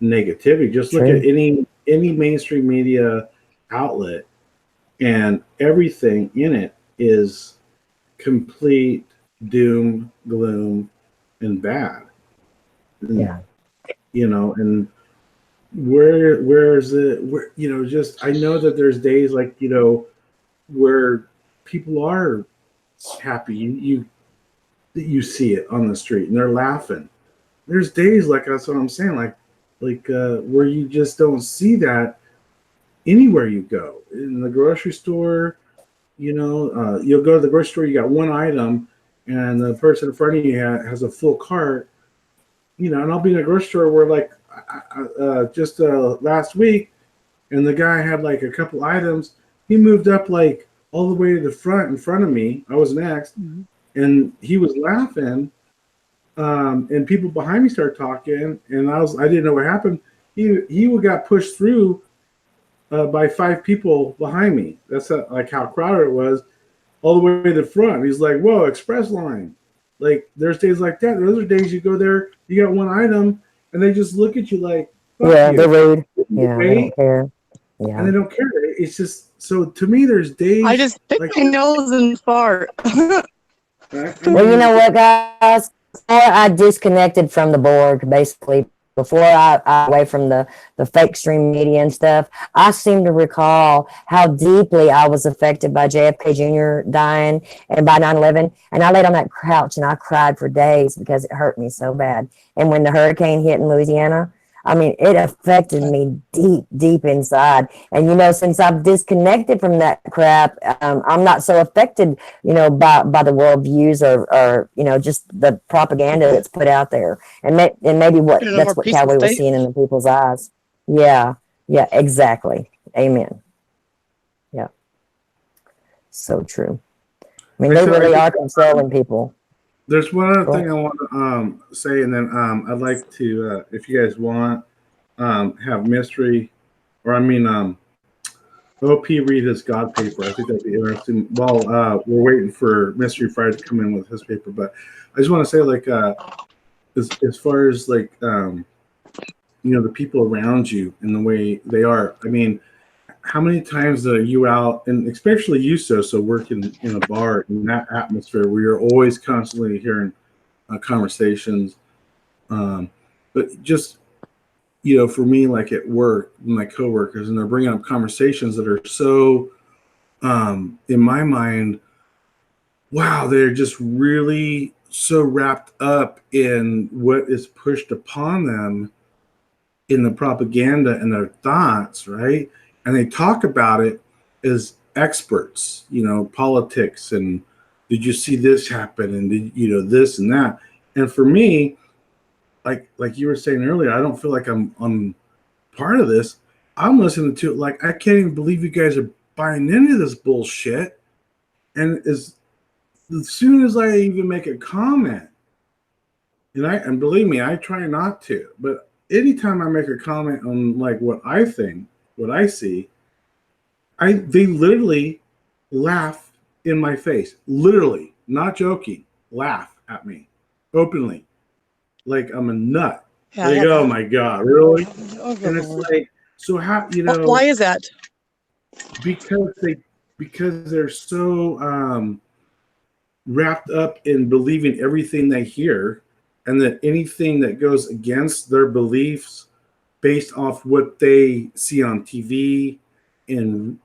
negativity. Just look at any mainstream media outlet, and everything in it is complete doom, gloom, and bad. And, you know, and where is it? Where, you know, just I know that there's days like, you know, where people are happy. You see it on the street and they're laughing. There's days like that's what I'm saying, like where you just don't see that anywhere you go. In the grocery store, you know, you'll go to the grocery store, you got one item, and the person in front of you has a full cart. You know, and I'll be in a grocery store where like just last week, and the guy had like a couple items. He moved up like all the way to the front in front of me. I was next, and he was laughing. And people behind me started talking, and I didn't know what happened. He got pushed through by 5 people behind me. That's like how crowded it was, all the way to the front. He's like, "Whoa, express line!" Like there's days like that. There's other days you go there, you got one item, and they just look at you like, they're rude. Yeah, they don't care. Yeah, and they don't care. It's just so to me. There's days I just pick my nose and fart. Well, you know what, guys? Before I disconnected from the Borg, basically, before I away from the fake stream media and stuff, I seem to recall how deeply I was affected by JFK Jr. dying and by 9/11. And I laid on that couch and I cried for days because it hurt me so bad. And when the hurricane hit in Louisiana, I mean, it affected me deep, deep inside. And, you know, since I've disconnected from that crap, I'm not so affected, you know, by the worldviews or, you know, just the propaganda that's put out there. And maybe that's what Cowboy was seeing in the people's eyes. Yeah. Yeah, exactly. Amen. Yeah. So true. I mean, they really are controlling people. There's one other thing I want to say, and then I'd like to, if you guys want, have Mystery, or I mean, OP read his God paper. I think that'd be interesting. Well, we're waiting for Mystery Friday to come in with his paper, but I just want to say, like, as far as like, you know, the people around you and the way they are. I mean, how many times are you out, and especially you, so working in a bar in that atmosphere where you're always constantly hearing conversations, but just for me, like at work, my coworkers, and they're bringing up conversations that are so, in my mind, wow, they're just really so wrapped up in what is pushed upon them in the propaganda and their thoughts, right? And they talk about it as experts, politics, and did you see this happen, and did this and that. And for me, like you were saying earlier, I don't feel like I'm part of this. I'm listening to it like I can't even believe you guys are buying into this bullshit. And as soon as I even make a comment, and believe me, I try not to, but anytime I make a comment on like what I think, what I see, they literally laugh in my face, literally, not joking, laugh at me openly, like I'm a nut. Yeah, Like, oh my God, really? Oh, good And it's Lord. like, so how, Why is that? because they're so wrapped up in believing everything they hear, and that anything that goes against their beliefs based off what they see on TV, in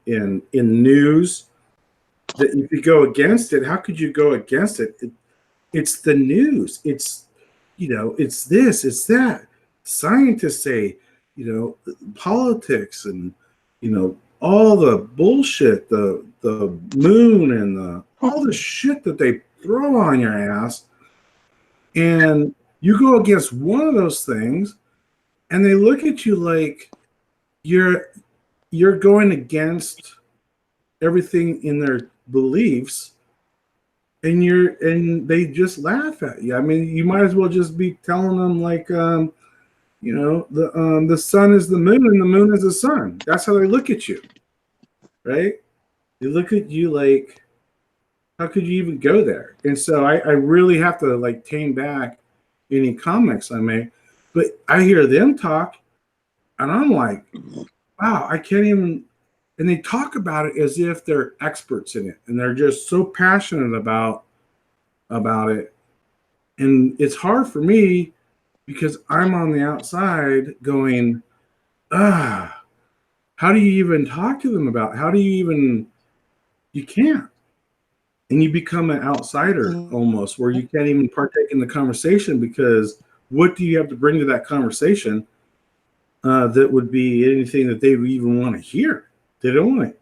news, that if you go against it, how could you go against it? It's the news. It's it's this, it's that. Scientists say, politics, and all the bullshit, the moon, and all the shit that they throw on your ass, and you go against one of those things, and they look at you like you're going against everything in their beliefs, and they just laugh at you. I mean, you might as well just be telling them like, the sun is the moon and the moon is the sun. That's how they look at you, right? They look at you like, how could you even go there? And so I really have to like tame back any comments I make. But I hear them talk, and I'm like, wow, I can't even. And they talk about it as if they're experts in it, and they're just so passionate about it. And it's hard for me because I'm on the outside going, how do you even talk to them about it? How do you even, you can't. And you become an outsider almost, where you can't even partake in the conversation, because what do you have to bring to that conversation that would be anything that they would even want to hear? They don't want it.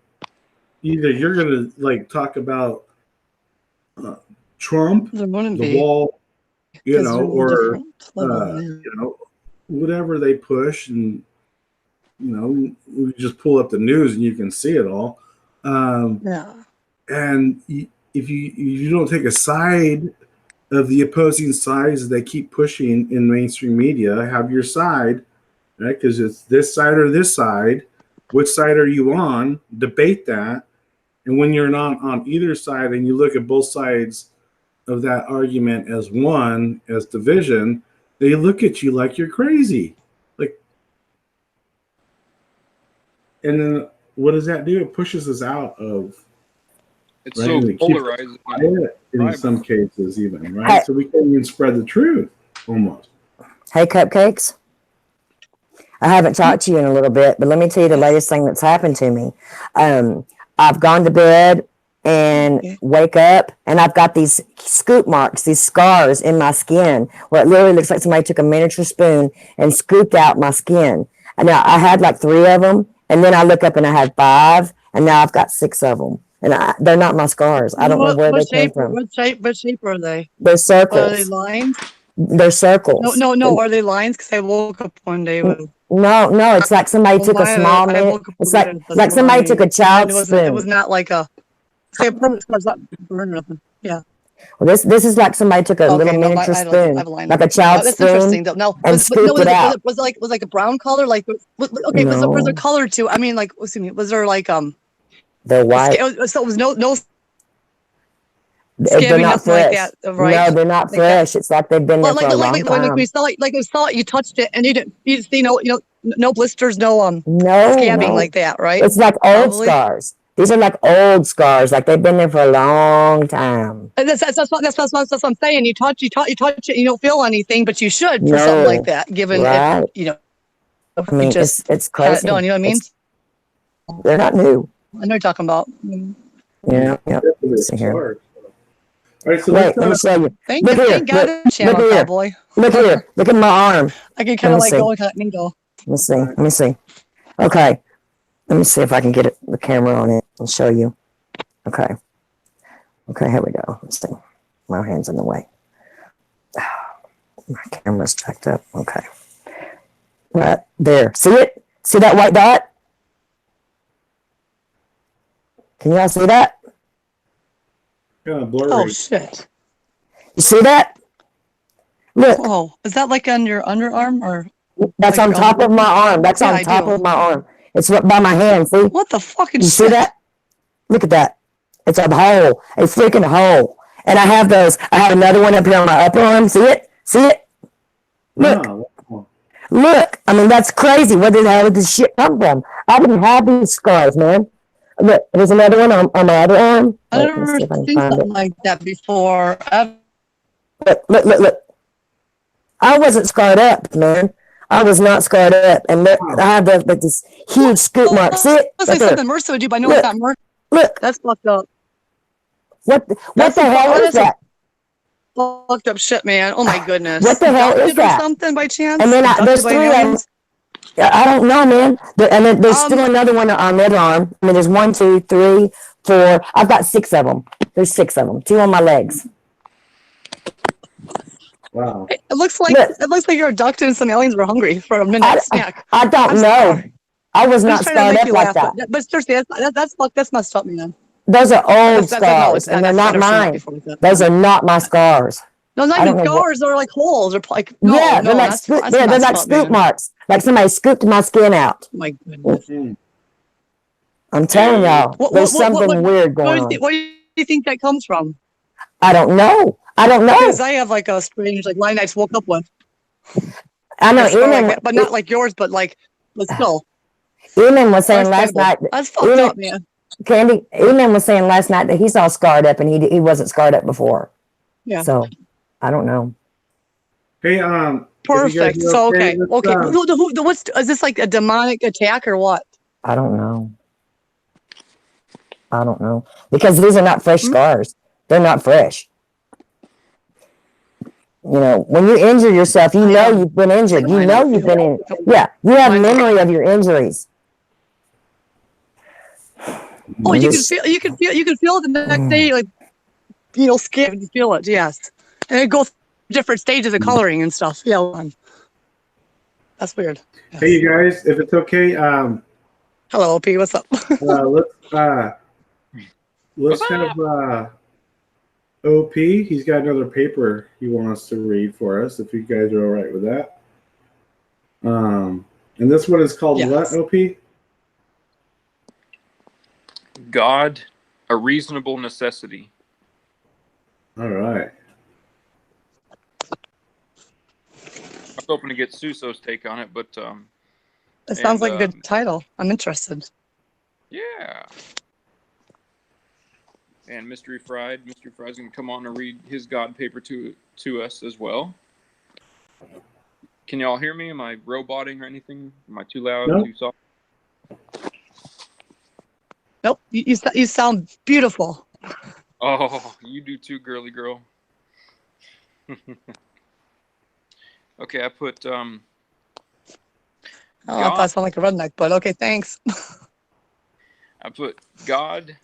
Either you're going to like talk about Trump, the wall, or whatever they push, and we just pull up the news and you can see it all. And if you don't take a side of the opposing sides that they keep pushing in mainstream media, have your side, right? Because it's this side or this side. Which side are you on? Debate that. And when you're not on either side, and you look at both sides of that argument as one, as division, they look at you like you're crazy. Like, and then what does that do? It pushes us out of. It's right? So polarizing. In some cases, even, right? Hey. So we can't even spread the truth, almost. Hey, Cupcakes. I haven't talked to you in a little bit, but let me tell you the latest thing that's happened to me. I've gone to bed and wake up, and I've got these scoop marks, these scars in my skin, where it literally looks like somebody took a miniature spoon and scooped out my skin. And now I had like 3 of them, and then I look up and I had 5, and now I've got 6 of them. And they're not my scars. I don't know where they came from. What shape are they? They're circles. Are they lines? They're circles. No. Are they lines? Because I woke up one day with. No. It's like somebody took a small minute. It's like somebody took a child's spoon. It was not like a. Say a permanent scar. It's not burn or nothing. Yeah. Well, this is like somebody took a little miniature spoon, like a child's spoon, and scooped it out. Was like a brown color? Like was there color to? I mean, like, excuse me, was there like They're white. So it was no. They're not fresh. Like that, right? No, they're not fresh. It's like they've been there for a long time. Like we saw, like you touched it and you didn't. You no blisters, no No, scabbing no. like that, right? It's like old Probably. scars. These are like old scars, like they've been there for a long time. And that's what I'm saying. You touch it, you don't feel anything, but you should for something like No, that. Given right? if I mean, you just it's had crazy. it done. You know what I mean? They're not new. I know what you're talking about. Yeah, yeah. Definitely See here. smart. All right, so Wait, let me show you. Thank Look here. God Look, channel, look here. cowboy. Look here. Look at my arm. I can kind Let of me like see. go and go. Let me see. Let me see. Okay. Let me see if I can get the camera on it and show you. Okay. Okay, here we go. Let's see. My hand's in the way. My camera's jacked up. Okay. Right there. See it? See that white dot? Can y'all see that? Kind of blurry. Oh shit! You see that? Look, Oh, is that like on your underarm or that's like on top of my arm. That's Yeah, on I top do. of my arm. It's right by my hand. See? what the fucking You shit? see that? Look at that. It's a hole. A freaking hole. And I have those. I have another one up here on my upper arm. See it? See it? Look. Wow. Look. I mean, that's crazy. Where the hell did this shit come from? I didn't have these scars, man. Look, there's another one on my other arm. I Wait, let me never see if I can seen find it. something like that before. Look. I wasn't scarred up, man. I was not scarred up. And look, I have this huge scoop mark. See it? Looks Right like there. something Mercer would do, but I know Look. it's not Mercer. Look. That's fucked up. What That's the hell is that's some that? fucked up shit, man. Oh my goodness. What the hell is Abducted or that? something by chance? And then there's Abducted by three of them. aliens? I don't know, man. And then there's still another one on the other arm. I mean, there's 1, 2, 3, 4. I've got 6 of them. There's 6 of them. 2 on my legs. Wow. It looks like you're abducted and some aliens were hungry for a midnight snack. I don't I'm know. sorry. I was I'm not just trying to scarred make up you like laugh, that. but seriously, that's messed up, man. Those are old That's no, scars, and they're I've not never seen that mine. before. Those are not my scars. No, not I don't even know what- scars. They're like holes. They're like no, Yeah, they're no. like That's they're messed like up, scoop man. marks. Like somebody scooped my skin out. Oh my goodness. Mm. I'm telling y'all, there's something weird going on. What do you think that comes from? I don't know. I don't know. Because I have like a strange like line I just woke up with. I know A scar like Eamon, that, but not like yours, but still. Eamon was saying last Understandable. night. That's fucked up, man. Candy, Eamon was saying last night that he's all scarred up and he wasn't scarred up before. Yeah. So I don't know. Hey, Perfect. if you guys are So okay. let's, Okay. What's is this like a demonic attack or what? I don't know. I don't know. Because these are not fresh scars. They're not fresh. You know, when you injure yourself, you know you've been injured. You know you've been in. Yeah, you have memory of your injuries. Oh, you can feel it the next day, like scared. You feel it, yes. And it goes through different stages of coloring and stuff. Yeah. That's weird. Yes. Hey, you guys, if it's okay, Hello, OP. What's up? let's have OP. He's got another paper he wants to read for us. If you guys are all right with that. And this one is called what, OP? God, a reasonable necessity. All right. I was hoping to get Suso's take on it, but It sounds like a good title. I'm interested. yeah. And Mystery Fried. Mystery Fried's going to come on and read his God paper to us as well. Can y'all hear me? Am I roboting or anything? Am I too loud? Nope. Too soft? Nope. You sound beautiful. Oh, you do too, girly girl. Okay, I put Oh, I thought I sounded like a redneck, but okay, thanks. I put God,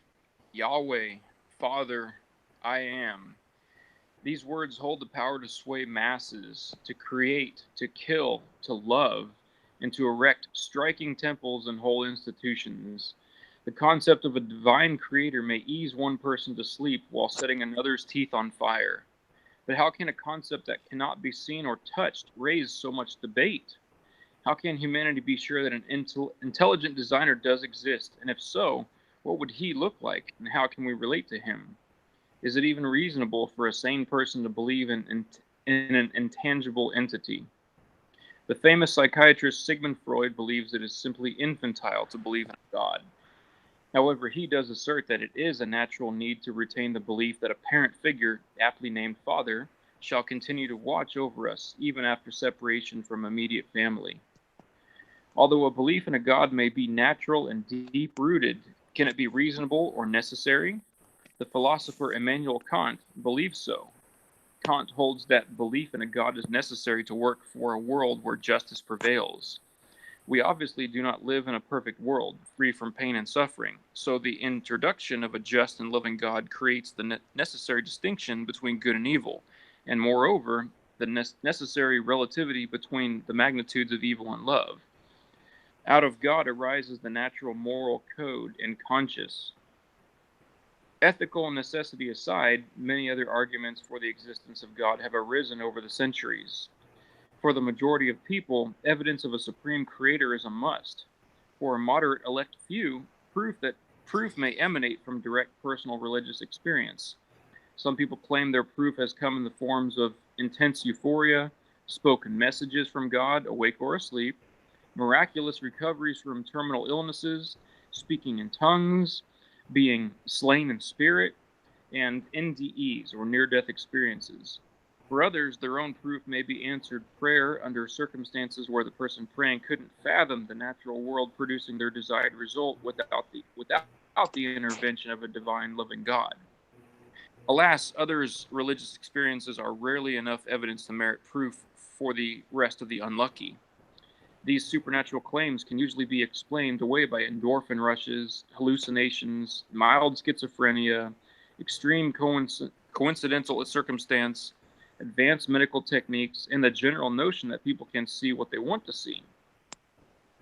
Yahweh, Father, I am. These words hold the power to sway masses, to create, to kill, to love, and to erect striking temples and whole institutions. The concept of a divine creator may ease one person to sleep while setting another's teeth on fire. But how can a concept that cannot be seen or touched raise so much debate? How can humanity be sure that an intelligent designer does exist? And if so, what would he look like? And how can we relate to him? Is it even reasonable for a sane person to believe in an intangible entity? The famous psychiatrist Sigmund Freud believes it is simply infantile to believe in a God. However, he does assert that it is a natural need to retain the belief that a parent figure, aptly named Father, shall continue to watch over us even after separation from immediate family. Although a belief in a God may be natural and deep-rooted, can it be reasonable or necessary? The philosopher Immanuel Kant believes so. Kant holds that belief in a God is necessary to work for a world where justice prevails. We obviously do not live in a perfect world, free from pain and suffering, so the introduction of a just and loving God creates the necessary distinction between good and evil, and moreover, the necessary relativity between the magnitudes of evil and love. Out of God arises the natural moral code and conscience. Ethical necessity aside, many other arguments for the existence of God have arisen over the centuries. For the majority of people, evidence of a supreme creator is a must. For a moderate elect few, proof may emanate from direct personal religious experience. Some people claim their proof has come in the forms of intense euphoria, spoken messages from God, awake or asleep, miraculous recoveries from terminal illnesses, speaking in tongues, being slain in spirit, and NDEs, or near-death experiences. For others, their own proof may be answered prayer under circumstances where the person praying couldn't fathom the natural world producing their desired result without the intervention of a divine, loving God. Alas, others' religious experiences are rarely enough evidence to merit proof for the rest of the unlucky. These supernatural claims can usually be explained away by endorphin rushes, hallucinations, mild schizophrenia, extreme coincidental circumstance, advanced medical techniques, and the general notion that people can see what they want to see.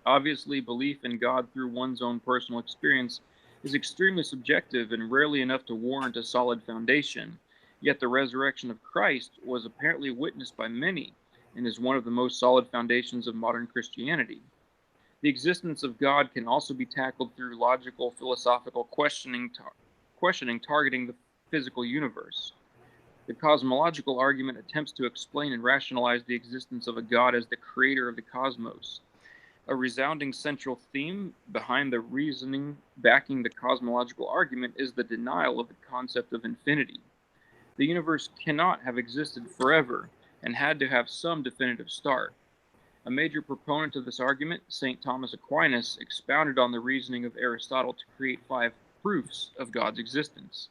Obviously, belief in God through one's own personal experience is extremely subjective and rarely enough to warrant a solid foundation, yet the resurrection of Christ was apparently witnessed by many and is one of the most solid foundations of modern Christianity. The existence of God can also be tackled through logical, philosophical questioning targeting the physical universe. The cosmological argument attempts to explain and rationalize the existence of a God as the creator of the cosmos. A resounding central theme behind the reasoning backing the cosmological argument is the denial of the concept of infinity. The universe cannot have existed forever and had to have some definitive start. A major proponent of this argument, St. Thomas Aquinas, expounded on the reasoning of Aristotle to create 5 proofs of God's existence.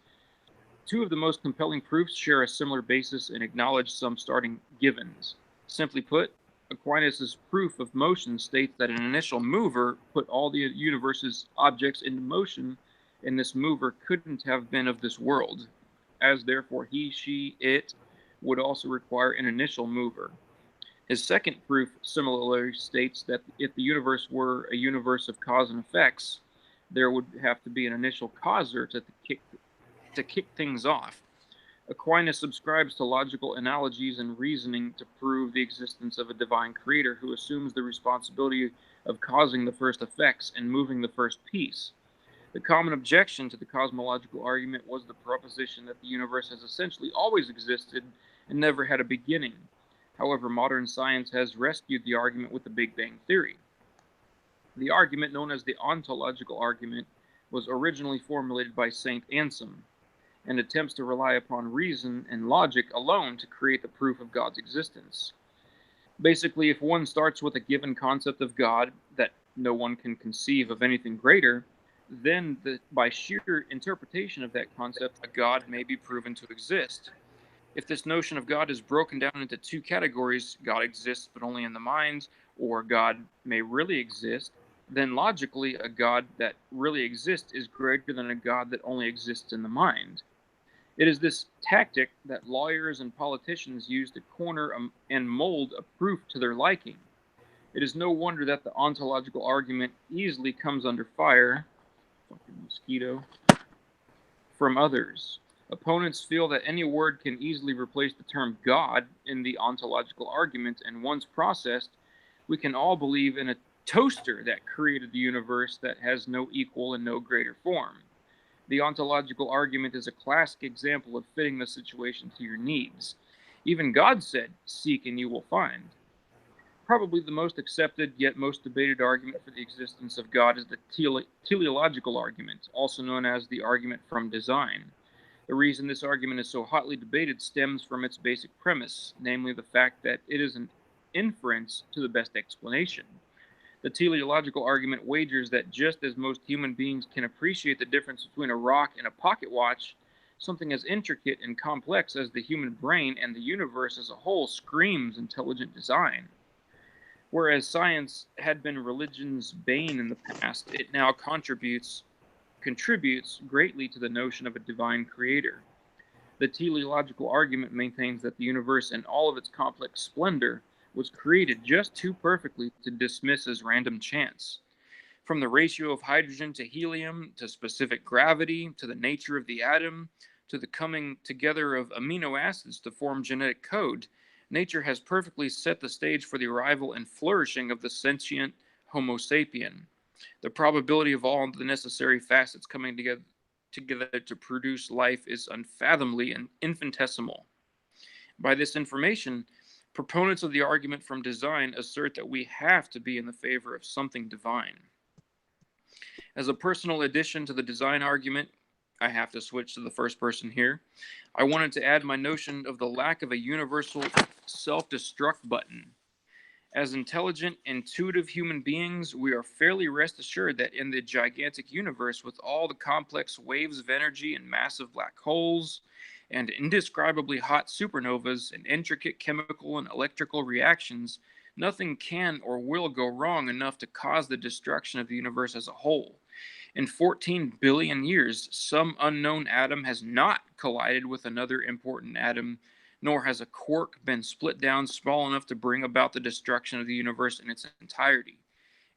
2 of the most compelling proofs share a similar basis and acknowledge some starting givens. Simply put, Aquinas' proof of motion states that an initial mover put all the universe's objects into motion, and this mover couldn't have been of this world, as therefore he, she, it would also require an initial mover. His second proof similarly states that if the universe were a universe of cause and effects, there would have to be an initial causer to kick things off. Aquinas subscribes to logical analogies and reasoning to prove the existence of a divine creator who assumes the responsibility of causing the first effects and moving the first piece. The common objection to the cosmological argument was the proposition that the universe has essentially always existed and never had a beginning. However, modern science has rescued the argument with the Big Bang Theory. The argument, known as the ontological argument, was originally formulated by St. Anselm, and attempts to rely upon reason and logic alone to create the proof of God's existence. Basically, if one starts with a given concept of God that no one can conceive of anything greater, then by sheer interpretation of that concept, a God may be proven to exist. If this notion of God is broken down into 2 categories, God exists but only in the mind, or God may really exist, then logically a God that really exists is greater than a God that only exists in the mind. It is this tactic that lawyers and politicians use to corner and mold a proof to their liking. It is no wonder that the ontological argument easily comes under fire, fucking mosquito, from others. Opponents feel that any word can easily replace the term God in the ontological argument, and once processed, we can all believe in a toaster that created the universe that has no equal and no greater form. The ontological argument is a classic example of fitting the situation to your needs. Even God said, "Seek and you will find." Probably the most accepted yet most debated argument for the existence of God is the teleological argument, also known as the argument from design. The reason this argument is so hotly debated stems from its basic premise, namely the fact that it is an inference to the best explanation. The teleological argument wagers that just as most human beings can appreciate the difference between a rock and a pocket watch, something as intricate and complex as the human brain and the universe as a whole screams intelligent design. Whereas science had been religion's bane in the past, it now contributes greatly to the notion of a divine creator. The teleological argument maintains that the universe in all of its complex splendor was created just too perfectly to dismiss as random chance. From the ratio of hydrogen to helium, to specific gravity, to the nature of the atom, to the coming together of amino acids to form genetic code, nature has perfectly set the stage for the arrival and flourishing of the sentient Homo sapien. The probability of all the necessary facets coming together to produce life is unfathomably and infinitesimal. By this information, proponents of the argument from design assert that we have to be in the favor of something divine. As a personal addition to the design argument, I have to switch to the first person here. I wanted to add my notion of the lack of a universal self-destruct button. As intelligent, intuitive human beings, we are fairly rest assured that in the gigantic universe, with all the complex waves of energy and massive black holes, and indescribably hot supernovas and intricate chemical and electrical reactions, nothing can or will go wrong enough to cause the destruction of the universe as a whole. In 14 billion years, some unknown atom has not collided with another important atom, nor has a quark been split down small enough to bring about the destruction of the universe in its entirety.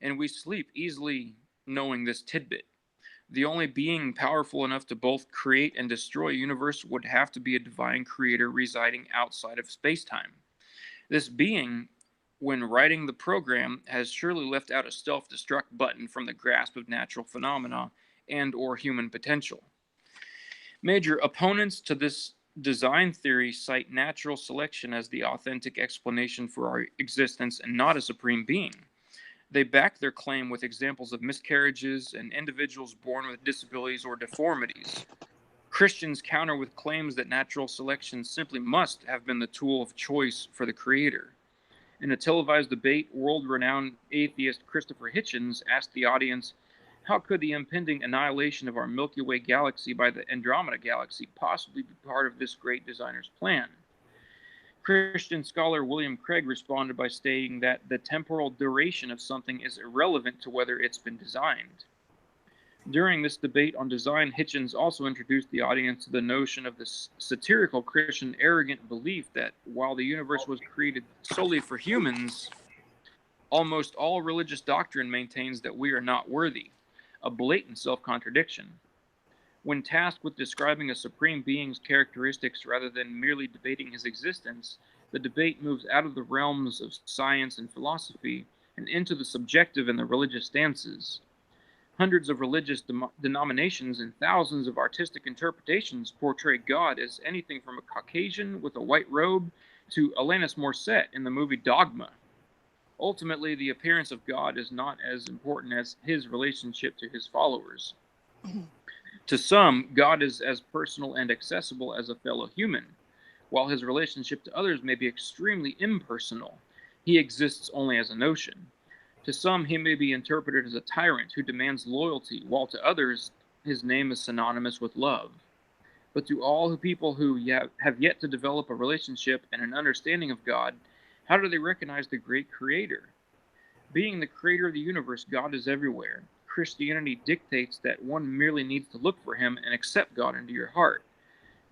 And we sleep easily knowing this tidbit. The only being powerful enough to both create and destroy a universe would have to be a divine creator residing outside of space-time. This being, when writing the program, has surely left out a self-destruct button from the grasp of natural phenomena and or human potential. Major opponents to this design theory cite natural selection as the authentic explanation for our existence and not a supreme being. They back their claim with examples of miscarriages and individuals born with disabilities or deformities. Christians counter with claims that natural selection simply must have been the tool of choice for the Creator. In a televised debate, world-renowned atheist Christopher Hitchens asked the audience, how could the impending annihilation of our Milky Way galaxy by the Andromeda galaxy possibly be part of this great designer's plan? Christian scholar William Craig responded by stating that the temporal duration of something is irrelevant to whether it's been designed. During this debate on design, Hitchens also introduced the audience to the notion of the satirical Christian arrogant belief that while the universe was created solely for humans, almost all religious doctrine maintains that we are not worthy, a blatant self-contradiction. When tasked with describing a supreme being's characteristics rather than merely debating his existence, the debate moves out of the realms of science and philosophy and into the subjective and the religious stances. Hundreds of religious denominations and thousands of artistic interpretations portray God as anything from a Caucasian with a white robe to Alanis Morissette in the movie Dogma. Ultimately, the appearance of God is not as important as his relationship to his followers. To some, God is as personal and accessible as a fellow human, while his relationship to others may be extremely impersonal. He exists only as a notion. To some, he may be interpreted as a tyrant who demands loyalty, while to others, his name is synonymous with love. But to all people who have yet to develop a relationship and an understanding of God, how do they recognize the great Creator? Being the creator of the universe, God is everywhere. Christianity dictates that one merely needs to look for him and accept God into your heart.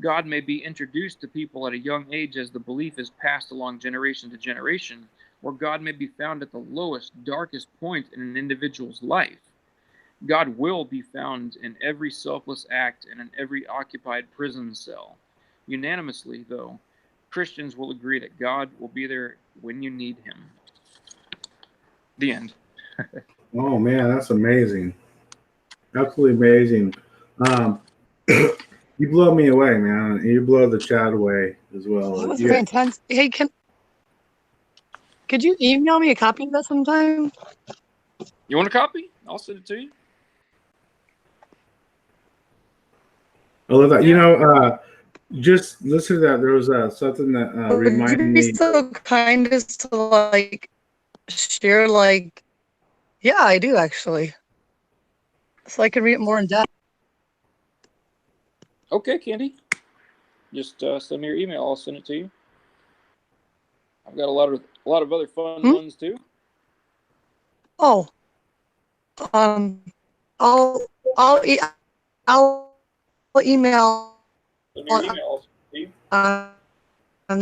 God may be introduced to people at a young age as the belief is passed along generation to generation, or God may be found at the lowest, darkest point in an individual's life. God will be found in every selfless act and in every occupied prison cell. Unanimously, though, Christians will agree that God will be there when you need him. The end. Oh man, that's amazing. Absolutely amazing. You blow me away, man. And you blow the chat away as well. That was Yeah. very intense. Hey, can could you email me a copy of that sometime? You want a copy? I'll send it to you. I love that. Yeah. You know, just listen to that. There was something that Would reminded you be me. so kind as to like share like? Yeah, I do actually. So I can read it more in depth. Okay, Candy. Just send me your email. I'll send it to you. I've got a lot of other fun ones too. Oh, I'll email Send me your email, Steve. on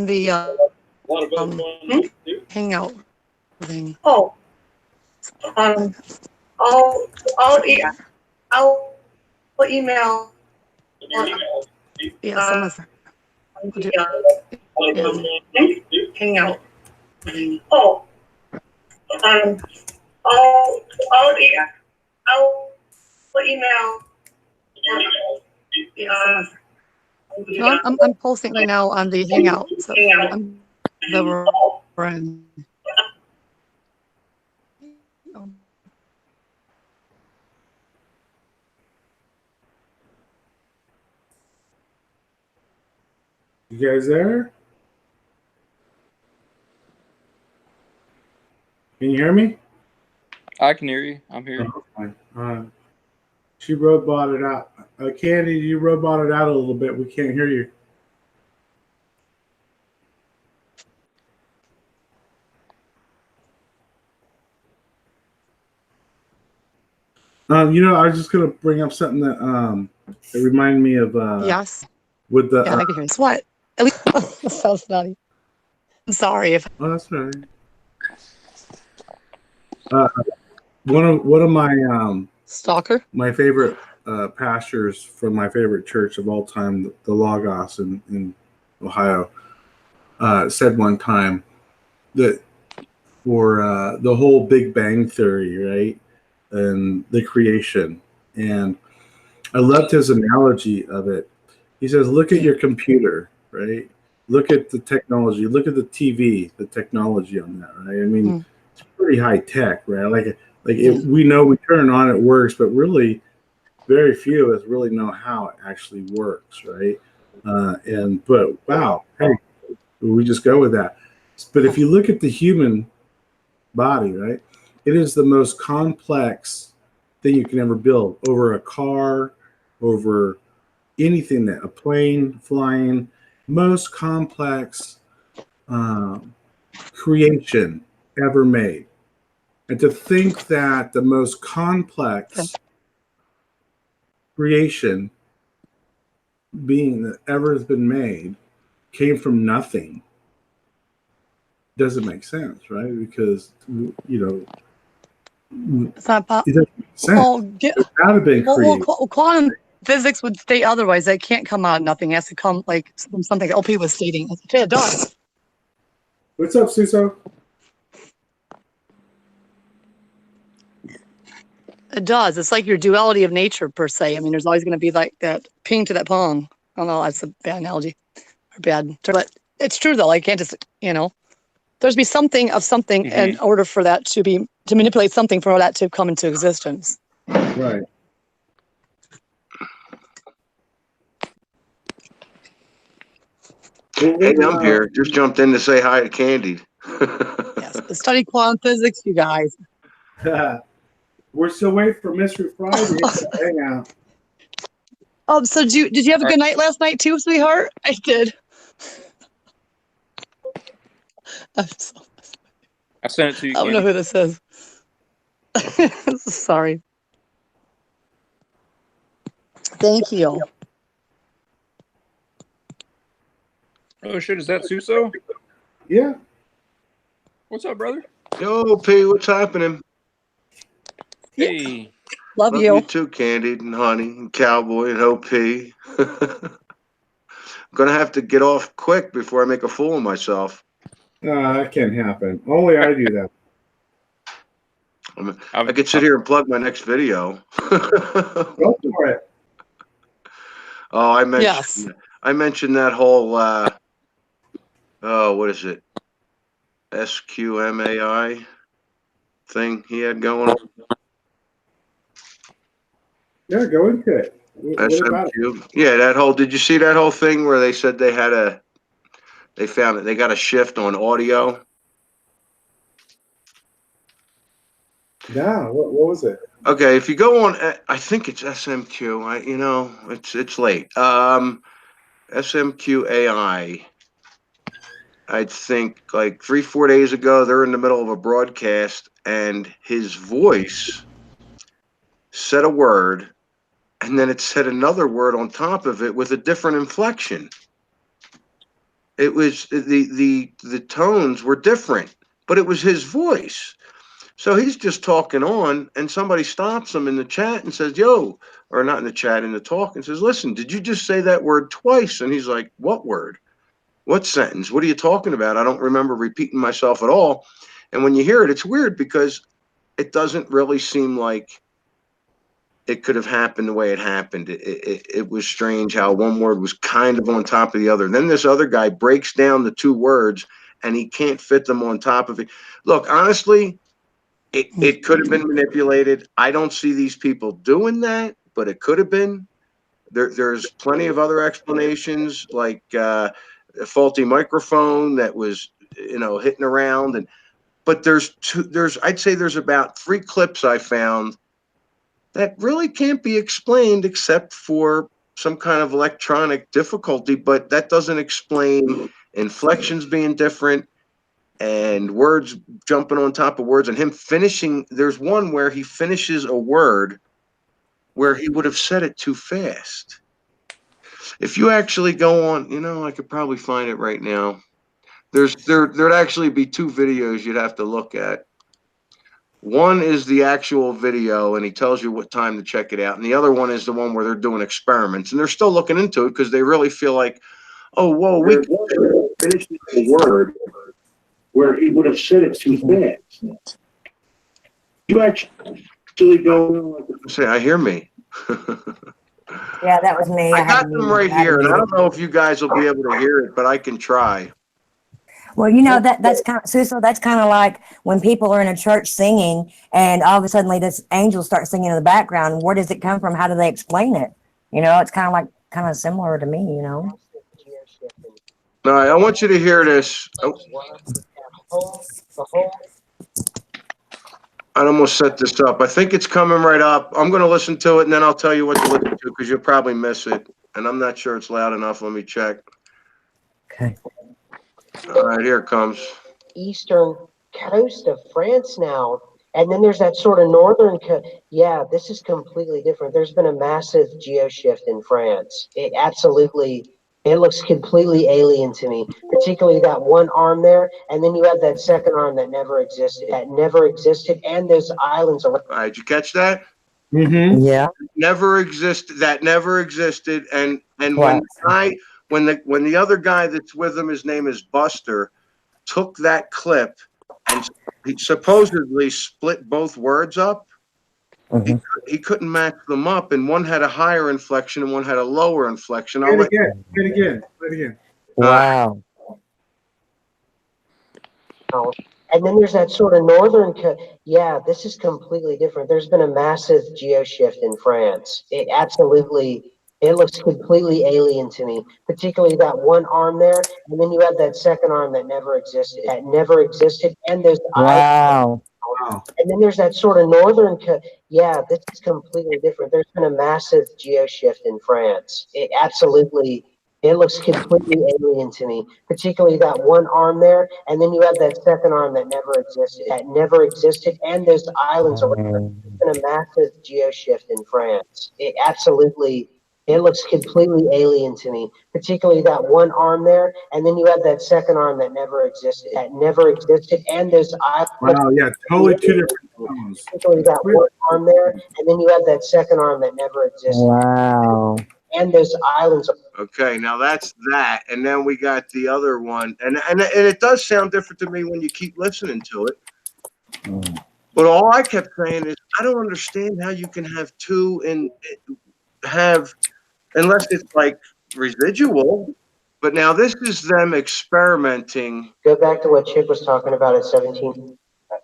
the A lot of other fun ones too. Hangout thing. I'll email. Send me your email, Steve. Yeah, someone's. A lot of other fun ones too. Hangout. I'll email. Send me your email, Steve. No, I'm posting right now on the Hangout. So I'm the friend. You guys there? Can you hear me? I can hear you. I'm here. She robot it out. Candy, you robot it out a little bit. We can't hear you. You know, I was just gonna bring up something that it reminded me of. Yes. With the. Yeah, I can hear you. What? At least that sounds naughty. I'm sorry if. Oh, that's all right. One of my Stalker. my favorite pastors from my favorite church of all time, the Logos in Ohio, said one time that for the whole Big Bang Theory, right, and the creation, and I loved his analogy of it. He says, look at your computer, right? Look at the technology. Look at the TV, the technology on that, right? I mean, it's pretty high tech, right? We know we turn it on, it works, but really, very few of us really know how it actually works, right? But wow, hey, we just go with that. But if you look at the human body, right, it is the most complex thing you can ever build. Over a car, over anything, that a plane flying, most complex creation ever made. And to think that the most complex creation being that ever has been made came from nothing doesn't make sense, right? Because, you know, It's not it doesn't make sense. It's got to be created. Quantum physics would state otherwise. That can't come out of nothing. It has to come like from something OP was stating. It does. What's up, Suso? It does. It's like your duality of nature, per se. I mean, there's always going to be like that ping to that pong. I don't know. That's a bad analogy or bad, but it's true though. I can't just, there's be something of something in order for that to manipulate something for that to come into existence. Right. Hey, I'm here. Just jumped in to say hi to Candy. Yes, study quantum physics, you guys. We're still waiting for Mystery Friday. Hang out. So did you have a good night last night too, sweetheart? I did. I sent it to you. I don't know who this is. Sorry. Thank you. Oh shit! Is that Suso? Yeah. What's up, brother? Yo, P, what's happening? Hey. Love you too, Candy and Honey and Cowboy and OP. Gonna have to get off quick before I make a fool of myself. That can't happen. Only I do that. I could sit here and plug my next video. Go for it. Oh, I mentioned that whole what is it? SQMAI thing he had going? Yeah, go into it. What about it? SMQ. Yeah, that whole. Did you see that whole thing where they said they had they found that they got a shift on audio? Yeah, what was it? Okay, if you go on, I think it's SMQ. It's late. SMQ AI. I think like 3-4 days ago, they're in the middle of a broadcast, and his voice said a word, and then it said another word on top of it with a different inflection. It was the tones were different, but it was his voice. So he's just talking on, and somebody stops him in the chat and says, "Yo," or not in the chat, in the talk, and says, "Listen, did you just say that word twice?" And he's like, "What word? What sentence? What are you talking about? I don't remember repeating myself at all." And when you hear it, it's weird because it doesn't really seem like it could have happened the way it happened. It was strange how one word was kind of on top of the other. And then this other guy breaks down the two words, and he can't fit them on top of it. Look, honestly, it could have been manipulated. I don't see these people doing that, but it could have been. There's plenty of other explanations, like a faulty microphone that was, hitting around. But I'd say there's about 3 clips I found that really can't be explained except for some kind of electronic difficulty, but that doesn't explain inflections being different and words jumping on top of words and him finishing. There's one where he finishes a word where he would have said it too fast. If you actually go on, I could probably find it right now. There'd actually be 2 videos you'd have to look at. One is the actual video, and he tells you what time to check it out. And the other one is the one where they're doing experiments, and they're still looking into it because they really feel like, oh, whoa, we can finish the word where he would have said it too fast. You actually go say, I hear me. Yeah, that was me. I got them right here, and I don't know if you guys will be able to hear it, but I can try. Well, that's kind of, Suso, that's kind of like when people are in a church singing and all of a sudden this angel starts singing in the background. Where does it come from? How do they explain it? It's kind of similar to me, All right, I want you to hear this. Oh. I'd almost set this up. I think it's coming right up. I'm going to listen to it, and then I'll tell you what to listen to because you'll probably miss it. And I'm not sure it's loud enough. Let me check. Okay. All right, here it comes. Eastern coast of France now. And then there's that sort of northern yeah, this is completely different. There's been a massive geo shift in France. It looks completely alien to me, particularly that one arm there. And then you have that second arm that never existed. And there's islands around. All right, did you catch that? Mm-hmm. Yeah. Never existed. That never existed. And What? when the other guy that's with him, his name is Buster, took that clip and he supposedly split both words up. Mm-hmm. He couldn't match them up, and one had a higher inflection and one had a lower inflection. Play it again. Wow. And then there's that sort of northern yeah, this is completely different. There's been a massive geo shift in France. It looks completely alien to me, particularly that one arm there. And then you have that second arm that never existed. And there's Wow. and then there's that sort of northern yeah, this is completely different. There's been a massive geo shift in France. It looks completely alien to me, particularly that one arm there. And then you have that second arm that never existed. And there's islands around. There's been a massive geo shift in France. It looks completely alien to me, particularly that one arm there. And then you have that second arm that never existed. And there's islands. Wow, yeah, totally 2 different tones. Particularly that one arm there. And then you have that second arm that never existed. Wow. And there's islands. Okay, now that's that, and then we got the other one, and it does sound different to me when you keep listening to it. But all I kept saying is, I don't understand how you can have 2 and have, unless it's like residual, But now this is them experimenting. Go back to what Chick was talking about at 17. That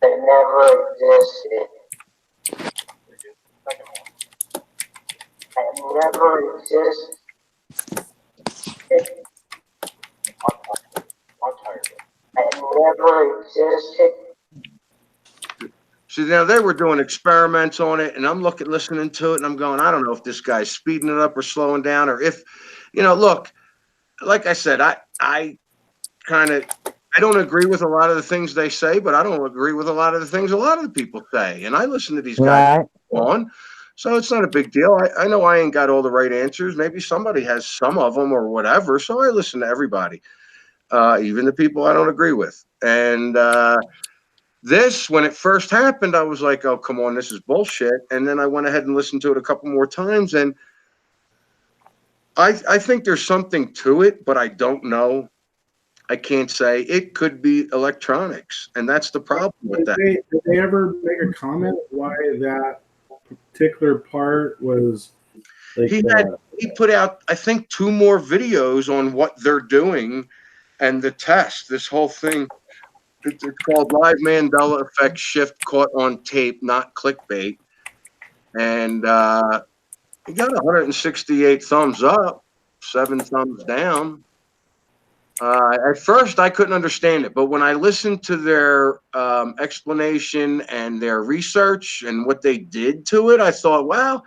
never existed. That never existed. That never existed. See, now they were doing experiments on it, and I'm listening to it, and I'm going, I don't know if this guy's speeding it up or slowing down, or if, look, like I said, I don't agree with a lot of the things they say, but I don't agree with a lot of the things a lot of the people say, and I listen to these guys on, so it's not a big deal. I know I ain't got all the right answers. Maybe somebody has some of them or whatever, so I listen to everybody, even the people I don't agree with, and this, when it first happened, I was like, oh, come on, this is bullshit. And then I went ahead and listened to it a couple more times. And I think there's something to it, but I don't know. I can't say. It could be electronics. And that's the problem with that. Did they ever make a comment why that particular part was like he put out, I think, 2 more videos on what they're doing and the test, this whole thing. It's called Live Mandela Effect Shift Caught on Tape, Not Clickbait. And he got 168 thumbs up, 7 thumbs down. At first, I couldn't understand it. But when I listened to their explanation and their research and what they did to it, I thought, wow,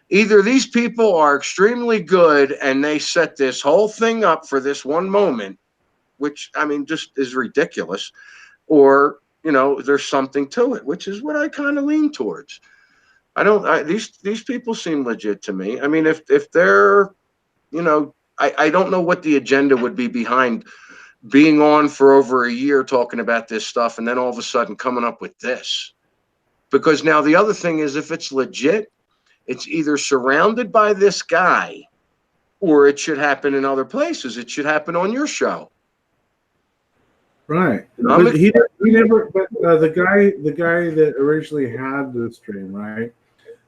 either these people are extremely good and they set this whole thing up for this one moment, which, I mean, just is ridiculous, or, there's something to it, which is what I kind of lean towards. These people seem legit to me. I mean, if they're, I don't know what the agenda would be behind being on for over a year talking about this stuff and then all of a sudden coming up with this. Because now the other thing is, if it's legit, it's either surrounded by this guy or it should happen in other places. It should happen on your show. Right. But he never. But the guy that originally had the stream, right?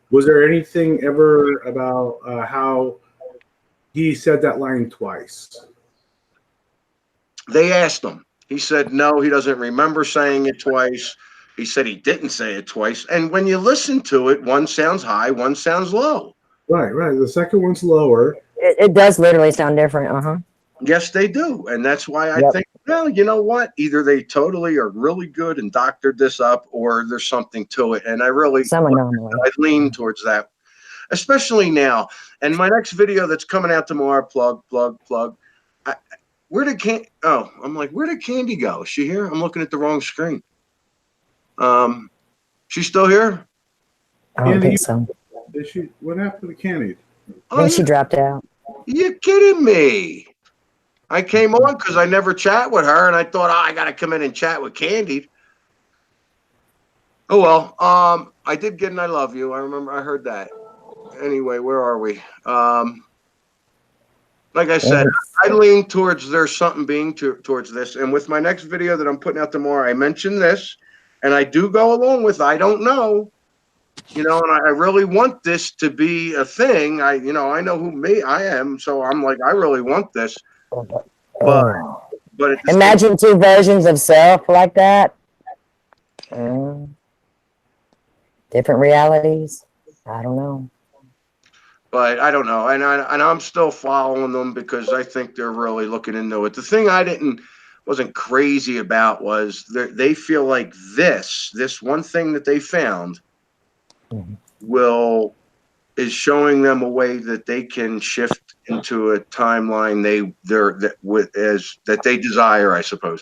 Was there anything ever about how he said that line twice? They asked him. He said no. He doesn't remember saying it twice. He said he didn't say it twice. And when you listen to it, one sounds high, one sounds low. Right. The second one's lower. It does literally sound different. Yes, they do. And that's why I think, well, you know what? Either they totally are really good and doctored this up, or there's something to it. And I lean towards that, especially now. And my next video that's coming out tomorrow, plug. Where did Candy go? Is she here? I'm looking at the wrong screen. She's still here? I don't think so. What happened to Candy? I think she dropped out. You kidding me? I came on because I never chat with her, and I thought, I got to come in and chat with Candy. Oh, well, I did get an I love you. I remember I heard that. Anyway, where are we? Like I said, I lean towards there's something being towards this. And with my next video that I'm putting out tomorrow, I mention this, and I do go along with I don't know. And I really want this to be a thing. I know who I am, so I'm like, I really want this. But imagine 2 versions of self like that. Different realities. I don't know. But I don't know, and I'm still following them because I think they're really looking into it. The thing I wasn't crazy about was they feel like this one thing that they found is showing them a way that they can shift into a timeline that they desire, I suppose.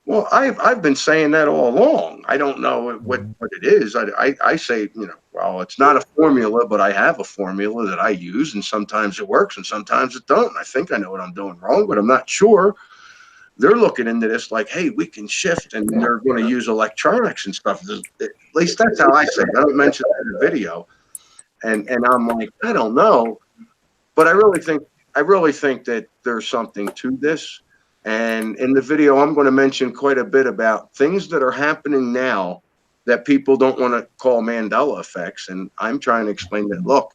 Well, I've been saying that all along. I don't know what it is. I say, well, it's not a formula, but I have a formula that I use, and sometimes it works and sometimes it don't. I think I know what I'm doing wrong, but I'm not sure. They're looking into this like, hey, we can shift, and they're going to use electronics and stuff. At least that's how I say it. I don't mention it in the video. And I'm like, I don't know. But I really think that there's something to this. And in the video, I'm going to mention quite a bit about things that are happening now that people don't want to call Mandela effects. And I'm trying to explain that, look,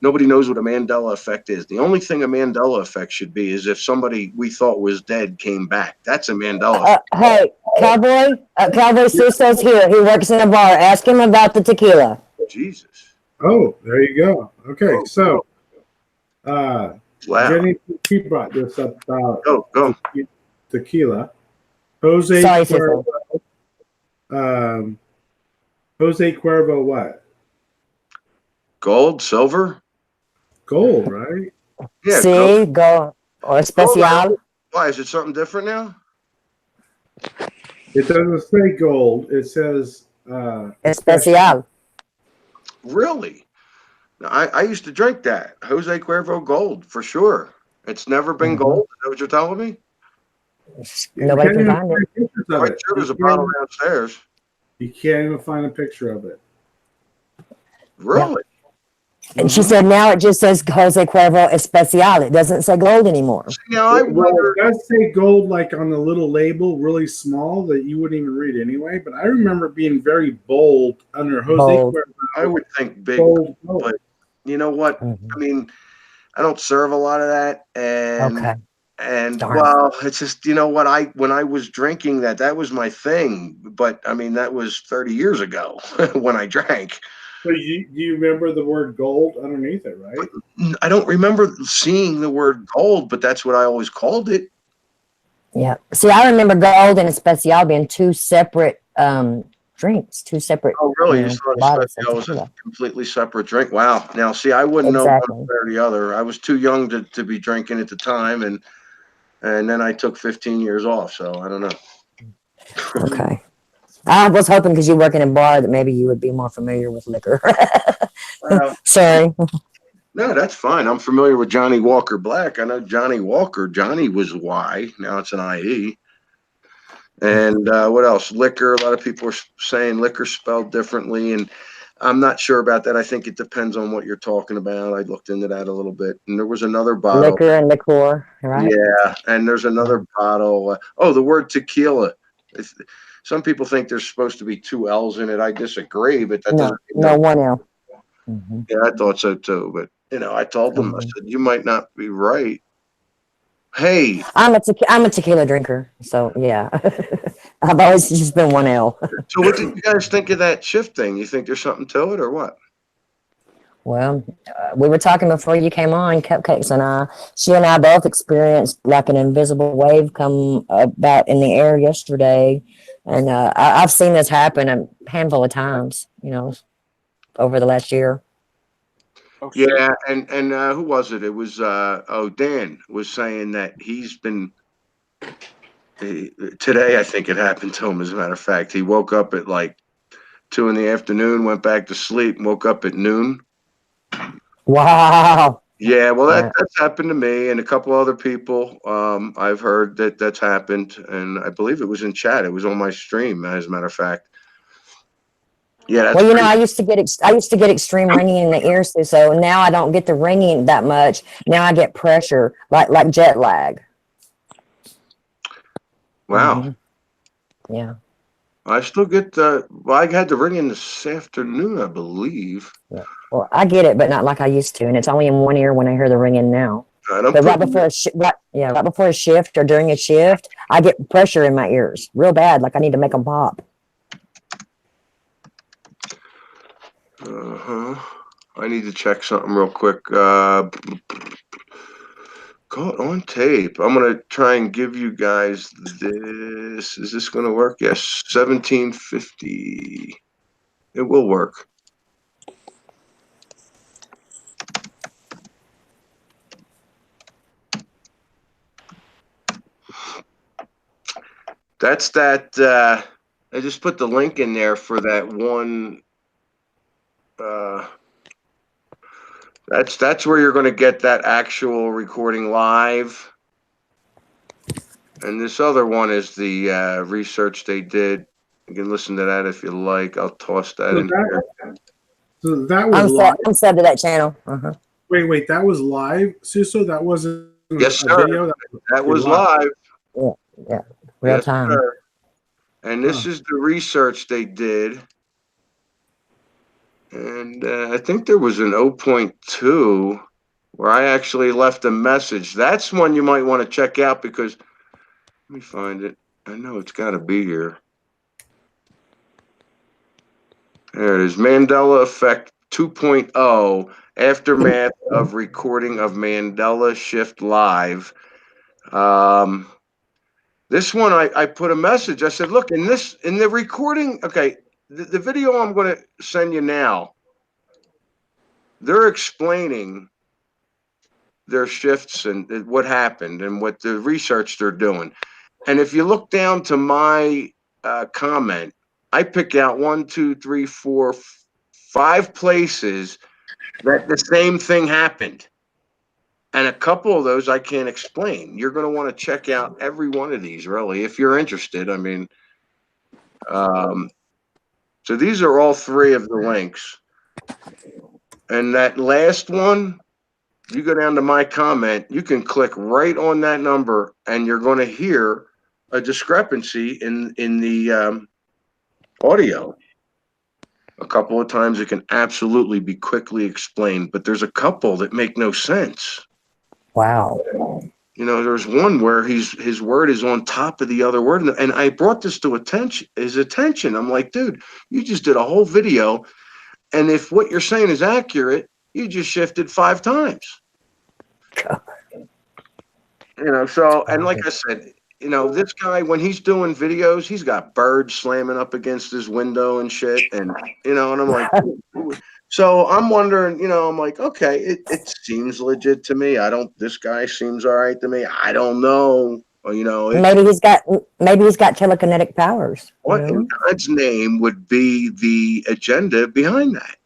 nobody knows what a Mandela effect is. The only thing a Mandela effect should be is if somebody we thought was dead came back. That's a Mandela effect. Hey, Cowboy Suso's here. He works in a bar. Ask him about the tequila. Jesus. Oh, there you go. Okay, Oh, so wow. Jenny, she brought this up about Go. tequila. Jose Sorry, Cuervo. Suso. Jose Cuervo, what? Gold, silver? Gold, right? Yeah, See, go or especial. Why, is it something different now? It doesn't say gold. It says Especial. Really? I used to drink that. Jose Cuervo Gold, for sure. It's never been gold? Is that what you're telling me? Nobody can find it. Pictures of I'm it. sure there's a bottle downstairs. You can't even find a picture of it. Really? And she said now it just says Jose Cuervo Especial. It doesn't say gold anymore. See, now I wonder. It does say gold, like on the little label, really small, that you wouldn't even read anyway. But I remember it being very bold under Jose Bold. Cuervo. I would think big, Gold. but you know what? I mean, I don't serve a lot of that, and Okay. Darn. well, it's just, you know what, when I was drinking that was my thing. But I mean, that was 30 years ago when I drank. So you remember the word gold underneath it, right? I don't remember seeing the word gold, but that's what I always called it. Yeah. See, I remember gold and Especial being two separate drinks, two separate. Oh, really? You You know, thought bottles of Especial was a tequila. completely separate drink? Wow. Now, see, I wouldn't know Exactly. one way or the other. I was too young to be drinking at the time, and then I took 15 years off, so I don't know. Okay. I was hoping because you work in a bar that maybe you would be more familiar with liquor. Sorry. No, that's fine. I'm familiar with Johnny Walker Black. I know Johnny Walker. Johnny was Y. Now it's an IE. And what else? Liquor. A lot of people are saying liquor spelled differently, and I'm not sure about that. I think it depends on what you're talking about. I looked into that a little bit, and there was another bottle. Liquor and liqueur, right? Yeah, and there's another bottle. The word tequila. Some people think there's supposed to be two L's in it. I disagree, but that doesn't. No, one L. Yeah, I thought so too. But I told them, I said, you might not be right. Hey, I'm a tequila drinker, so yeah. I've always just been one L. so what did you guys think of that shift thing? You think there's something to it, or what? Well, we were talking before you came on, Cupcakes and I. She and I both experienced like an invisible wave come about in the air yesterday, and I've seen this happen a handful of times, over the last year. Yeah, and who was it? It was Dan was saying that he's been today. I think it happened to him. As a matter of fact, he woke up at like 2 p.m, went back to sleep, and woke up at noon. Wow. Yeah, well, that's happened to me and a couple other people. I've heard that's happened, and I believe it was in chat. It was on my stream, as a matter of fact. Yeah. Well, I used to get extreme ringing in the ears, so now I don't get the ringing that much. Now I get pressure, like jet lag. Wow. Yeah. I still get I had the ringing this afternoon, I believe. Yeah. Well, I get it, but not like I used to, and it's only in one ear when I hear the ringing now. But right before a shift or during a shift, I get pressure in my ears real bad, like I need to make them pop. I need to check something real quick. Caught on tape. I'm gonna try and give you guys this. Is this gonna work? Yes, 1750. It will work. That's that. I just put the link in there for that one. That's where you're going to get that actual recording live. And this other one is the research they did. You can listen to that if you like. I'll toss that in here. So that was live. I'm subbed to that channel. Wait, that was live, Suso? That wasn't Yes, a sir. video? That was live. Yeah. Real Yes, time. sir. And this is the research they did. And I think there was an 0.2 where I actually left a message. That's one you might want to check out because, let me find it. I know it's got to be here. There it is. Mandela Effect 2.0, Aftermath of Recording of Mandela Shift Live. This one, I put a message. I said, look, in the recording, okay, the video I'm going to send you now, they're explaining their shifts and what happened and what the research they're doing. And if you look down to my comment, I pick out 1, 2, 3, 4, 5 places that the same thing happened. And a couple of those I can't explain. You're going to want to check out every one of these, really, if you're interested. I mean, so these are all 3 of the links. And that last one, you go down to my comment, you can click right on that number and you're going to hear a discrepancy in the audio. A couple of times it can absolutely be quickly explained, but there's a couple that make no sense. Wow. You know, there's one where his word is on top of the other word, and I brought this to his attention. I'm like, dude, you just did a whole video, and if what you're saying is accurate, you just shifted 5 times. You know, so, and like I said, you know, this guy, when he's doing videos, he's got birds slamming up against his window and shit, and you know, and I'm like, so I'm wondering, you know, I'm like, okay, it seems legit to me. This guy seems all right to me. I don't know. You know, maybe he's got telekinetic powers. What in God's name would be the agenda behind that?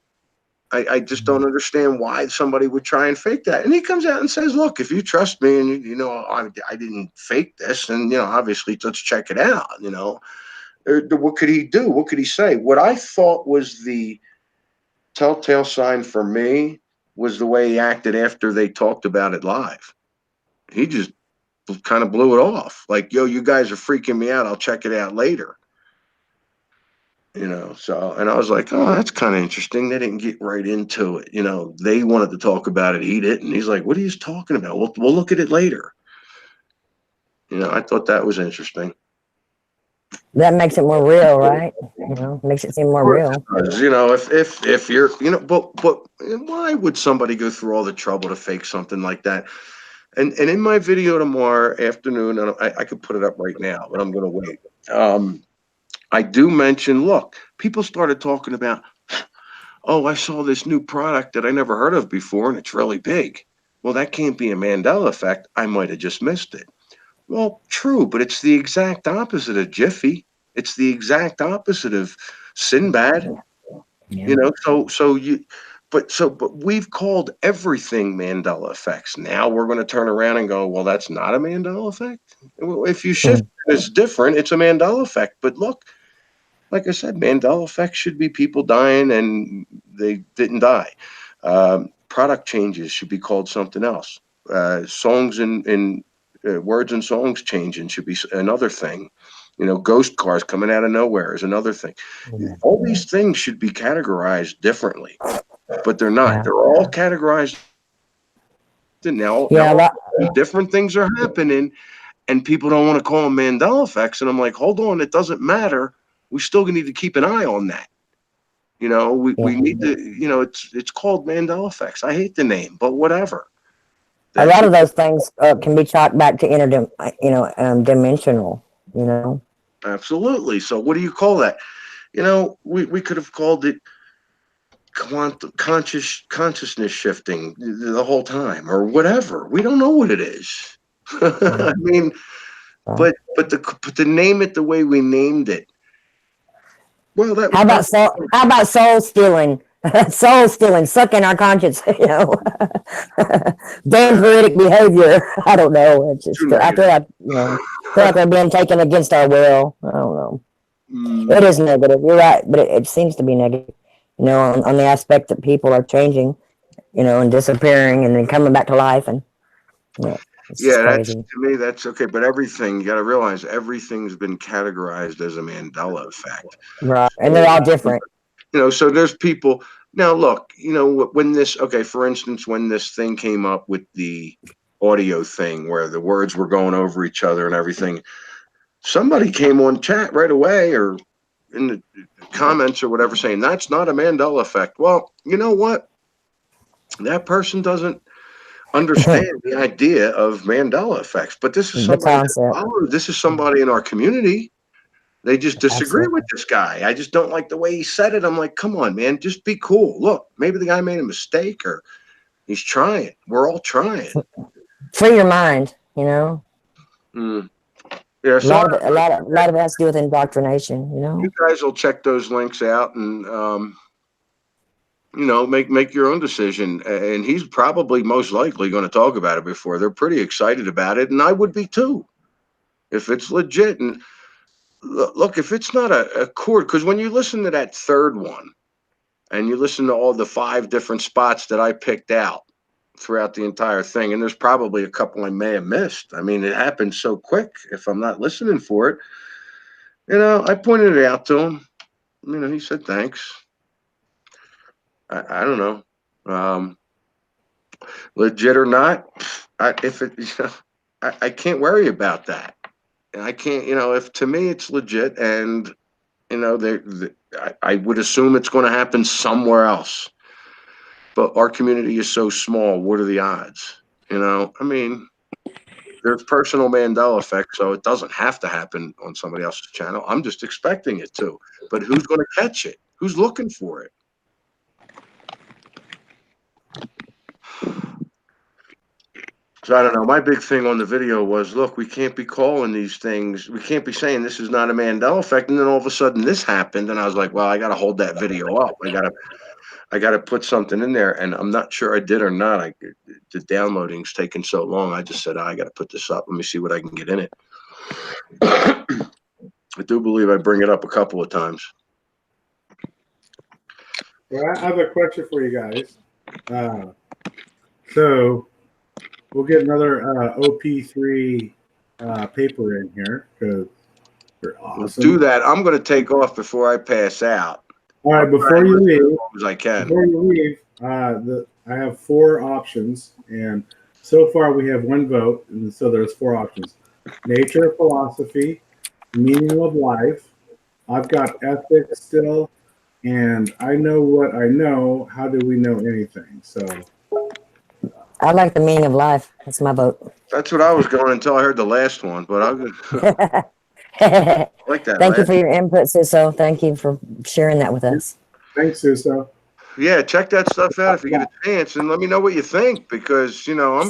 I just don't understand why somebody would try and fake that. And he comes out and says, look, if you trust me and you know I didn't fake this, and you know, obviously let's check it out. You know, what could he do? What could he say? What I thought was the telltale sign for me was the way he acted after they talked about it live. He just kind of blew it off. Like, yo, you guys are freaking me out. I'll check it out later. You know, so, and I was like, oh, that's kind of interesting. They didn't get right into it. You know, they wanted to talk about it. He didn't. He's like, what are you talking about? We'll look at it later. You know, I thought that was interesting. That makes it more real, right? You know, makes it seem more real. You know, if you're, you know, but why would somebody go through all the trouble to fake something like that? And in my video tomorrow afternoon, and I could put it up right now, but I'm going to wait. I do mention, look, people started talking about, oh, I saw this new product that I never heard of before, and it's really big. Well, that can't be a Mandela effect. I might have just missed it. Well, true, but it's the exact opposite of Jiffy. It's the exact opposite of Sinbad. Yeah. You know, but we've called everything Mandela effects. Now we're going to turn around and go, well, that's not a Mandela effect. If you shift it's different, it's a Mandela effect. But look, like I said, Mandela effect should be people dying and they didn't die. Product changes should be called something else. Songs and words and songs changing should be another thing. You know, ghost cars coming out of nowhere is another thing. All these things should be categorized differently, but they're not. Yeah. They're all categorized. Now different things are happening, and people don't want to call them Mandela effects. And I'm like, hold on, it doesn't matter. We still need to keep an eye on that. You know, we need to, you know, it's called Mandela effects. I hate the name, but whatever. A lot of those things can be chalked back to dimensional, you know. Absolutely. So what do you call that? You know, we could have called it quantum consciousness shifting the whole time or whatever. We don't know what it is. I mean, but to name it the way we named it. Well, that how about soul stealing? Soul stealing, sucking our conscience, you know. Vampiric behavior. I don't know. It's just I feel like we're being taken against our will. I don't know. It is negative. You're right, but it seems to be negative. You know, on the aspect that people are changing, you know, and disappearing and then coming back to life, and you know, that's to me that's okay. But everything, you got to realize everything's been categorized as a Mandela effect. Right, and they're all different. You know, so there's people Now, look, you know, when this, okay, for instance, when this thing came up with the audio thing where the words were going over each other and everything, somebody came on chat right away or in the comments or whatever saying that's not a Mandela effect. Well, you know what? That person doesn't understand the idea of Mandela effects, but this is The somebody concept. this is somebody in our community. They just disagree Absolutely. with this guy. I just don't like the way he said it. I'm like, come on, man, just be cool. Look, maybe the guy made a mistake or he's trying. We're all trying. Free your mind, you know. Yeah, A so lot of it, a lot of it has to do with indoctrination, you you know. guys will check those links out and you know, make your own decision. And he's probably most likely going to talk about it before. They're pretty excited about it, and I would be too if it's legit. And look, if it's not a chord, because when you listen to that third one and you listen to all the 5 different spots that I picked out throughout the entire thing, and there's probably a couple I may have missed. I mean, it happened so quick. If I'm not listening for it, you know, I pointed it out to him. You know, he said thanks. I don't know. Legit or not, if it, you know, I can't worry about that. And I can't, you know, if to me it's legit, and you know, I would assume it's going to happen somewhere else. But our community is so small. What are the odds? You know, I mean, there's personal Mandela effect, so it doesn't have to happen on somebody else's channel. I'm just expecting it to. But who's going to catch it? Who's looking for it? So I don't know. My big thing on the video was, look, we can't be calling these things. We can't be saying this is not a Mandela effect. And then all of a sudden this happened. And I was like, well, I got to hold that video up. I got to put something in there. And I'm not sure I did or not. The downloading's taking so long. I just said, I got to put this up. Let me see what I can get in it. I do believe I bring it up a couple of times. Well, I have a question for you guys. So we'll get another OP3 paper in here because they're awesome. Let's do that. I'm going to take off before I pass out. All right, before you leave, as long as I can. Before you leave, I have 4 options, and so far we have 1 vote, and so there's 4 options: nature, philosophy, meaning of life. I've got ethics still, and I know what I know. How do we know anything? So I like the meaning of life. That's my vote. That's what I was going until I heard the last one, but I like that. Thank you for your input, Suso. Thank you for sharing that with us. Thanks, Suso. Yeah, check that stuff out if you get a chance, and let me know what you think, because you know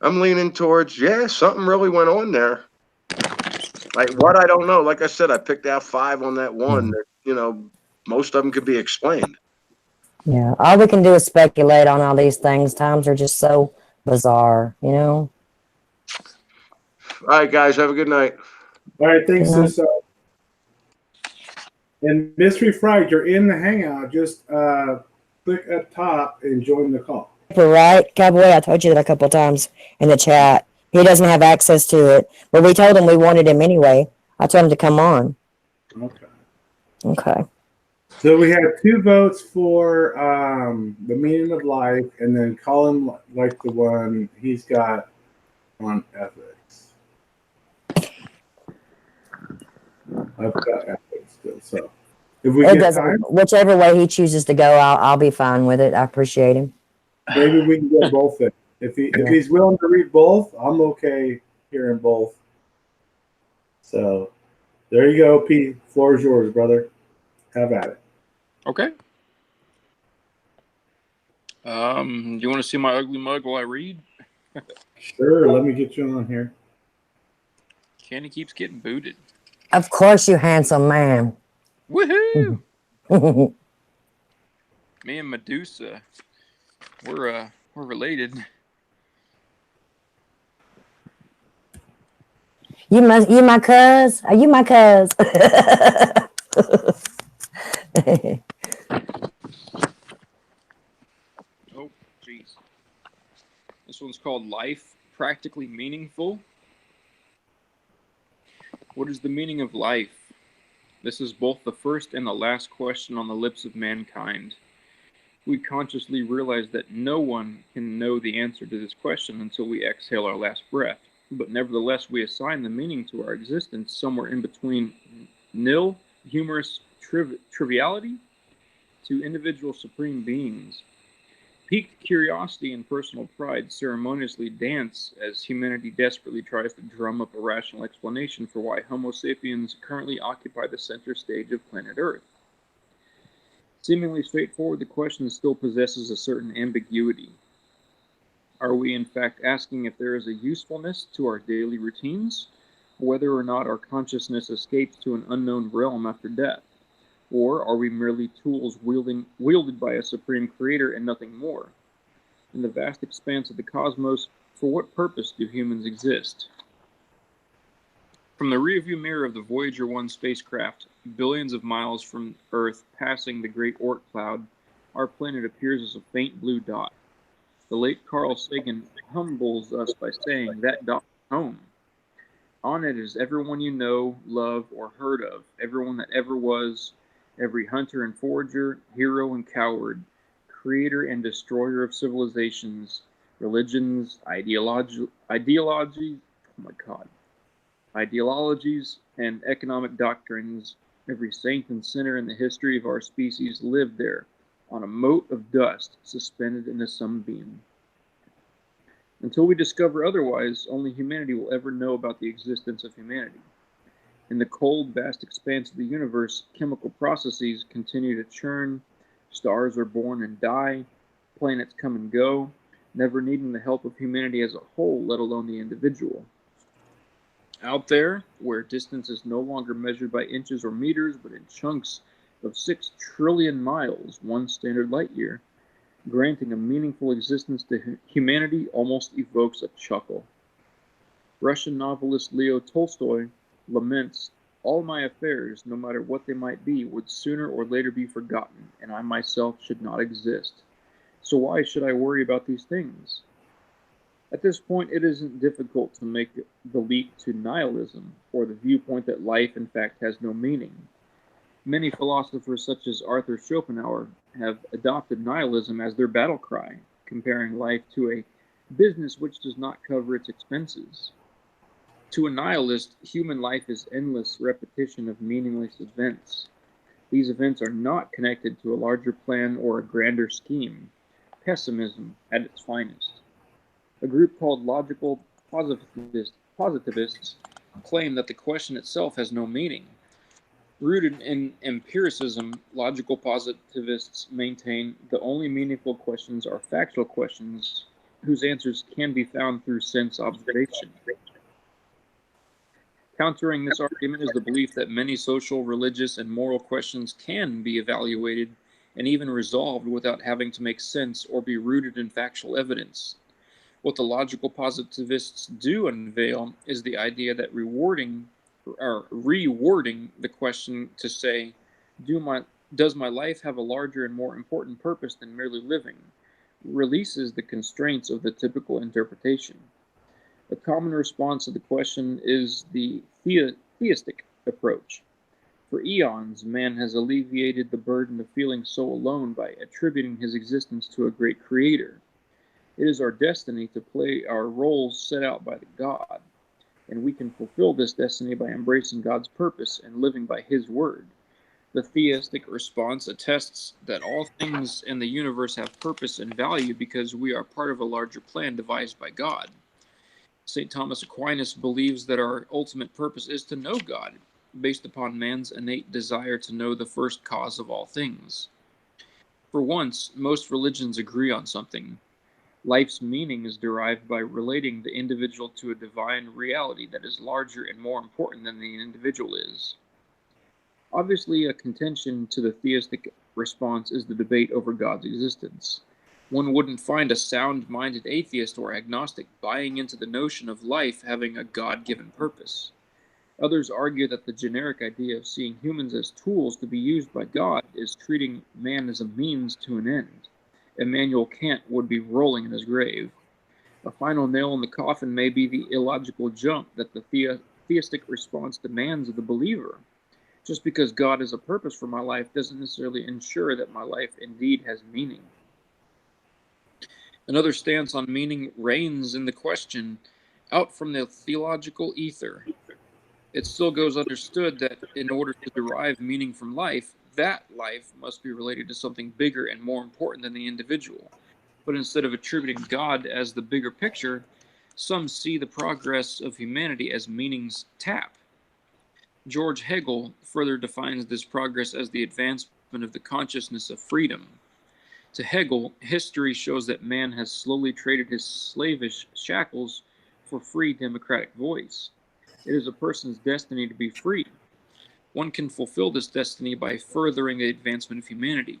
I'm leaning towards something really went on there. Like what, I don't know. Like I said, I picked out 5 on that one. That, you know, most of them could be explained. Yeah, all we can do is speculate on all these things. Times are just so bizarre, you know. All right, guys, have a good night. All right, thanks, Suso. And Mystery Fried, you're in the hangout. Just click up top and join the call. Right, Cowboy, I told you that a couple times in the chat. He doesn't have access to it, but we told him we wanted him anyway. I told him to come on. Okay. Okay. So we had 2 votes for the meaning of life, and then Colin like the one he's got on ethics. I've got ethics still. So if we It get doesn't. time, Whichever way he chooses to go, I'll be fine with it. I appreciate him. maybe we can get both in. If he's willing to read both, I'm okay hearing both. So there you go, P. Floor is yours, brother. Have at it. Okay. Do you want to see my ugly mug while I read? Sure, let me get you on here. Kenny keeps getting booted. Of course, you handsome man. Woohoo! Me and Medusa, we're related. You my cuz? Are you my cuz? Oh, jeez. This one's called Life Practically Meaningful. What is the meaning of life? This is both the first and the last question on the lips of mankind. We consciously realize that no one can know the answer to this question until we exhale our last breath, but nevertheless we assign the meaning to our existence somewhere in between nil, humorous triviality, to individual supreme beings. Piqued curiosity and personal pride ceremoniously dance as humanity desperately tries to drum up a rational explanation for why Homo sapiens currently occupy the center stage of planet Earth. Seemingly straightforward, the question still possesses a certain ambiguity. Are we in fact asking if there is a usefulness to our daily routines, or whether or not our consciousness escapes to an unknown realm after death? Or are we merely tools wielded by a supreme creator and nothing more? In the vast expanse of the cosmos, for what purpose do humans exist? From the rearview mirror of the Voyager 1 spacecraft, billions of miles from Earth passing the Great Oort Cloud, our planet appears as a faint blue dot. The late Carl Sagan humbles us by saying, "That dot is home." On it is everyone you know, love, or heard of, everyone that ever was, every hunter and forager, hero and coward, creator and destroyer of civilizations, religions, ideologies, and economic doctrines. Every saint and sinner in the history of our species lived there, on a mote of dust suspended in a sunbeam. Until we discover otherwise, only humanity will ever know about the existence of humanity. In the cold, vast expanse of the universe, chemical processes continue to churn, stars are born and die, planets come and go, never needing the help of humanity as a whole, let alone the individual. Out there, where distance is no longer measured by inches or meters, but in chunks of 6 trillion miles, 1 standard light year, granting a meaningful existence to humanity almost evokes a chuckle. Russian novelist Leo Tolstoy laments, "All my affairs, no matter what they might be, would sooner or later be forgotten, and I myself should not exist. So why should I worry about these things?" At this point, it isn't difficult to make the leap to nihilism, or the viewpoint that life, in fact, has no meaning. Many philosophers, such as Arthur Schopenhauer, have adopted nihilism as their battle cry, comparing life to a business which does not cover its expenses. To a nihilist, human life is endless repetition of meaningless events. These events are not connected to a larger plan or a grander scheme. Pessimism at its finest. A group called logical positivists claim that the question itself has no meaning. Rooted in empiricism, logical positivists maintain the only meaningful questions are factual questions whose answers can be found through sense observation. Countering this argument is the belief that many social, religious, and moral questions can be evaluated and even resolved without having to make sense or be rooted in factual evidence. What the logical positivists do unveil is the idea that rewording the question to say, does my life have a larger and more important purpose than merely living, releases the constraints of the typical interpretation. A common response to the question is the theistic approach. For eons, man has alleviated the burden of feeling so alone by attributing his existence to a great creator. It is our destiny to play our roles set out by the God, and we can fulfill this destiny by embracing God's purpose and living by His word. The theistic response attests that all things in the universe have purpose and value because we are part of a larger plan devised by God. St. Thomas Aquinas believes that our ultimate purpose is to know God, based upon man's innate desire to know the first cause of all things. For once, most religions agree on something. Life's meaning is derived by relating the individual to a divine reality that is larger and more important than the individual is. Obviously, a contention to the theistic response is the debate over God's existence. One wouldn't find a sound-minded atheist or agnostic buying into the notion of life having a God-given purpose. Others argue that the generic idea of seeing humans as tools to be used by God is treating man as a means to an end. Immanuel Kant would be rolling in his grave. A final nail in the coffin may be the illogical jump that the theistic response demands of the believer. Just because God is a purpose for my life doesn't necessarily ensure that my life indeed has meaning. Another stance on meaning reigns in the question, out from the theological ether. It still goes understood that in order to derive meaning from life, that life must be related to something bigger and more important than the individual. But instead of attributing God as the bigger picture, some see the progress of humanity as meaning's tap. George Hegel further defines this progress as the advancement of the consciousness of freedom. To Hegel, history shows that man has slowly traded his slavish shackles for free democratic voice. It is a person's destiny to be free. One can fulfill this destiny by furthering the advancement of humanity.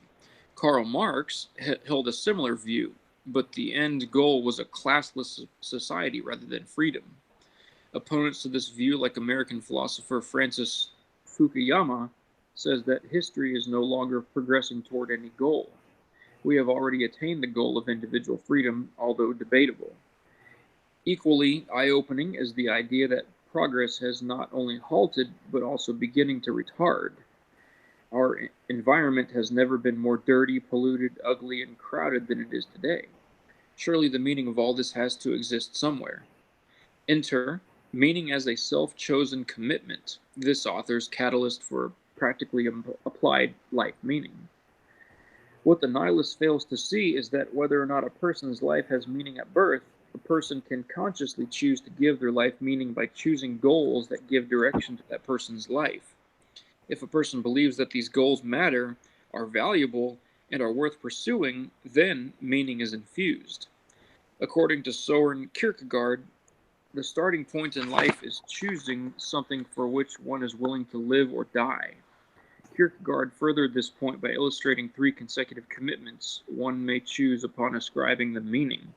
Karl Marx held a similar view, but the end goal was a classless society rather than freedom. Opponents to this view, like American philosopher Francis Fukuyama, says that history is no longer progressing toward any goal. We have already attained the goal of individual freedom, although debatable. Equally eye-opening is the idea that progress has not only halted, but also beginning to retard. Our environment has never been more dirty, polluted, ugly, and crowded than it is today. Surely the meaning of all this has to exist somewhere. Enter meaning as a self-chosen commitment, this author's catalyst for practically applied life meaning. What the nihilist fails to see is that whether or not a person's life has meaning at birth, a person can consciously choose to give their life meaning by choosing goals that give direction to that person's life. If a person believes that these goals matter, are valuable, and are worth pursuing, then meaning is infused. According to Søren Kierkegaard, the starting point in life is choosing something for which one is willing to live or die. Kierkegaard furthered this point by illustrating 3 consecutive commitments one may choose upon ascribing them meaning: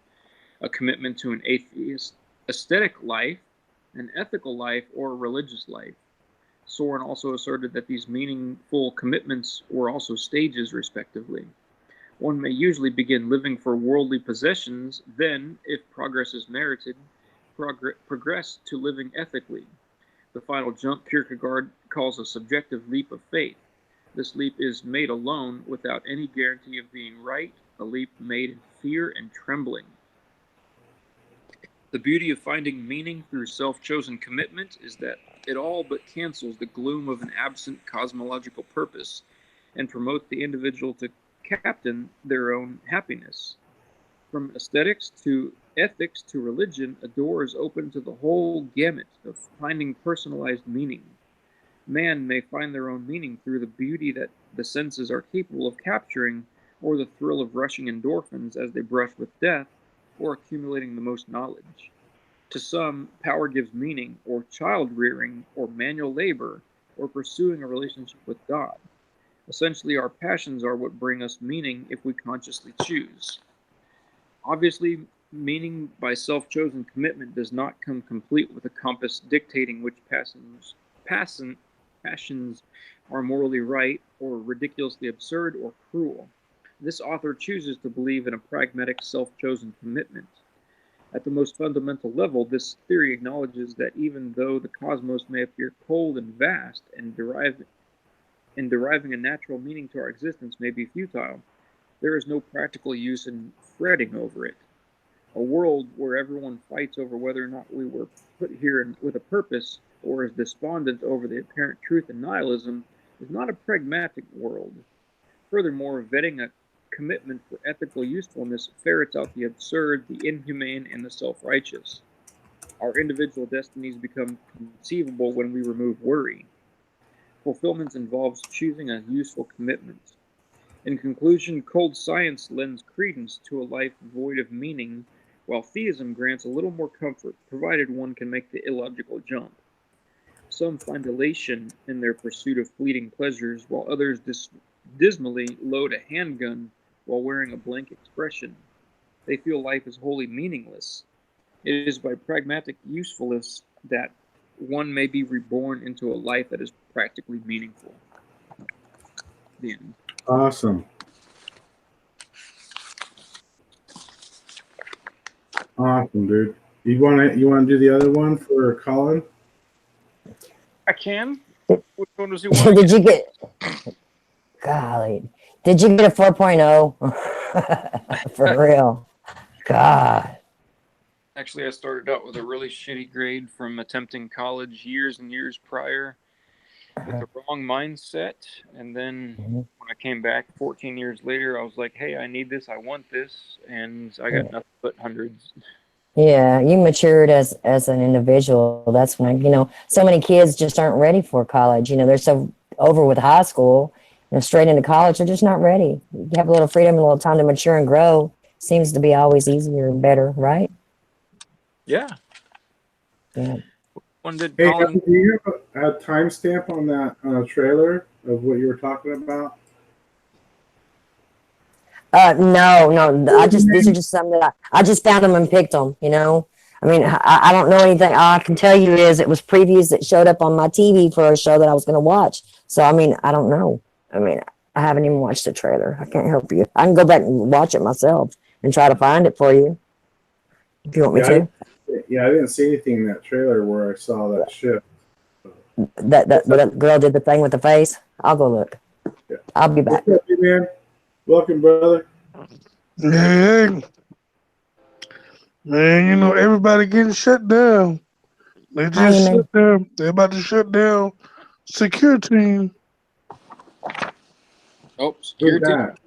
a commitment to an atheist, aesthetic life, an ethical life, or a religious life. Søren also asserted that these meaningful commitments were also stages, respectively. One may usually begin living for worldly possessions, then, if progress is merited, progress to living ethically. The final jump Kierkegaard calls a subjective leap of faith. This leap is made alone, without any guarantee of being right, a leap made in fear and trembling. The beauty of finding meaning through self-chosen commitment is that it all but cancels the gloom of an absent cosmological purpose and promotes the individual to captain their own happiness. From aesthetics to ethics to religion, a door is open to the whole gamut of finding personalized meaning. Man may find their own meaning through the beauty that the senses are capable of capturing, or the thrill of rushing endorphins as they brush with death, or accumulating the most knowledge. To some, power gives meaning, or child rearing, or manual labor, or pursuing a relationship with God. Essentially, our passions are what bring us meaning if we consciously choose. Obviously, meaning by self-chosen commitment does not come complete with a compass dictating which passions are morally right, or ridiculously absurd, or cruel. This author chooses to believe in a pragmatic self-chosen commitment. At the most fundamental level, this theory acknowledges that even though the cosmos may appear cold and vast, and deriving a natural meaning to our existence may be futile, there is no practical use in fretting over it. A world where everyone fights over whether or not we were put here with a purpose, or is despondent over the apparent truth and nihilism, is not a pragmatic world. Furthermore, vetting a commitment for ethical usefulness ferrets out the absurd, the inhumane, and the self-righteous. Our individual destinies become conceivable when we remove worry. Fulfillment involves choosing a useful commitment. In conclusion, cold science lends credence to a life void of meaning, while theism grants a little more comfort, provided one can make the illogical jump. Some find elation in their pursuit of fleeting pleasures, while others dismally load a handgun while wearing a blank expression. They feel life is wholly meaningless. It is by pragmatic usefulness that one may be reborn into a life that is practically meaningful. The end. Awesome. Awesome, dude. You want to do the other one for Colin? I can. Which one does he want? Did you get? Golly, did you get a 4.0? For real? God. Actually, I started out with a really shitty grade from attempting college years and years prior with the wrong mindset. And then when I came back 14 years later, I was like, hey, I need this. I want this. And I got nothing but hundreds. Yeah, you matured as an individual. That's when, so many kids just aren't ready for college. They're so over with high school, straight into college. They're just not ready. You have a little freedom and a little time to mature and grow. Seems to be always easier and better, right? Yeah. Yeah. One did Hey, Colin. do you have a timestamp on that trailer of what you were talking about? No. These are just some that I just found them and picked them, I mean, I don't know anything. All I can tell you is it was previews that showed up on my TV for a show that I was going to watch. So, I mean, I don't know. I mean, I haven't even watched the trailer. I can't help you. I can go back and watch it myself and try to find it for you if you want me to. I didn't see anything in that trailer where I saw that shift. That girl did the thing with the face. I'll go look. Yeah. I'll be back. What's up, man? Welcome, brother. Yeah. Man, everybody getting shut down. They just shut down. They're about to shut down security. Oh, security. Who's that?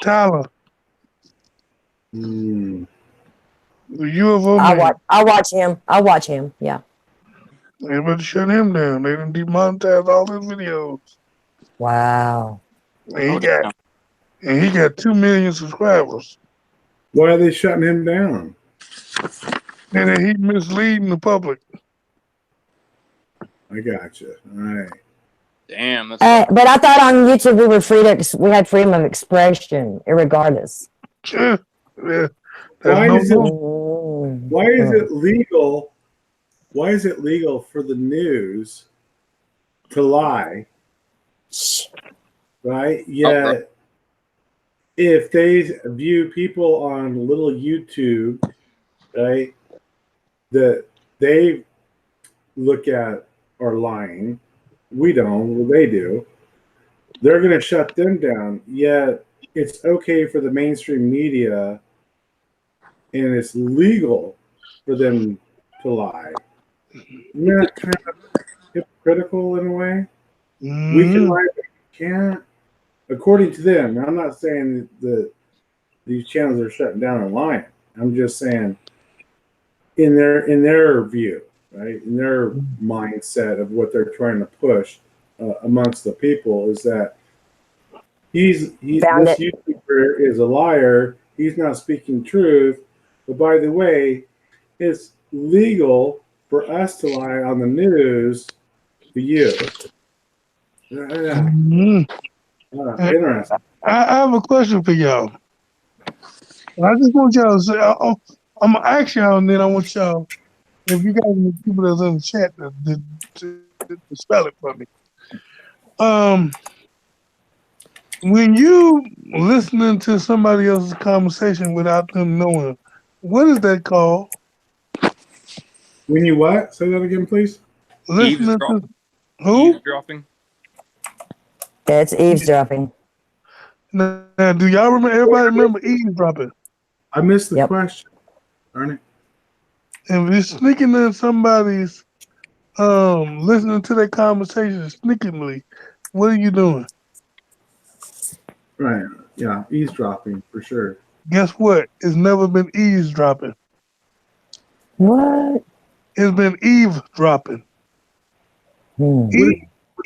Tyler. Mm. The UFO man. I'll watch him. Yeah. They about to shut him down. They done demonetized all his videos. Wow. And he got 2 million subscribers. Why are they shutting him down? And then he misleading the public. I got you. All right. Damn. That's But I thought on YouTube we had freedom of expression, irregardless. Yeah. Why is it legal? Why is it legal for the news to lie? Right? Yet, if they view people on little YouTube, right, that they look at are lying, we don't. Well, they do. They're going to shut them down. Yet, it's okay for the mainstream media, and it's legal for them to lie. Isn't that kind of hypocritical in a way? Mm-hmm. We can lie, but we can't. According to them. I'm not saying that these channels are shutting down and lying. I'm just saying in their view, right? In their mindset of what they're trying to push amongst the people is that this YouTuber is a liar. He's not speaking truth. But by the way, it's legal for us to lie on the news to you. Mm-hmm. Interesting. I have a question for y'all. I just want y'all to say, I'm going to ask y'all, and then I want y'all, if you guys, the people that's in the chat, to spell it for me. When you listening to somebody else's conversation without them knowing, what is that called? When you what? Say that again, please. Listening to who? Eavesdropping. That's eavesdropping. Now, do y'all remember? Everybody remember eavesdropping? I missed the question. Darn it. If you're sneaking in somebody's, listening to their conversation sneakingly, what are you doing? Right. Yeah. Eavesdropping for sure. Guess what? It's never been eavesdropping. What? It's been eavesdropping.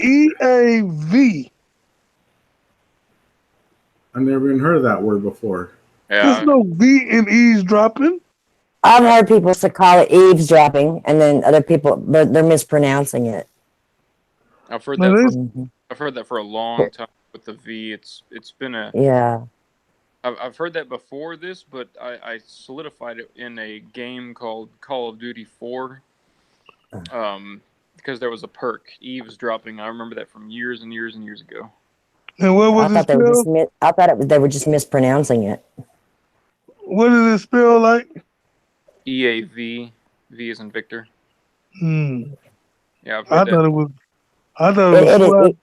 EAV. I've never even heard of that word before. There's no V in eavesdropping. I've heard people call it eavesdropping, and then other people, but they're mispronouncing it. I've heard that. I've heard that for a long time with the V. It's been a I've heard that before this, but I solidified it in a game called Call of Duty 4. Because there was a perk, eavesdropping. I remember that from years and years and years ago. And what was it spelled? I thought they were just mispronouncing it. What did it spell like? EAV. V as in Victor. Yeah, I've heard that. thought it was I thought it was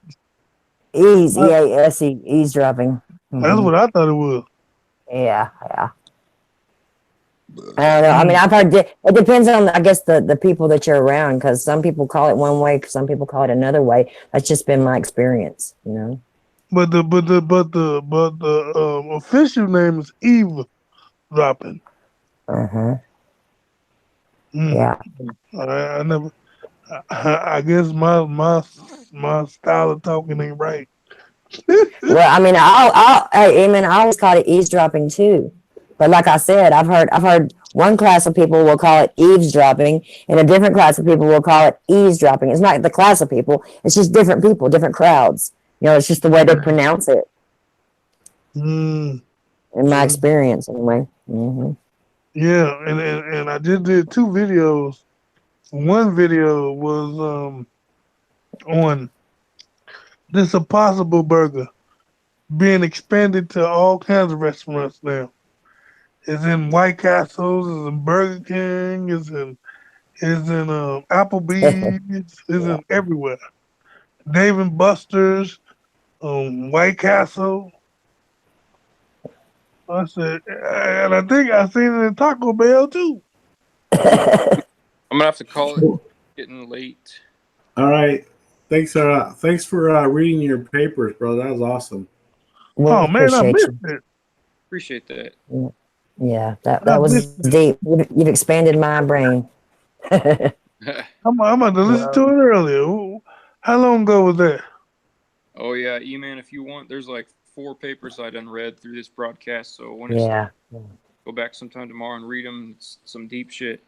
swat. Eavesdropping. That's what I thought it was. Yeah. I don't know. I mean, I've heard it depends on, I guess, the people that you're around, because some people call it one way, some people call it another way. That's just been my experience, you know. But the official name is eavesdropping. Yeah. I never. I guess my style of talking ain't right. Well, I mean, I always called it eavesdropping too. But like I said, I've heard one class of people will call it eavesdropping, and a different class of people will call it eavesdropping. It's not the class of people; it's just different people, different crowds. You know, it's just the way they pronounce it. In my experience, anyway. Yeah, and I just did 2 videos. One video was on this Impossible Burger being expanded to all kinds of restaurants now. It's in White Castles, it's in Burger King, it's in Applebee's, it's in everywhere. Dave and Buster's, White Castle. I said, and I think I seen it in Taco Bell too. I'm gonna have to call it. Getting late. All right. Thanks for reading your papers, bro. That was awesome. Oh man, I missed it. Appreciate that. Yeah, that was deep. You've expanded my brain. I'm about to listen to it earlier. How long ago was that? Oh yeah, E-Man, if you want, there's like 4 papers I done read through this broadcast. So when it's go back sometime tomorrow and read them. It's some deep shit.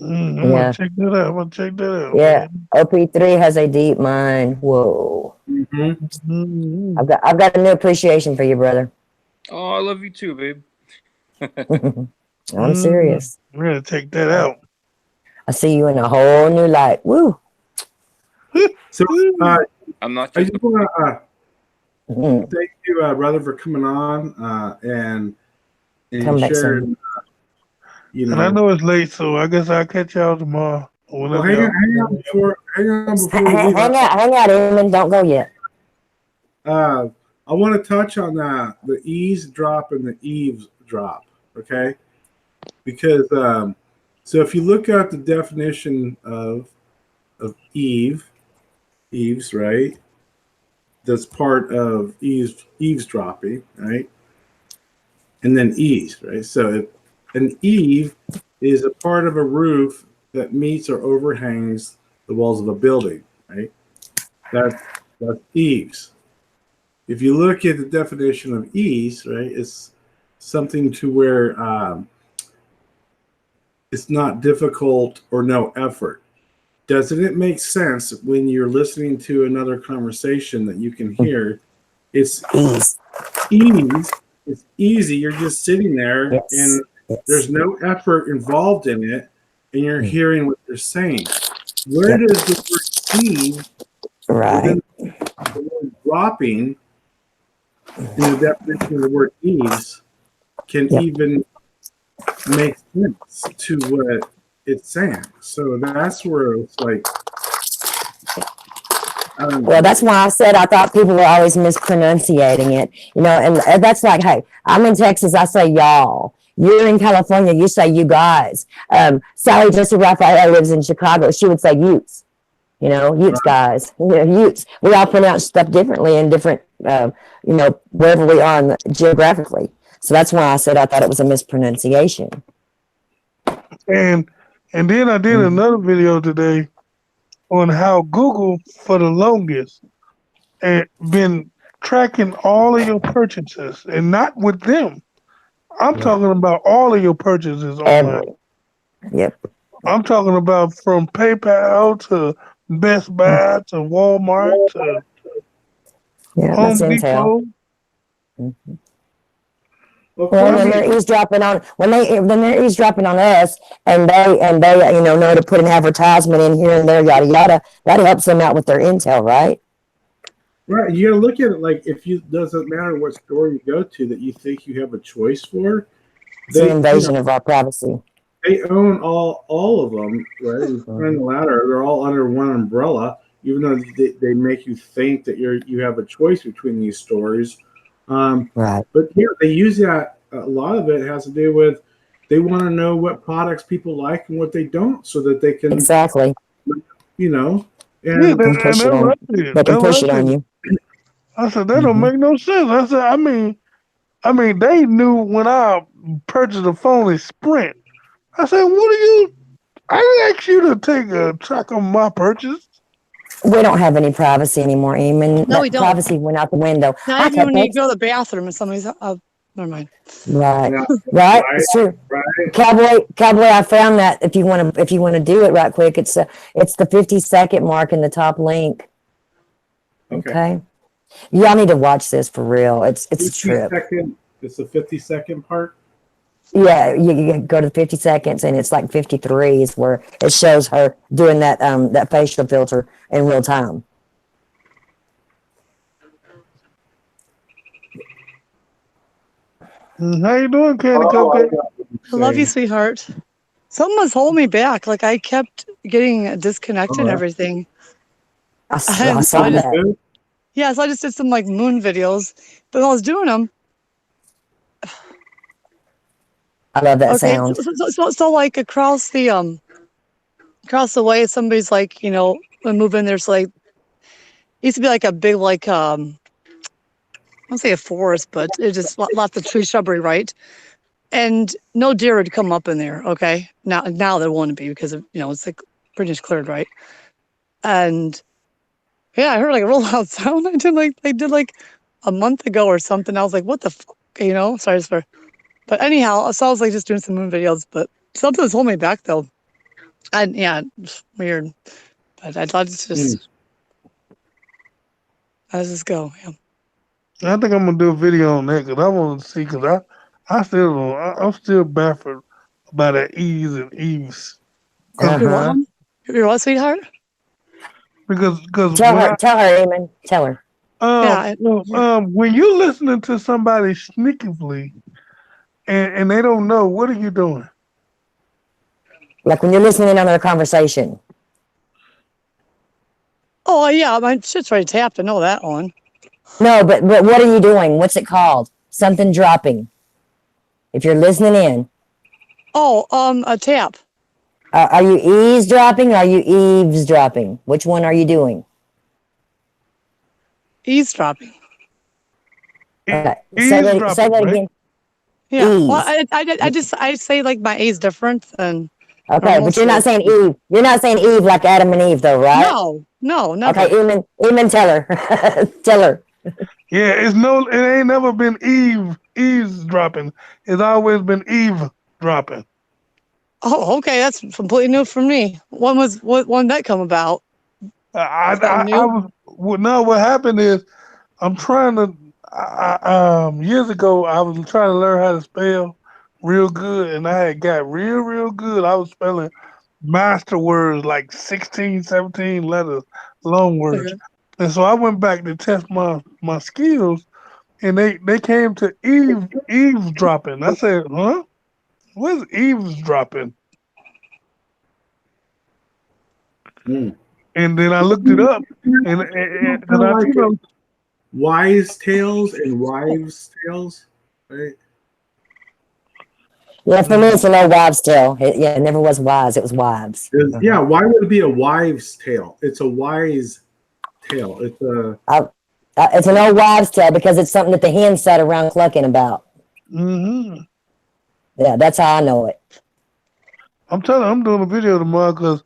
I'm gonna check that out. Yeah, OP3 has a deep mind. Whoa. I've got a new appreciation for you, brother. Oh, I love you too, babe. I'm serious. I'm gonna take that out. I see you in a whole new light. Woo. So I'm not. I just want to thank you, brother, for coming on and sharing. And I know it's late, so I guess I'll catch y'all tomorrow. Well, hang on before we leave. Hang out, Eamon. Don't go yet. I want to touch on the eavesdrop and the eavesdrop, okay? Because so if you look at the definition of eaves, right? That's part of eavesdropping, right? And then eaves, right? So an eave is a part of a roof that meets or overhangs the walls of a building, right? That's eaves. If you look at the definition of eaves, right, it's something to where it's not difficult or no effort. Doesn't it make sense when you're listening to another conversation that you can hear? It's ease. It's easy. You're just sitting there and there's no effort involved in it, and you're hearing what they're saying. Where does the word ease, the word dropping, in the definition of the word ease, can even make sense to what it's saying? So that's where it's like. Well, that's why I said I thought people were always mispronunciating it, you know, and that's like, hey, I'm in Texas, I say y'all. You're in California, you say you guys. Sally Jesse Raphael lives in Chicago, she would say Utes, you know, Utes guys, you know, Utes. We all pronounce stuff differently in different, you know, wherever we are geographically. So that's why I said I thought it was a mispronunciation. And then I did another video today on how Google, for the longest, been tracking all of your purchases, and not with them. I'm talking about all of your purchases online. I'm talking about from PayPal to Best Buy to Walmart to Home Depot. Well, when they're eavesdropping on they're eavesdropping on us, and they you know to put an advertisement in here and there, yada yada, that helps them out with their intel, right? Right. You gotta look at it like doesn't matter what store you go to that you think you have a choice for. It's an invasion of our privacy. They own all of them, right? And the latter, they're all under one umbrella, even though they make you think that you have a choice between these stories. Right. But yeah, they use that. A lot of it has to do with they want to know what products people like and what they don't, so that they can, Exactly. you know, Yeah, and Can push and it that's on. what I did. They can That's push what it I on did. you. I said that don't make no sense. I said, I mean, they knew when I purchased a phone in Sprint. I said, what are you? I didn't ask you to take a track of my purchase. We don't have any privacy anymore, Eamon. No, we That don't. privacy went out the window. Not I even kept when you text. go to the bathroom and somebody's, never mind. Right. yeah, Right. right, It's true. right. Cowboy, I found that if you want to do it right quick, it's the 50-second mark in the top link. Okay. Okay. Y'all need to watch this for real. It's a 50 trip. second. It's the 50-second part. Yeah, you go to 50 seconds and it's like 53 is where it shows her doing that facial filter in real time. How you doing, Candy Oh, I Cupcake? got what you're I love you, saying. sweetheart. Something was holding me back. Like I kept getting disconnected Oh, and yeah. everything. I And so saw I just, that. Good. yeah, so I just did some like moon videos, but while I was doing them, I love that okay, sound. so like across the way, somebody's like, when move in, there's like, used to be like a big, like, I don't say a forest, but it's just lots of tree shrubbery, right? And no deer would come up in there. Okay. Now there won't be because it's like pretty much cleared, right? And yeah, I heard like a real loud sound. I did like a month ago or something. I was like, what the fuck? Sorry for, but anyhow, so I was like just doing some moon videos, but something was holding me back though. And yeah, it's weird. But I'd love to just, let's just go. Yeah. I think I'm gonna do a video on that because I want to see because I'm still baffled by the E's and Eves because You're what? Uh-huh. You're what, sweetheart? because Tell when her, Eamon. Tell her. Yeah. when you're listening to somebody sneakily and they don't know, what are you doing? Like when you're listening in on their conversation. Oh yeah, my shit's already tapped. I know that one. No, but what are you doing? What's it called? Something dropping. If you're listening in. Oh, a tap. Are you eavesdropping or are you eavesdropping? Which one are you doing? Eavesdropping. Okay. Say Eavesdropping, that right? again. Yeah. Well, Ease. I say like my A's different than Okay, normal. but you're So not saying Eve. You're not saying Eve like Adam and Eve, though, right? no, never. Okay, Eamon, tell her. Tell her. Yeah, it ain't never been eavesdropping. It's always been eavesdropping. Oh, okay, that's completely new for me. When that come about? Is that I new? was no. What happened is I'm trying to. Years ago, I was trying to learn how to spell real good, and I had got real good. I was spelling master words like 16, 17 letters, long words. Okay. And so I went back to test my skills, and they came to eavesdropping. I said, huh? What's eavesdropping? Mm. And then I looked it up, and Kind because of I like think I'm wise tales and wives' tales, right? Yeah, for me, it's an old wives' tale. It never was wise. It was wives. Yeah, why would it be a wives' tale? It's a wise tale. It's a It's an old wives' tale because it's something that the hens sat around clucking about. mm-hmm. Yeah, that's how I know it. I'm telling you, I'm doing a video tomorrow because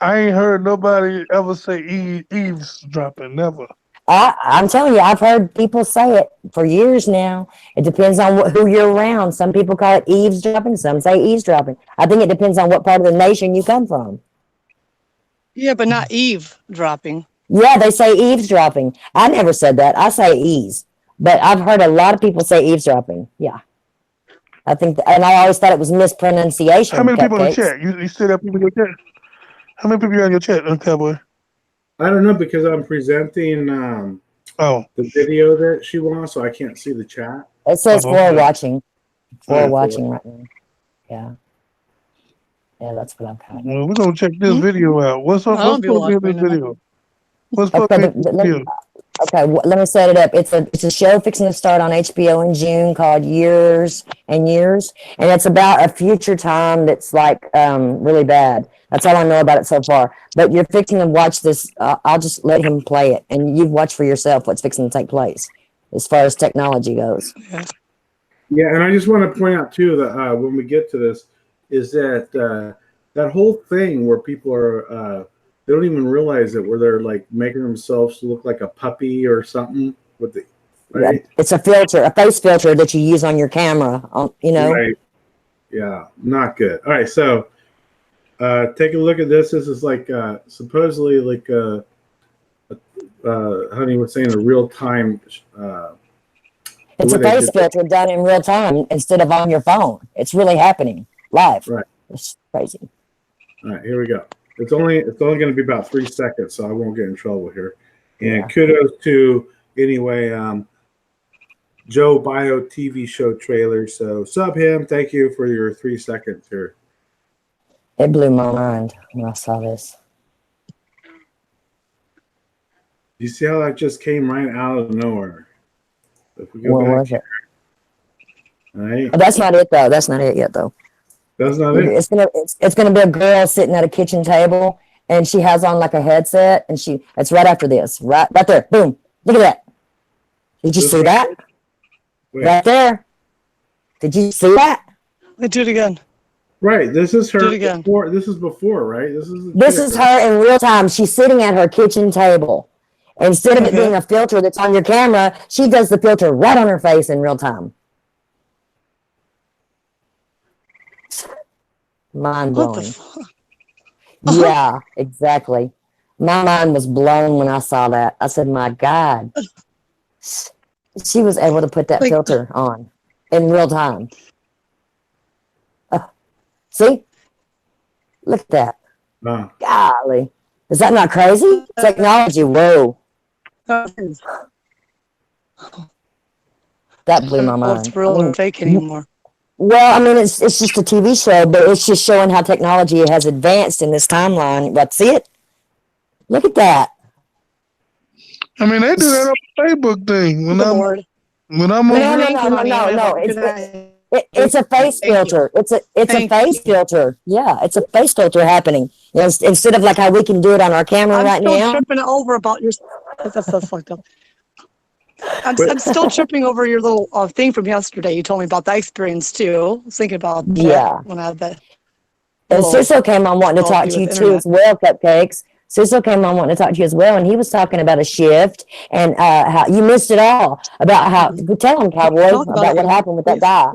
I ain't heard nobody ever say eavesdropping. Never. I'm telling you, I've heard people say it for years now. It depends on who you're around. Some people call it eavesdropping. Some say eavesdropping. I think it depends on what part of the nation you come from. Yeah, but not eavesdropping. Yeah, they say eavesdropping. I never said that. I say ease. But I've heard a lot of people say eavesdropping. Yeah. I think, and I always thought it was mispronunciation, How many people in the cupcakes. chat? You still have people in your chat? How many people you got in your chat, Cowboy? I don't know because I'm presenting Oh, the video that she wants, so I can't see the chat. It says for okay. watching. For Yeah, watching right now. Yeah. Yeah, that's what I've got. Well, we're gonna check this video out. What's I up? don't What's be supposed to be in watching this right now. video? What's Okay, fucking let, HBO? okay, let me set it up. It's a show fixing to start on HBO in June called Years and Years, and it's about a future time that's like really bad. That's all I know about it so far. But you're fixing to watch this. I'll just let him play it, and you watch for yourself what's fixing to take place as far as technology goes. Yeah, and I just want to point out too that when we get to this, is that that whole thing where people are they don't even realize it, where they're like making themselves look like a puppy or something with the right. Yeah, it's a filter, a face filter that you use on your camera. You know. Right. Yeah, not good. All right, so take a look at this. This is like supposedly like Honey was saying, a real time. It's a face filter done in real time instead of on your phone. It's really happening live. Right. It's crazy. All right, here we go. It's only going to be about 3 seconds, so I won't get in trouble here. And Yeah. kudos to anyway Joe Bio TV show trailer. So sub him. Thank you for your 3 seconds here. It blew my mind when I saw this. You see how that just came right out of nowhere? If we go What back was it? all right. Oh, that's not it though. That's not it yet though. That's not it. It's gonna be a girl sitting at a kitchen table, and she has on like a headset, and it's right after this, right there. Boom! Look at that. Did you see that? Wait. Right there. Did you see that? Let's do it again. Right. This is her. Do it again. This is before, right? This This is her in real time. She's sitting at her kitchen table. Instead of it being a filter that's on your camera, she does the filter right on her face in real time. Mind What the blowing. fuck? Yeah, exactly. My mind was blown when I saw that. I said, my God. She was able to put that filter on in real time. See? Look at that. Golly. Is that not crazy? Technology, whoa. That blew my mind. It's real or fake anymore. Well, I mean, it's just a TV show, but it's just showing how technology has advanced in this timeline. But see it? Look at that. I mean, they do that on the Facebook thing. When I'm on No. It's a face filter. It's a face filter. Yeah, it's a face filter happening. You know, instead of like how we can do it on our camera right now. I'm still tripping over about your. That's so fucked up. I'm still tripping over your little thing from yesterday. You told me about that experience too. I was thinking about that when I had that. And Cecil came on wanting to talk to you too as well, Cupcakes. Cecil came on wanting to talk to you as well, and he was talking about a shift and how you missed it all about how. Tell him, Cowboy, about what happened with that guy.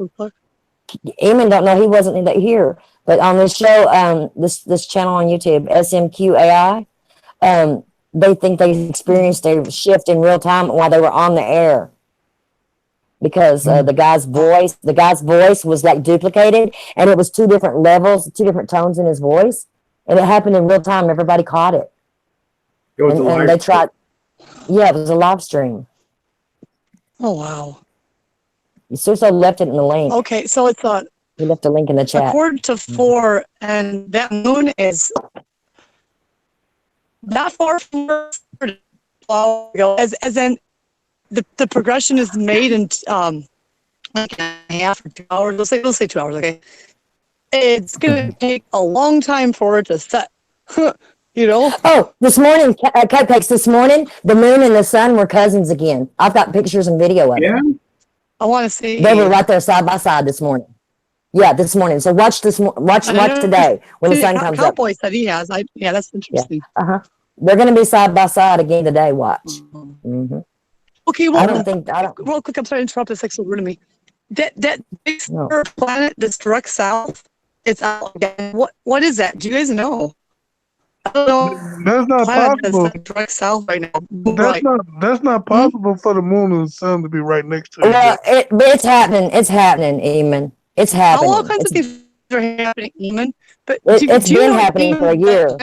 Eamon don't know, he wasn't here, but on this show, this channel on YouTube, SMQAI, they think they experienced a shift in real time while they were on the air. Because the guy's voice was like duplicated, and it was 2 different levels, 2 different tones in his voice, and it happened in real time. Everybody caught it. It was and they tried. Yeah, it was a live stream. Oh wow! Suso left it in the link. Okay, so it's he left a link in the chat. 4:45, and that moon is that far from as in the progression is made in like a half or 2 hours. Let's say 2 hours. Okay, it's gonna take a long time for it to set. You know? Oh, this morning, Cupcakes, this morning, the moon and the sun were cousins again. I've got pictures and video of it. I want to see. They were right there side by side this morning. Yeah, this morning. So watch today when the sun comes up. Cowboy said he has. Yeah, that's interesting. Yeah. They're going to be side by side again today. Watch. Mm-hmm. Okay, well, I don't. Real quick, I'm sorry to interrupt. It's like so rude of me. That big planet that's direct south. It's out again. What is that? Do you guys know? I don't know. That's not possible. That's like direct south right now. That's not possible for the moon and the sun to be right next to each Well, other. but it's happening. It's happening, Eamon. It's happening. All kinds of things are happening, Eamon. But it's been happening for a year.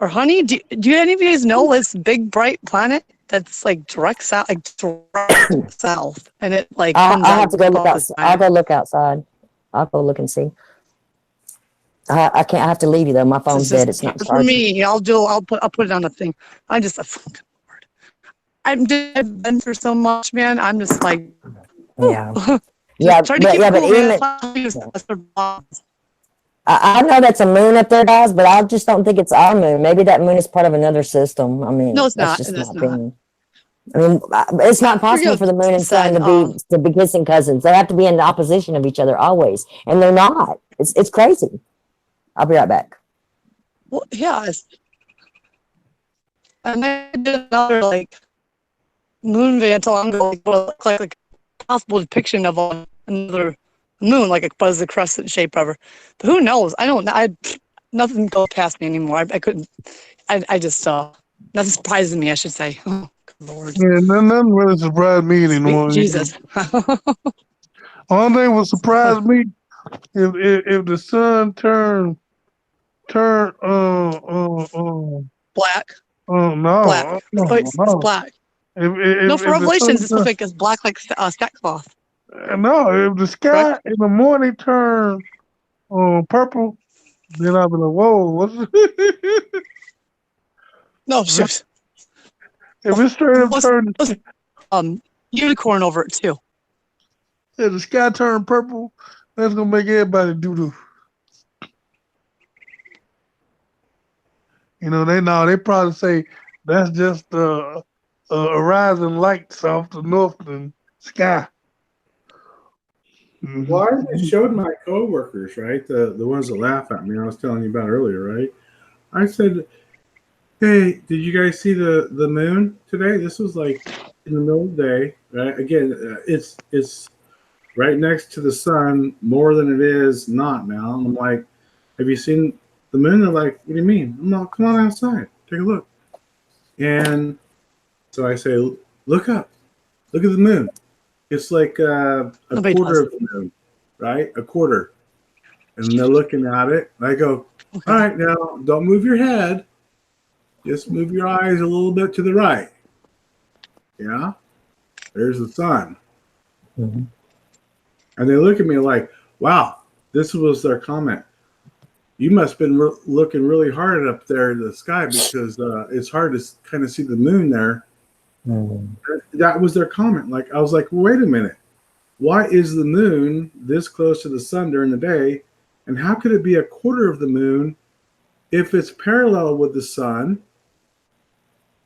Or honey, do any of you guys know this big bright planet that's like direct south, south, and it like I'll have to go look outside. I'll go look outside. I'll go look and see. I can't. I have to leave you though. My phone's dead. It's not for charging. me. I'll put it on a thing. I'm just a fucking Lord. I've been through so much, man. I'm just like, Yeah. just Yeah, try to keep but cool, man. Ian, That's why I use I know that's a moon up there, guys, but I just don't think it's our moon. Maybe that moon is part of another system. I mean, No, it's that's not. just my It's not. opinion. I mean, it's not possible Forget for the moon what and sun said. to be kissing cousins. They have to be in opposition of each other always, and they're not. It's crazy. I'll be right back. Well, yeah. And I did another like moon video until I'm going like a possible depiction of another moon, like a buzz the crescent shape ever. But who knows? I don't know. Nothing goes past me anymore. I couldn't. I just nothing surprises me. I should say. Oh, good Lord. Yeah, nothing really surprised me Sweet anymore. Jesus. Only thing would surprise me if the sun turned Black. Black. It's no. black. No, for If the Revelations, sun it's supposed to be it's black like sackcloth. no, if the sky Correct? in the morning turn purple, then I'll be like, whoa, what's No, if shoot. it's straight up turn Unicorn over it too. if the sky turn purple, that's gonna make everybody doo doo. You know, they probably say that's just a rising lights off the northern sky. Well, I showed my coworkers, right, the ones that laugh at me. I was telling you about earlier, right? I said, "Hey, did you guys see the moon today? This was like in the middle of the day, right? Again, it's right next to the sun more than it is not now." And I'm like, "Have you seen the moon?" They're like, "What do you mean?" I'm like, "Come on outside, take a look." And so I say, "Look up, look at the moon. It's like a Nobody quarter does. of the moon, right? A quarter." And they're looking at it. And I go, Okay. "All right, now don't move your head. Just move your eyes a little bit to the right. Yeah, there's the sun." Mm-hmm. And they look at me like, "Wow," this was their comment. "You must have been looking really hard up there in the sky because it's hard to kind of see the moon there." Mm-hmm. That was their comment. Like, I was like, "Wait a minute. Why is the moon this close to the sun during the day? And how could it be a quarter of the moon if it's parallel with the sun?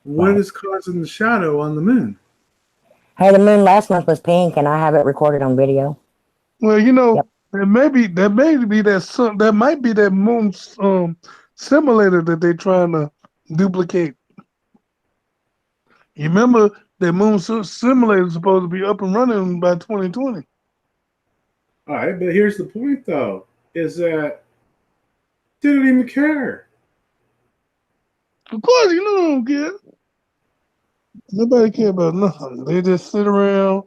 What is causing the shadow on the moon?" Hey, the moon last month was pink, and I have it recorded on video. Well, you know, Yep. that might be that moon simulator that they're trying to duplicate. You remember that moon simulator is supposed to be up and running by 2020. All right, but here's the point, though, is that they don't even care. Of course, you know they don't care. Nobody care about nothing. They just sit around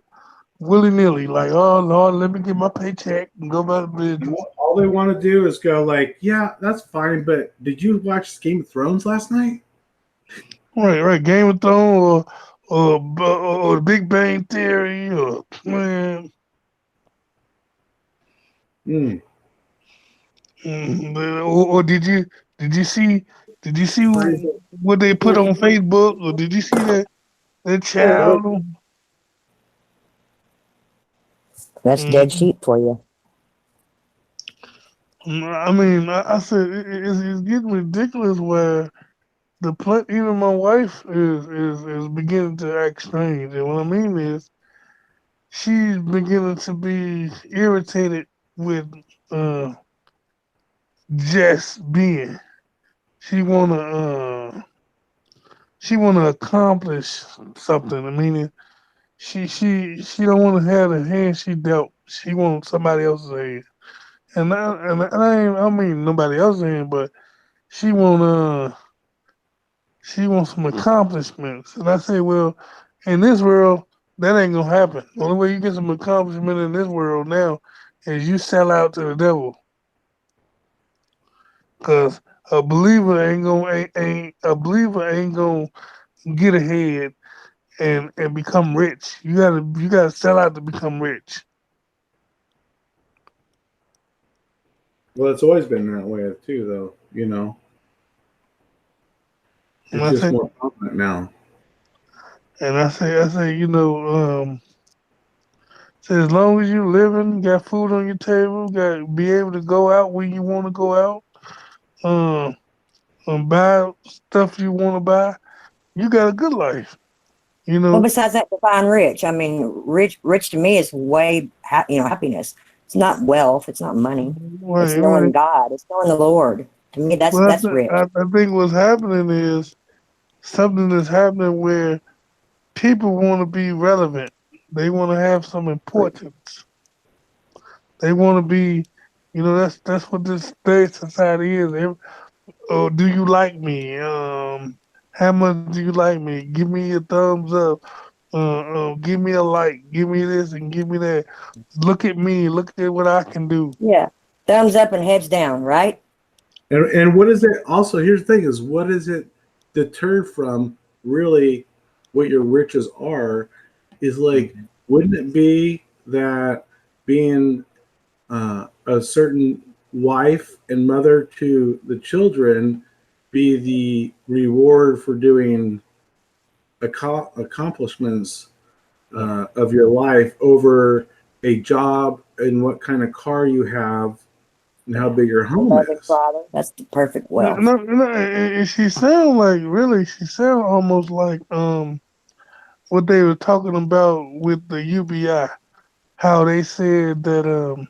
willy-nilly, like, oh, Lord, let me get my paycheck and go about the business. All they want to do is go like, "Yeah, that's fine, but did you watch Game of Thrones last night?" Right. Game of Thrones or Big Bang Theory or man. Mm. Or did you see what they put on Facebook, or did you see that child? That's dead sheep for you. I mean, I said it's getting ridiculous where even my wife is beginning to act strange, and what I mean is she's beginning to be irritated with just being. She wanna accomplish something. I mean, she don't want to have the hand she dealt. She wants somebody else's hand, I mean nobody else's hand, but she want she wants some accomplishments. And I say, well, in this world, that ain't gonna happen. The only way you get some accomplishment in this world now is you sell out to the devil. Cause a believer ain't a believer ain't gonna get ahead and become rich. You gotta sell out to become rich. Well, it's always been that way too, though. You know, And it's I just say, more prominent now. you know, say as long as you living, got food on your table, got be able to go out when you want to go out, um, buy stuff you want to buy, you got a good life. You Well, know, besides that, define rich. I mean, rich to me is way, happiness. It's not wealth. It's not money. It's knowing right. God. It's knowing the Lord. To me, that's rich. I think what's happening is something that's happening where people want to be relevant. They want to have some importance. They want to be, you know, that's what this day society is. Oh, do you like me? How much do you like me? Give me a thumbs up. Give me a like. Give me this and give me that. Look at me. Look at what I can do. Yeah. Thumbs up and heads down, right? And what is it? Also, here's the thing: is what is it deterred from? Really, what your riches are is like. Wouldn't it be that being a certain wife and mother to the children be the reward for doing accomplishments of your life over a job and what kind of car you have and how big your home Loving is? Father. That's the perfect No, wealth. no, no, and she sound like really. She sound almost like what they were talking about with the UBI. How they said that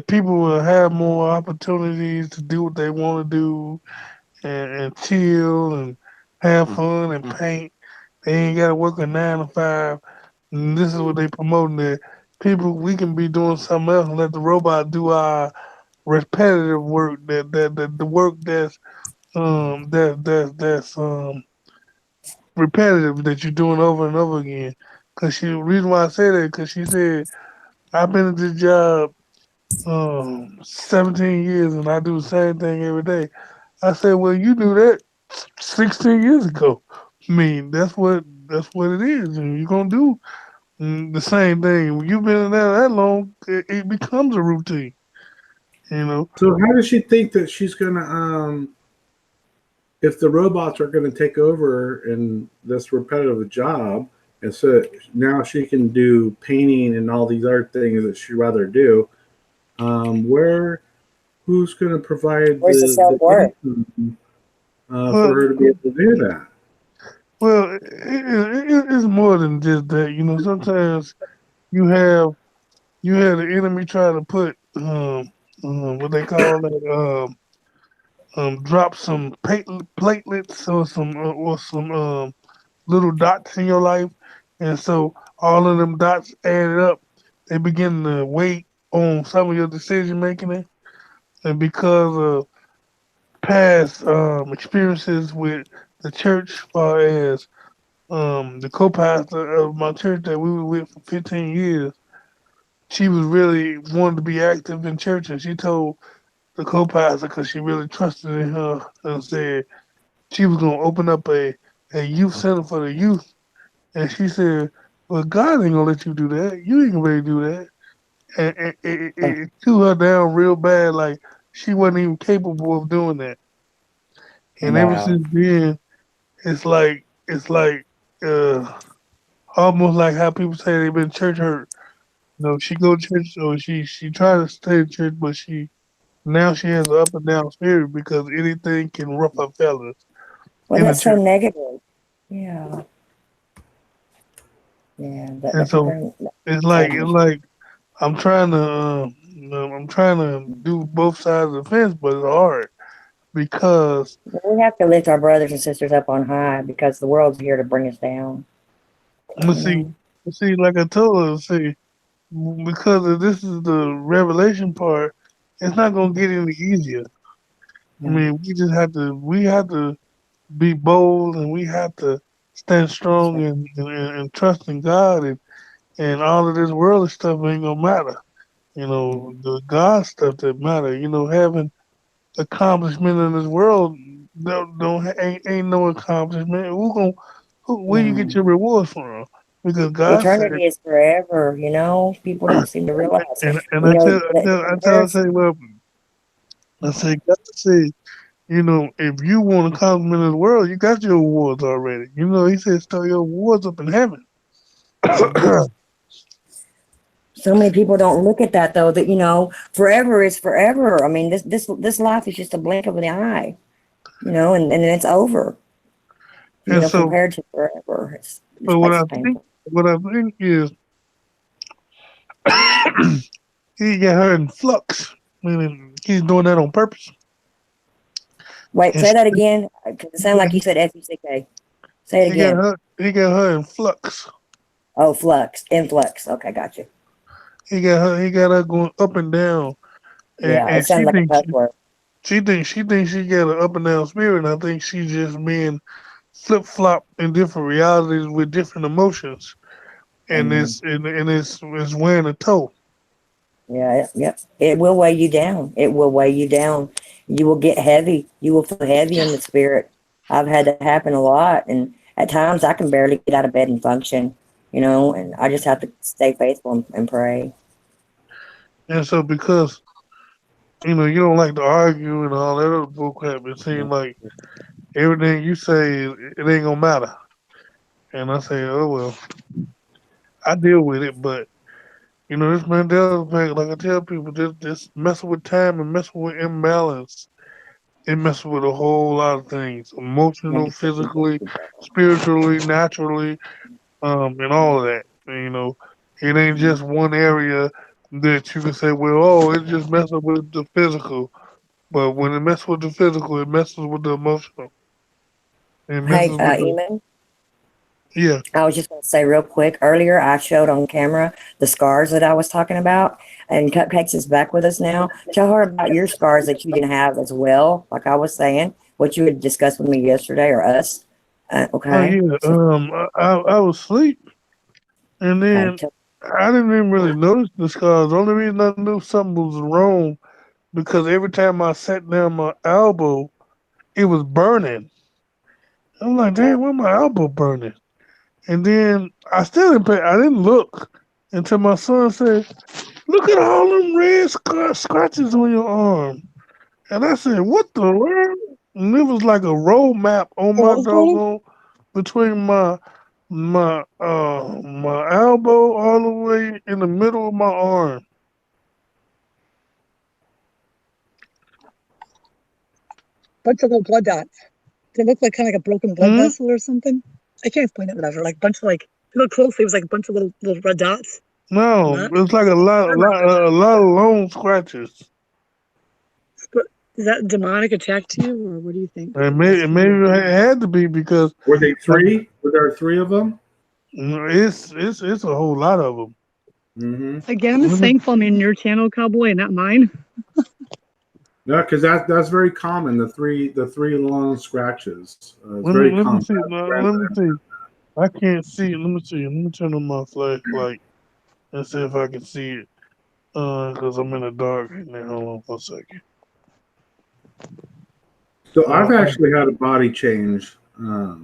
people will have more opportunities to do what they want to do and chill and have fun and paint. They ain't got to work a 9 to 5. And this is what they promoting that people we can be doing something else and let the robot do our repetitive work that the work that's repetitive that you're doing over and over again. Cause she reason why I say that because she said I've been at this job 17 years and I do the same thing every day. I said, well, you do that 16 years ago. I mean, that's what it is, and you're gonna do the same thing. When you've been in there that long, it becomes a routine. You know, So how does she think that she's gonna if the robots are gonna take over in this repetitive job, and so now she can do painting and all these other things that she'd rather do, where who's gonna provide Where's the self the worth? income well, for her to be able to do that? it's more than just that. You know, sometimes you have you have the enemy try to put what they call it drop some platelets or some little dots in your life, and so all of them dots added up, they begin to weigh on some of your decision making, and because of past experiences with the church, as far as the co-pastor of my church that we were with for 15 years, she was really wanted to be active in church, and she told the co-pastor because she really trusted in her and said she was gonna open up a youth center for the youth. And she said, well, God ain't gonna let you do that. You ain't gonna really do that. And it threw her down real bad, like she wasn't even capable of doing that. And ever Wow. since then, it's like uh almost like how people say they've been church hurt. You know, she go to church or she tried to stay in church, but she has an up and down spirit because anything can ruff her feathers Well, in the that's so church. negative. Yeah. Yeah. And That can so bring it's selfish. like I'm trying to do both sides of the fence, but it's hard because We have to lift our brothers and sisters up on high because the world's here to bring us down. let's You see, know. like I told her, see, because if this is the revelation part, it's not gonna get any easier. I No. mean, we have to be bold and we have to stand That's strong right. and trust in God and all of this worldly stuff ain't gonna matter. You know, Mm. the God stuff that matter. You know, having accomplishment in this world don't ain't no accomplishment. Where you get No. your rewards from? because God said, Eternity is forever, you know. People don't seem to realize. and You I know, tell, I say, comparison. well, I say, God said, you know, if you want to compliment the world, you got your awards already. You know, He said, store your awards up in heaven. So many people don't look at that though. That, you know, forever is forever. I mean, this life is just a blink of the eye. You know, and then it's over. You And know, so, compared to forever, it's but quite painful. what I think is, He got her in flux, meaning He's doing that on purpose. Wait, And say that again. 'Cause it sounded like you said FUCK. Say it again. He got her in flux. Oh, flux, influx. Okay, got you. He got her going up and down, Yeah, it and sounded like a cuss word. she thinks she got an up and down spirit. And I think she's just being flip flop in different realities with different emotions, and it's wearing a toll. Yeah, yeah. It will weigh you down. It will weigh you down. You will get heavy. You will feel heavy in the spirit. I've had that happen a lot, and at times I can barely get out of bed and function. You know, and I just have to stay faithful and pray. And so because you know you don't like to argue and all that other bullcrap, it seems like everything you say it ain't gonna matter. And I say, oh well, I deal with it, but you know, this Mandela effect, like I tell people, this messing with time and messing with imbalance, it messes with a whole lot of things. Emotional, physically, spiritually, naturally, and all of that. And, you know, it ain't just one area that you can say, well, oh, it just messes with the physical. But when it messes with the physical, it messes with the emotional. It Hey, messes with the Eamon, yeah. I was just going to say real quick. Earlier, I showed on camera the scars that I was talking about, and Cupcakes is back with us now. Tell her about your scars that you can have as well. Like I was saying, what you had discussed with me yesterday, or us. Oh Okay. yeah. So, I was asleep, and okay. then I didn't even really notice the scars. The only reason I knew something was wrong because every time I sat down my elbow, it was burning. I'm like, damn, why my elbow burning? And then I still didn't pay. I didn't look until my son said, "Look at all them red scratches on your arm." And I said, "What the world?" And it was like a road map on my What was going on? doggone between my elbow all the way in the middle of my arm. Bunch of little blood dots. They look like kind of like a broken blood Hmm? vessel or something. I can't explain it, whatever. Like a bunch of like, if you look closely, it was like a bunch of little red dots. No, Not? it's like a lot of long scratches. Is that demonic attack to you, or what do you think? And maybe it had to be because Were they like, three? Were there three of them? it's a whole lot of them. Mm-hmm. Again, I'm just thankful I'm in your channel, Cowboy, and not mine. No, because that's very common. The three long scratches. It's very Let me common. see. Let me see. I can't see it. Let me see. Let me turn on my flashlight and see if I can see it. Because I'm in the dark right now. Hold on for a second. So Uh, I've actually had a body change. I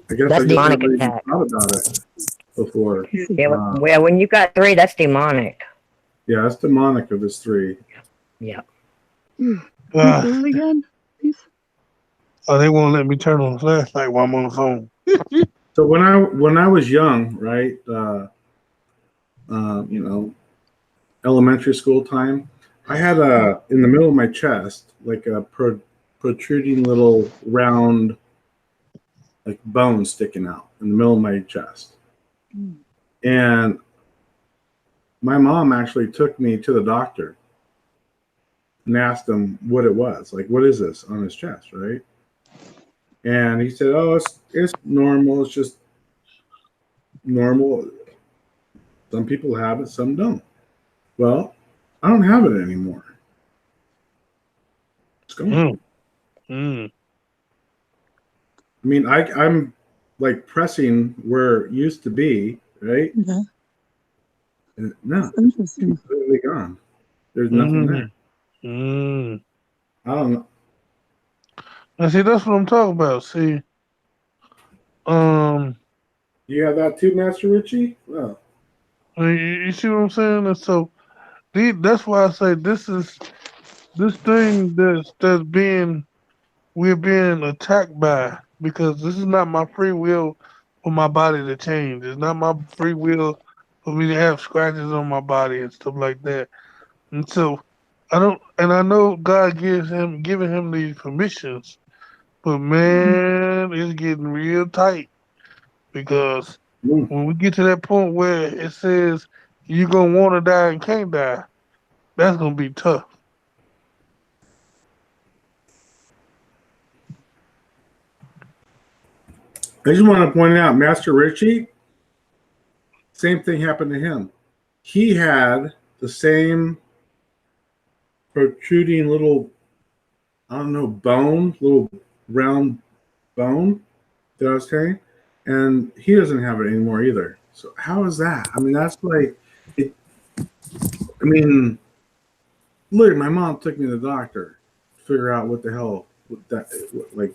guess that's I just demonic never even attack. thought about it before. Yeah, well, when you got three, that's demonic. Yeah, it's demonic of his three. Yeah. uh, Do it again, please. they won't let me turn on the flashlight while I'm on the phone. So when I was young, right, you know, elementary school time, I had in the middle of my chest like a protruding little round like bone sticking out in the middle of my chest, and my mom actually took me to the doctor and asked him what it was. Like, what is this on his chest, right? And he said, "Oh, it's normal. It's just normal. Some people have it, some don't." Well, I don't have it anymore. It's gone. Mm, mm, I mean, I'm like pressing where it used to be, right? Okay. And no, That's it's interesting. completely gone. There's nothing there. mm, mm. I don't know. And see, that's what I'm talking about. See, um, You have that too, Master Richie? Oh. You see what I'm saying? And so that's why I say this thing that's being we're being attacked by, because this is not my free will for my body to change. It's not my free will for me to have scratches on my body and stuff like that. And so I know God giving him these permissions, but man, it's getting real tight, because when we get to that point where it says you're gonna want to die and can't die, that's gonna be tough. I just want to point out, Master Richie, same thing happened to him. He had the same protruding little, I don't know, bone, little round bone that I was saying, and he doesn't have it anymore either. So how is that? I mean, that's like, I mean, look, my mom took me to the doctor to figure out what the hell, like,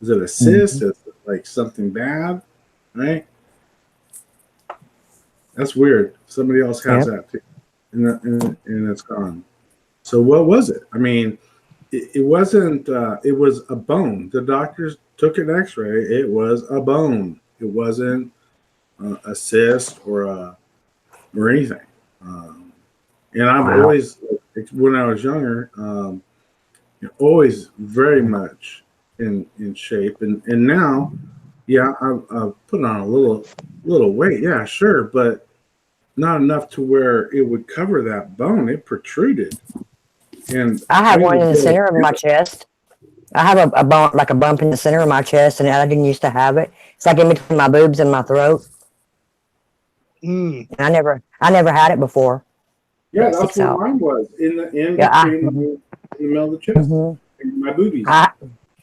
is it a cyst? Is it like something bad? Right? That's weird. Somebody else has that too, and it's gone. So what was it? I mean, it wasn't. It was a bone. The doctors took an X-ray. It was a bone. It wasn't a cyst or anything. And I've always, when I was younger, always very much in shape, and now, yeah, I've put on a little weight. Yeah, sure, but not enough to where it would cover that bone. It protruded. And I have one in the center of my chest. I have a bump, like a bump in the center of my chest, and I didn't used to have it. It's like in between my boobs and my throat. And I never had it before. Yeah, that's what mine was, in between the middle of the chest, in my boobies.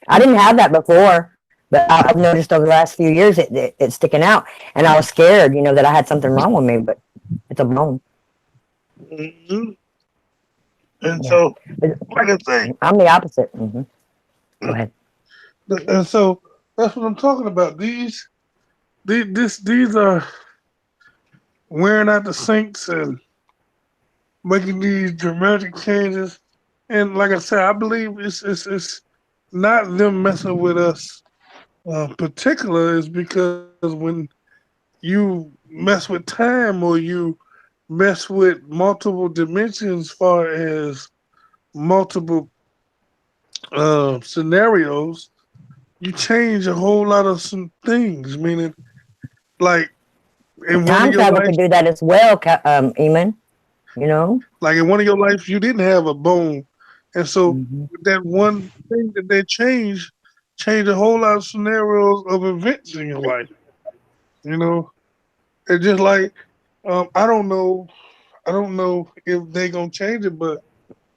I didn't have that before, but I've noticed over the last few years it's sticking out, and I was scared, that I had something wrong with me, but it's a bone. And so, like I say, I'm the opposite. Go ahead. And so that's what I'm talking about. These are wearing out the sinks and making these dramatic changes. And like I said, I believe it's not them messing with us. Particular is because when you mess with time, or you mess with multiple dimensions, as far as multiple scenarios, you change a whole lot of some things. Meaning, like in time travel could do that as well, Eamon. Like in one of your lives, you didn't have a bone, and so that one thing that they changed a whole lot of scenarios of events in your life. It's just like I don't know if they gonna change it, but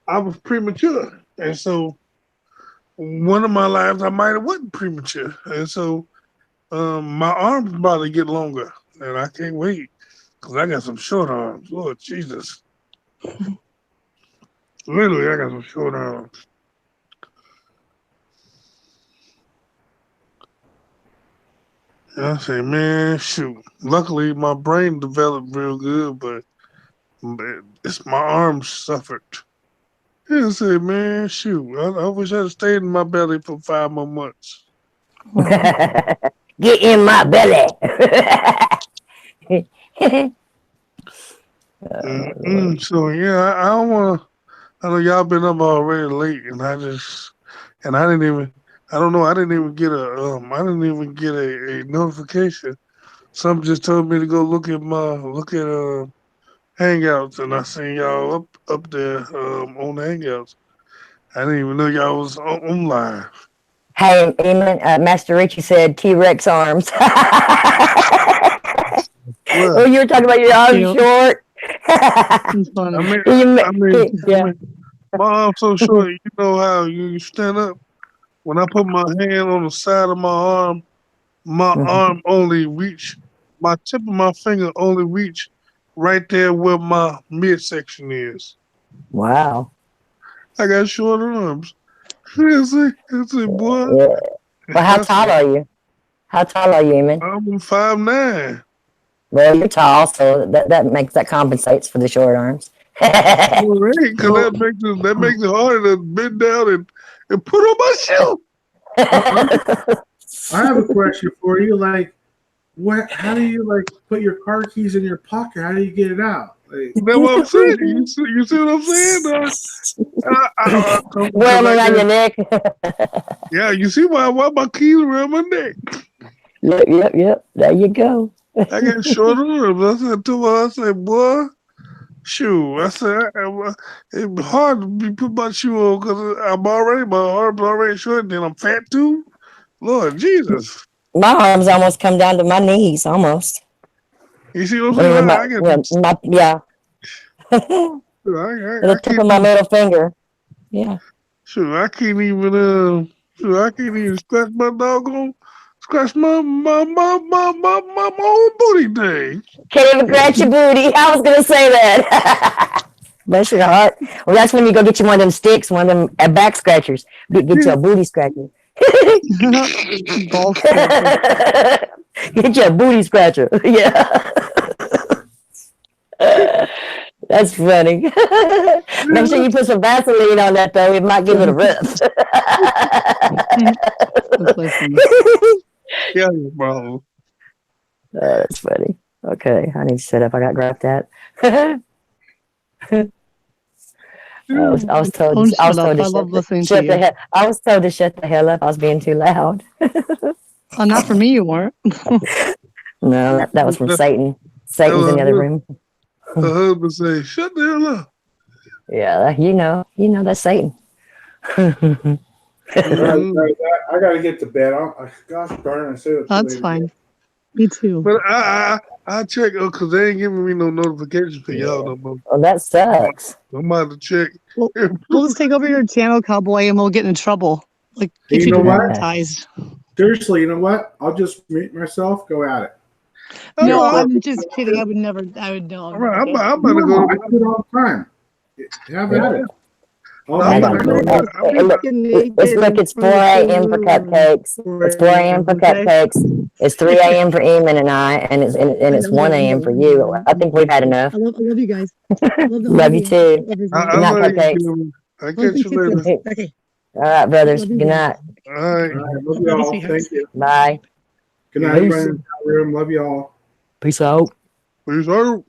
I was premature, and so one of my lives I might have wasn't premature, and so my arms about to get longer, and I can't wait because I got some short arms. Lord Jesus. Literally, I got some short arms. And I say, man, shoot. Luckily, my brain developed real good, but it's my arms suffered. Yeah, I say, man, shoot. I wish I'd stayed in my belly for 5 more months. Get in my belly. So yeah, I don't want to. I know y'all been up already late, and I didn't even. I don't know. I didn't even get a notification. Some just told me to go look at Hangouts, and I seen y'all up there on the Hangouts. I didn't even know y'all was on live. Hey, Eamon, Master Richie said T-Rex arms. Oh, you were talking about your arms short. I mean, my arm's so short. You know how you stand up? When I put my hand on the side of my arm only reach, my tip of my finger only reach right there where my midsection is. Wow. I got short arms. It's a boy. Yeah. Well, how tall are you? How tall are you, Eamon? I'm 5'9". Well, you're tall, so that compensates for the short arms. Well, hey, because that makes it harder to bend down and put on my shoe. I have a question for you. Like, how do you like put your car keys in your pocket? How do you get it out? Like, That's what I'm saying. You see what I'm saying, dog? Wear them around your neck. Yeah, you see why my keys around my neck. Yep. There you go. I got short arms. I said to her, I said, boy, shoe. I said, it's hard to put my shoe on because my arms already short, and then I'm fat too. Lord Jesus. My arms almost come down to my knees, almost. You see what I'm saying? Yeah. The tip of my middle finger. Yeah. Sure, I can't even scratch my doggone scratch my own booty thing. Can't even scratch your booty. I was gonna say that. Bless your heart. Well, that's when you go get you one of them sticks, one of them back scratchers. Get you a booty scratcher. Ball scratcher. Get you a booty scratcher. Yeah. That's funny. Make sure you put some Vaseline on that, though. It might give it a rest. Yeah, bro. That's funny. Okay, I need to shut up. I got grabbed at. I was told to shut the hell up. I was being too loud. Oh, not for me, you weren't. No, that was from Satan. Satan's in the other room. The husband say, "Shut the hell up." Yeah, you know that's Satan. I gotta get to bed. Gosh darn it! That's fine. Me too. But I check because they ain't giving me no notifications for y'all no more. Oh, that sucks. I'm about to check. We'll just take over your channel, Cowboy, and we'll get in trouble. Like, get you demonetized. Seriously, you know what? I'll just mute myself. Go at it. No, I'm just kidding. I would never. I would know. I'm about to go. I do it all the time. Have at it. It's 4 a.m. for cupcakes. It's 4 a.m. for cupcakes. It's 3 a.m. for Eamon and I, and it's 1 a.m. for you. I think we've had enough. I love you guys. Love you too. Good night, cupcakes. I catch you later. Okay. All right, brothers. Good night. All right. Love you all. Thank you. Bye. Good night, everybody in the room. Love you all. Peace out. Peace out.